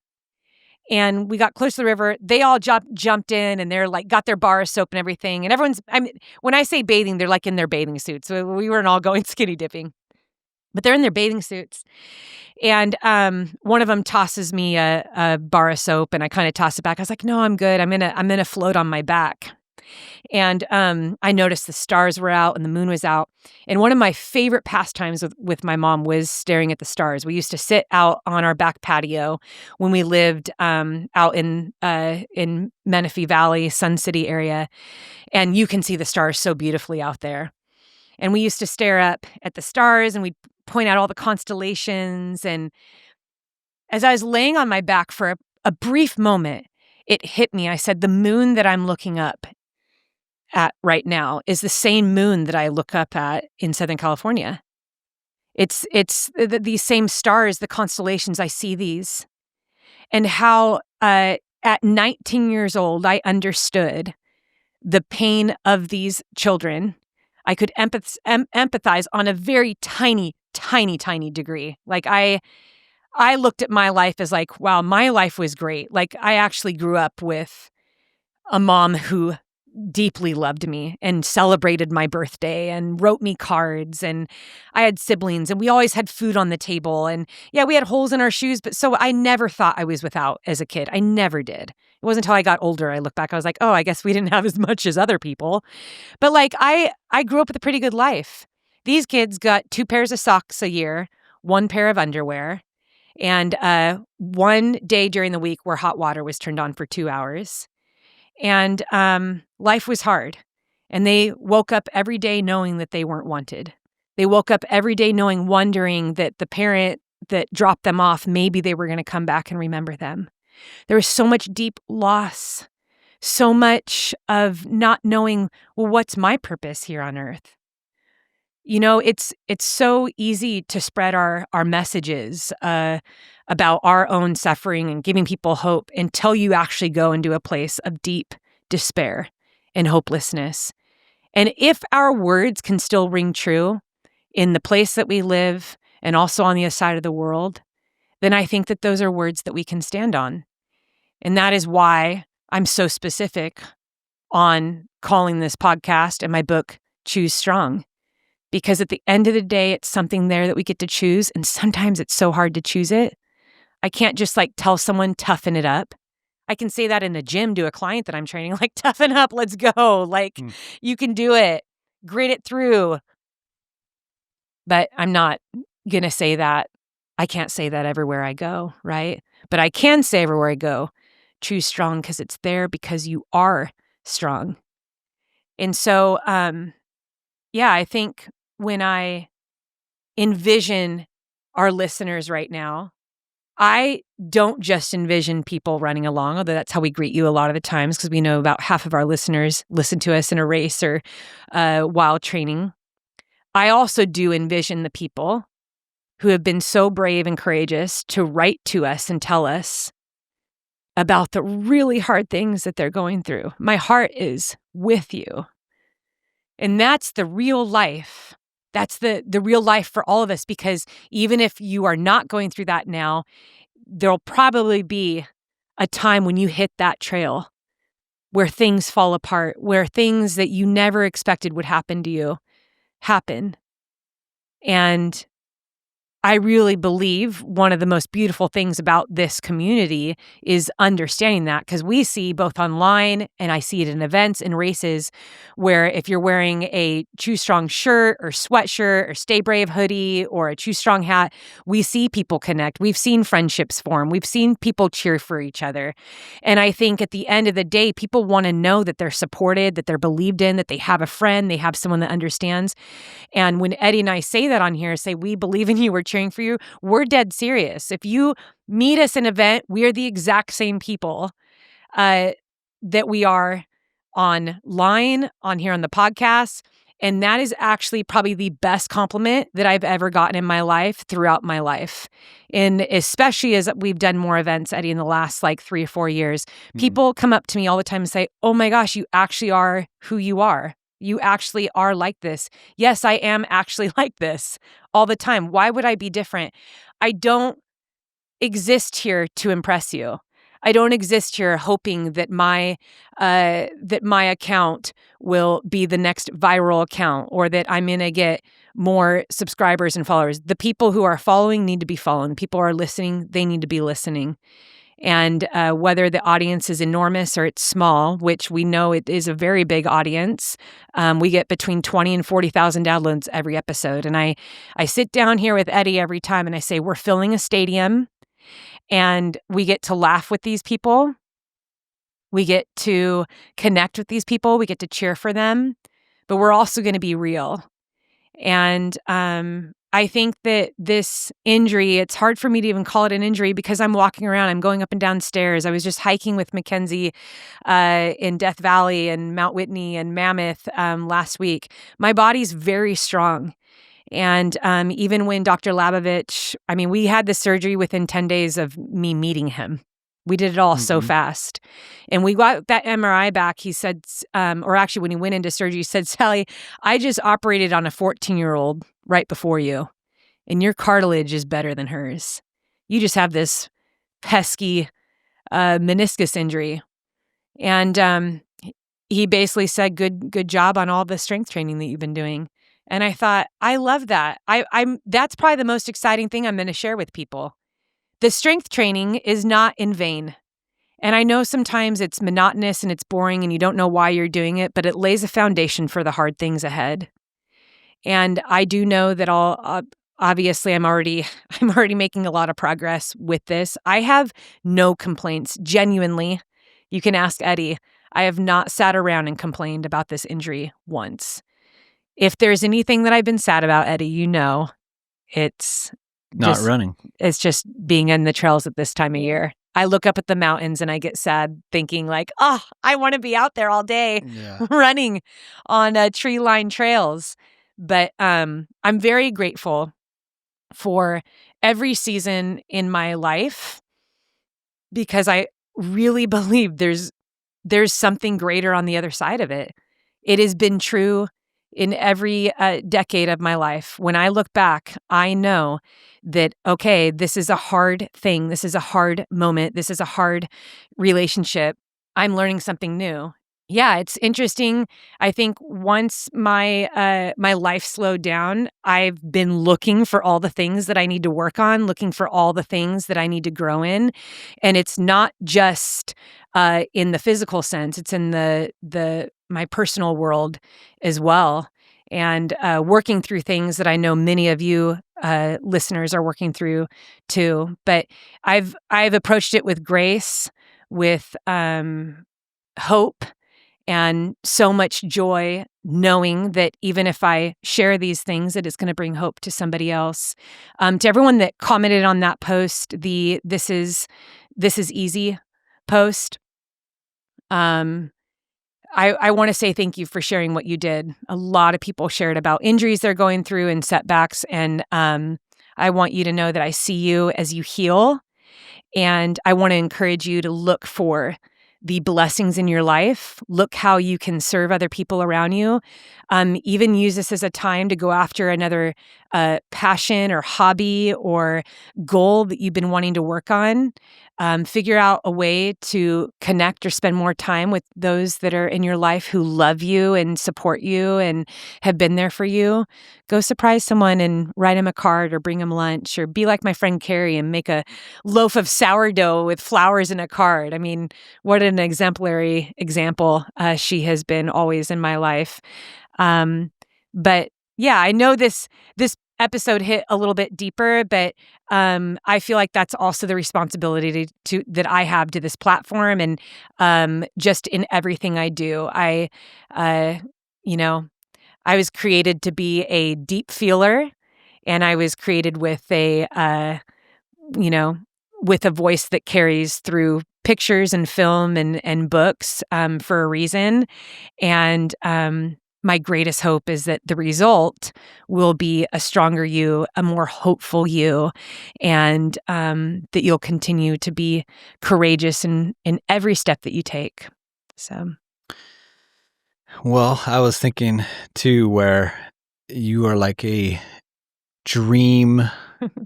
And we got close to the river. They all jumped in, and they're like, got their bar of soap and everything. And when I say bathing, they're like in their bathing suits. So we weren't all going skinny dipping. but they're in their bathing suits. And one of them tosses me a bar of soap, and I kind of toss it back. I was like, "No, I'm good. I'm gonna float on my back." And I noticed the stars were out and the moon was out. And one of my favorite pastimes with my mom was staring at the stars. We used to sit out on our back patio when we lived out in Menifee Valley, Sun City area, and you can see the stars so beautifully out there. And we used to stare up at the stars, and we'd point out all the constellations. And as I was laying on my back for a brief moment, it hit me. I said, the moon that I'm looking up at right now is the same moon that I look up at in Southern California. It's these same stars, the constellations, I see these. And how at 19 years old, I understood the pain of these children. I could empathize on a very tiny degree. Like I looked at my life as like, wow, my life was great. Like I actually grew up with a mom who deeply loved me and celebrated my birthday and wrote me cards, and I had siblings and we always had food on the table, and yeah, we had holes in our shoes, but so I never thought I was without as a kid. I never did. It wasn't until I got older I look back, I was like, oh, I guess we didn't have as much as other people. But like I grew up with a pretty good life. These kids got 2 pairs of socks a year, 1 pair of underwear, and one day during the week where hot water was turned on for 2 hours. And life was hard. And they woke up every day knowing that they weren't wanted. They woke up every day wondering that the parent that dropped them off, maybe they were going to come back and remember them. There was so much deep loss, so much of not knowing, well, what's my purpose here on earth? You know, it's so easy to spread our messages about our own suffering and giving people hope until you actually go into a place of deep despair and hopelessness. And if our words can still ring true in the place that we live and also on the other side of the world, then I think that those are words that we can stand on. And that is why I'm so specific on calling this podcast and my book Choose Strong. Because at the end of the day, it's something there that we get to choose. And sometimes it's so hard to choose it. I can't just like tell someone, toughen it up. I can say that in the gym to a client that I'm training, like, toughen up, let's go. Like, you can do it, grit it through. But I'm not going to say that. I can't say that everywhere I go, right? But I can say everywhere I go, choose strong, because it's there because you are strong. And so, yeah, I think when I envision our listeners right now, I don't just envision people running along, although that's how we greet you a lot of the times, because we know about half of our listeners listen to us in a race or while training. I also do envision the people who have been so brave and courageous to write to us and tell us about the really hard things that they're going through. My heart is with you. And that's the real life. That's the real life for all of us, because even if you are not going through that now, there'll probably be a time when you hit that trail where things fall apart, where things that you never expected would happen to you happen. And I really believe one of the most beautiful things about this community is understanding that, because we see both online and I see it in events and races where if you're wearing a Choose Strong shirt or sweatshirt or Stay Brave hoodie or a Choose Strong hat, we see people connect. We've seen friendships form. We've seen people cheer for each other. And I think at the end of the day, people want to know that they're supported, that they're believed in, that they have a friend, they have someone that understands. And when Eddie and I say that on here, say, we believe in you, we're cheering for you, we're dead serious. If you meet us in an event, we are the exact same people that we are online, on here on the podcast. And that is actually probably the best compliment that I've ever gotten in my life throughout my life. And especially as we've done more events, Eddie, in the last like 3 or 4 years, people come up to me all the time and say, oh my gosh, you actually are who you are. You actually are like this. Yes, I am actually like this all the time. Why would I be different? I don't exist here to impress you. I don't exist here hoping that my account will be the next viral account, or that I'm going to get more subscribers and followers. The people who are following need to be following. People who are listening, they need to be listening. And whether the audience is enormous or it's small, which we know it is a very big audience, we get between 20 and 40,000 downloads every episode. And I sit down here with Eddie every time and I say, we're filling a stadium and we get to laugh with these people. We get to connect with these people. We get to cheer for them, but we're also going to be real. And I think that this injury, it's hard for me to even call it an injury because I'm walking around, I'm going up and down stairs. I was just hiking with Mackenzie in Death Valley and Mount Whitney and Mammoth last week. My body's very strong. And even when Dr. Labovich, we had the surgery within 10 days of me meeting him. We did it all so fast. And we got that MRI back. He said, or actually when he went into surgery, he said, Sally, I just operated on a 14-year-old right before you. And your cartilage is better than hers. You just have this pesky meniscus injury. And he basically said, good job on all the strength training that you've been doing. And I thought, I love that. That's probably the most exciting thing I'm going to share with people. The strength training is not in vain. And I know sometimes it's monotonous and it's boring and you don't know why you're doing it, but it lays a foundation for the hard things ahead. And I do know that obviously I'm already making a lot of progress with this. I have no complaints, genuinely. You can ask Eddie. I have not sat around and complained about this injury once. If there's anything that I've been sad about, Eddie, it's Not running. It's just being in the trails at this time of year. I look up at the mountains and I get sad thinking like, I want to be out there all day running on tree-lined trails. But I'm very grateful for every season in my life because I really believe there's something greater on the other side of it. It has been true in every decade of my life. When I look back, I know that, okay, this is a hard thing. This is a hard moment. This is a hard relationship. I'm learning something new. Yeah, it's interesting. I think once my my life slowed down, I've been looking for all the things that I need to work on, looking for all the things that I need to grow in. And it's not just in the physical sense, it's in my personal world as well. And working through things that I know many of you listeners are working through too. But I've approached it with grace, with hope, and so much joy, knowing that even if I share these things, that it's going to bring hope to somebody else. To everyone that commented on that post, the "This is easy" post. I want to say thank you for sharing what you did. A lot of people shared about injuries they're going through and setbacks, and I want you to know that I see you as you heal, and I want to encourage you to look for the blessings in your life. Look how you can serve other people around you. Even use this as a time to go after another passion or hobby or goal that you've been wanting to work on. Figure out a way to connect or spend more time with those that are in your life who love you and support you and have been there for you. Go surprise someone and write them a card or bring them lunch, or be like my friend Carrie and make a loaf of sourdough with flowers in a card. I mean, what an exemplary example she has been always in my life. But yeah, I know this episode hit a little bit deeper, but I feel like that's also the responsibility to that I have to this platform, and just in everything I do. I was created to be a deep feeler, and I was created with a voice that carries through pictures and film and books for a reason. And my greatest hope is that the result will be a stronger you, a more hopeful you, and that you'll continue to be courageous in every step that you take. So, well, I was thinking too, where you are like a dream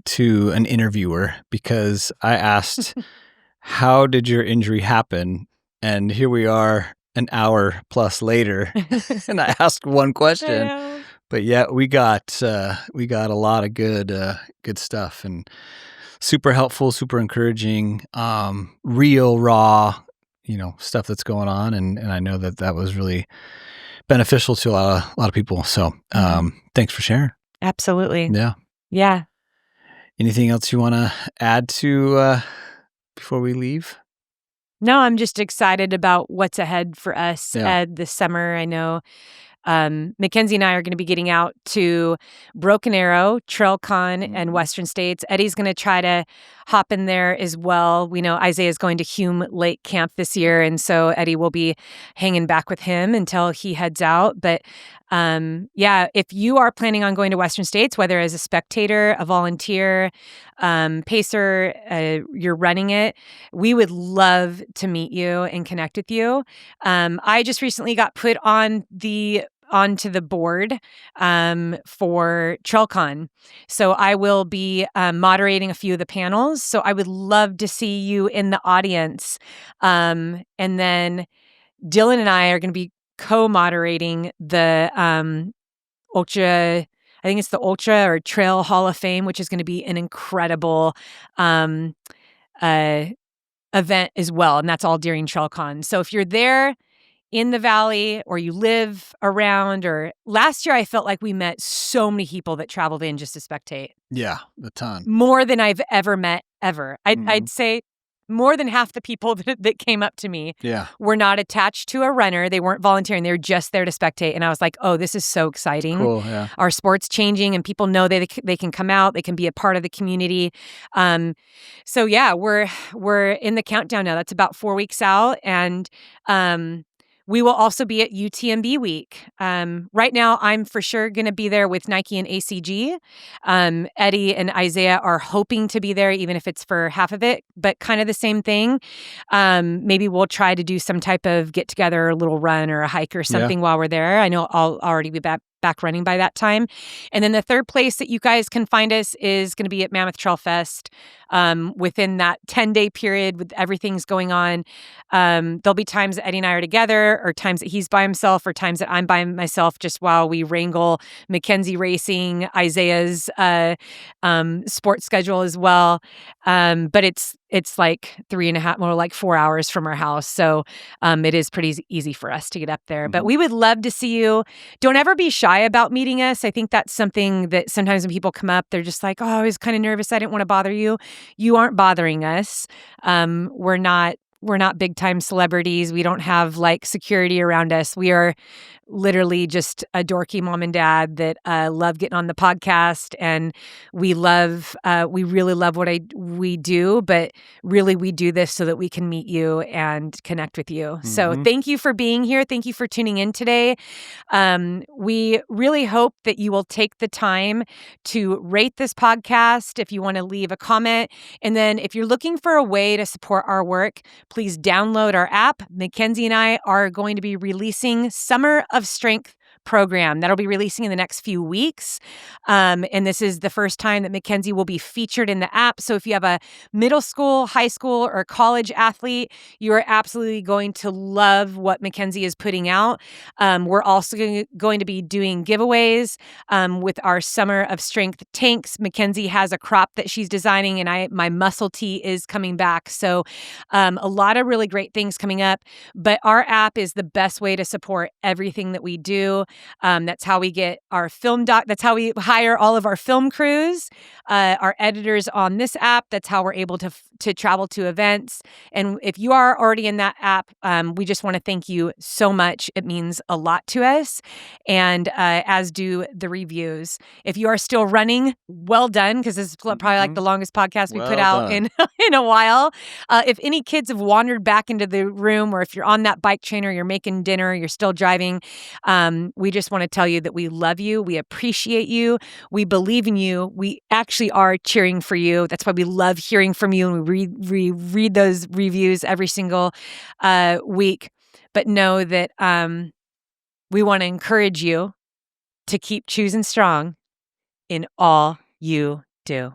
to an interviewer, because I asked, how did your injury happen? And here we are an hour plus later, and I asked one question, But yeah, we got a lot of good stuff, and super helpful, super encouraging, real raw, stuff that's going on, and I know that was really beneficial to a lot of people. So, thanks for sharing. Absolutely. Yeah. Yeah. Anything else you want to add to before we leave? No, I'm just excited about what's ahead for us, Yeah. Ed, this summer. I know Mackenzie and I are going to be getting out to Broken Arrow, TrailCon, and Western States. Eddie's going to try to hop in there as well. We know Isaiah's going to Hume Lake Camp this year, and so Eddie will be hanging back with him until he heads out. But yeah, if you are planning on going to Western States, whether as a spectator, a volunteer, pacer, you're running it, we would love to meet you and connect with you. I just recently got put onto the board for TrailCon. So I will be moderating a few of the panels. So I would love to see you in the audience. And then Dylan and I are going to be co-moderating the Ultra, I think it's the Ultra or Trail Hall of Fame, which is going to be an incredible event as well. And that's all during TrailCon. So if you're there in the valley or you live around, or last year I felt like we met so many people that traveled in just to spectate. Yeah, a ton. More than I've ever met ever. I'd say more than half the people that came up to me were not attached to a runner. They weren't volunteering. They were just there to spectate. And I was like, oh, this is so exciting. Cool, yeah. Our sport's changing and people know they can come out. They can be a part of the community. So yeah, we're in the countdown now. That's about 4 weeks out. And we will also be at UTMB week. Right now, I'm for sure going to be there with Nike and ACG. Eddie and Isaiah are hoping to be there, even if it's for half of it, but kind of the same thing. Maybe we'll try to do some type of get together, a little run or a hike or something while we're there. I know I'll already be back running by that time. And then the third place that you guys can find us is going to be at Mammoth Trail Fest. Within that 10-day period with everything's going on, there'll be times that Eddie and I are together, or times that he's by himself, or times that I'm by myself, just while we wrangle Mackenzie racing, Isaiah's sports schedule as well. But it's like 3.5, more like 4 hours from our house. So it is pretty easy for us to get up there. But we would love to see you. Don't ever be shy about meeting us. I think that's something that sometimes when people come up, they're just like, oh, I was kind of nervous. I didn't want to bother you. You aren't bothering us. We're not big time celebrities. We don't have like security around us. We are literally just a dorky mom and dad that love getting on the podcast, and we really love what we do, but really we do this so that we can meet you and connect with you. So thank you for being here. Thank you for tuning in today. We really hope that you will take the time to rate this podcast if you want to leave a comment. And then if you're looking for a way to support our work, please download our app. Mackenzie and I are going to be releasing Summer of Strength program that'll be releasing in the next few weeks. And this is the first time that Mackenzie will be featured in the app. So if you have a middle school, high school, or college athlete, you are absolutely going to love what Mackenzie is putting out. We're also going to be doing giveaways with our Summer of Strength tanks. Mackenzie has a crop that she's designing, and my muscle tee is coming back. So a lot of really great things coming up. But our app is the best way to support everything that we do. That's how we get our that's how we hire all of our film crews, our editors on this app. That's how we're able to travel to events. And if you are already in that app, we just want to thank you so much. It means a lot to us, and as do the reviews. If you are still running, well done, because this is probably like the longest podcast we put out in a while. If any kids have wandered back into the room, or if you're on that bike train, or you're making dinner, you're still driving, we just want to tell you that we love you. We appreciate you. We believe in you. We actually are cheering for you. That's why we love hearing from you, and we read those reviews every single week. But know that we want to encourage you to keep choosing strong in all you do.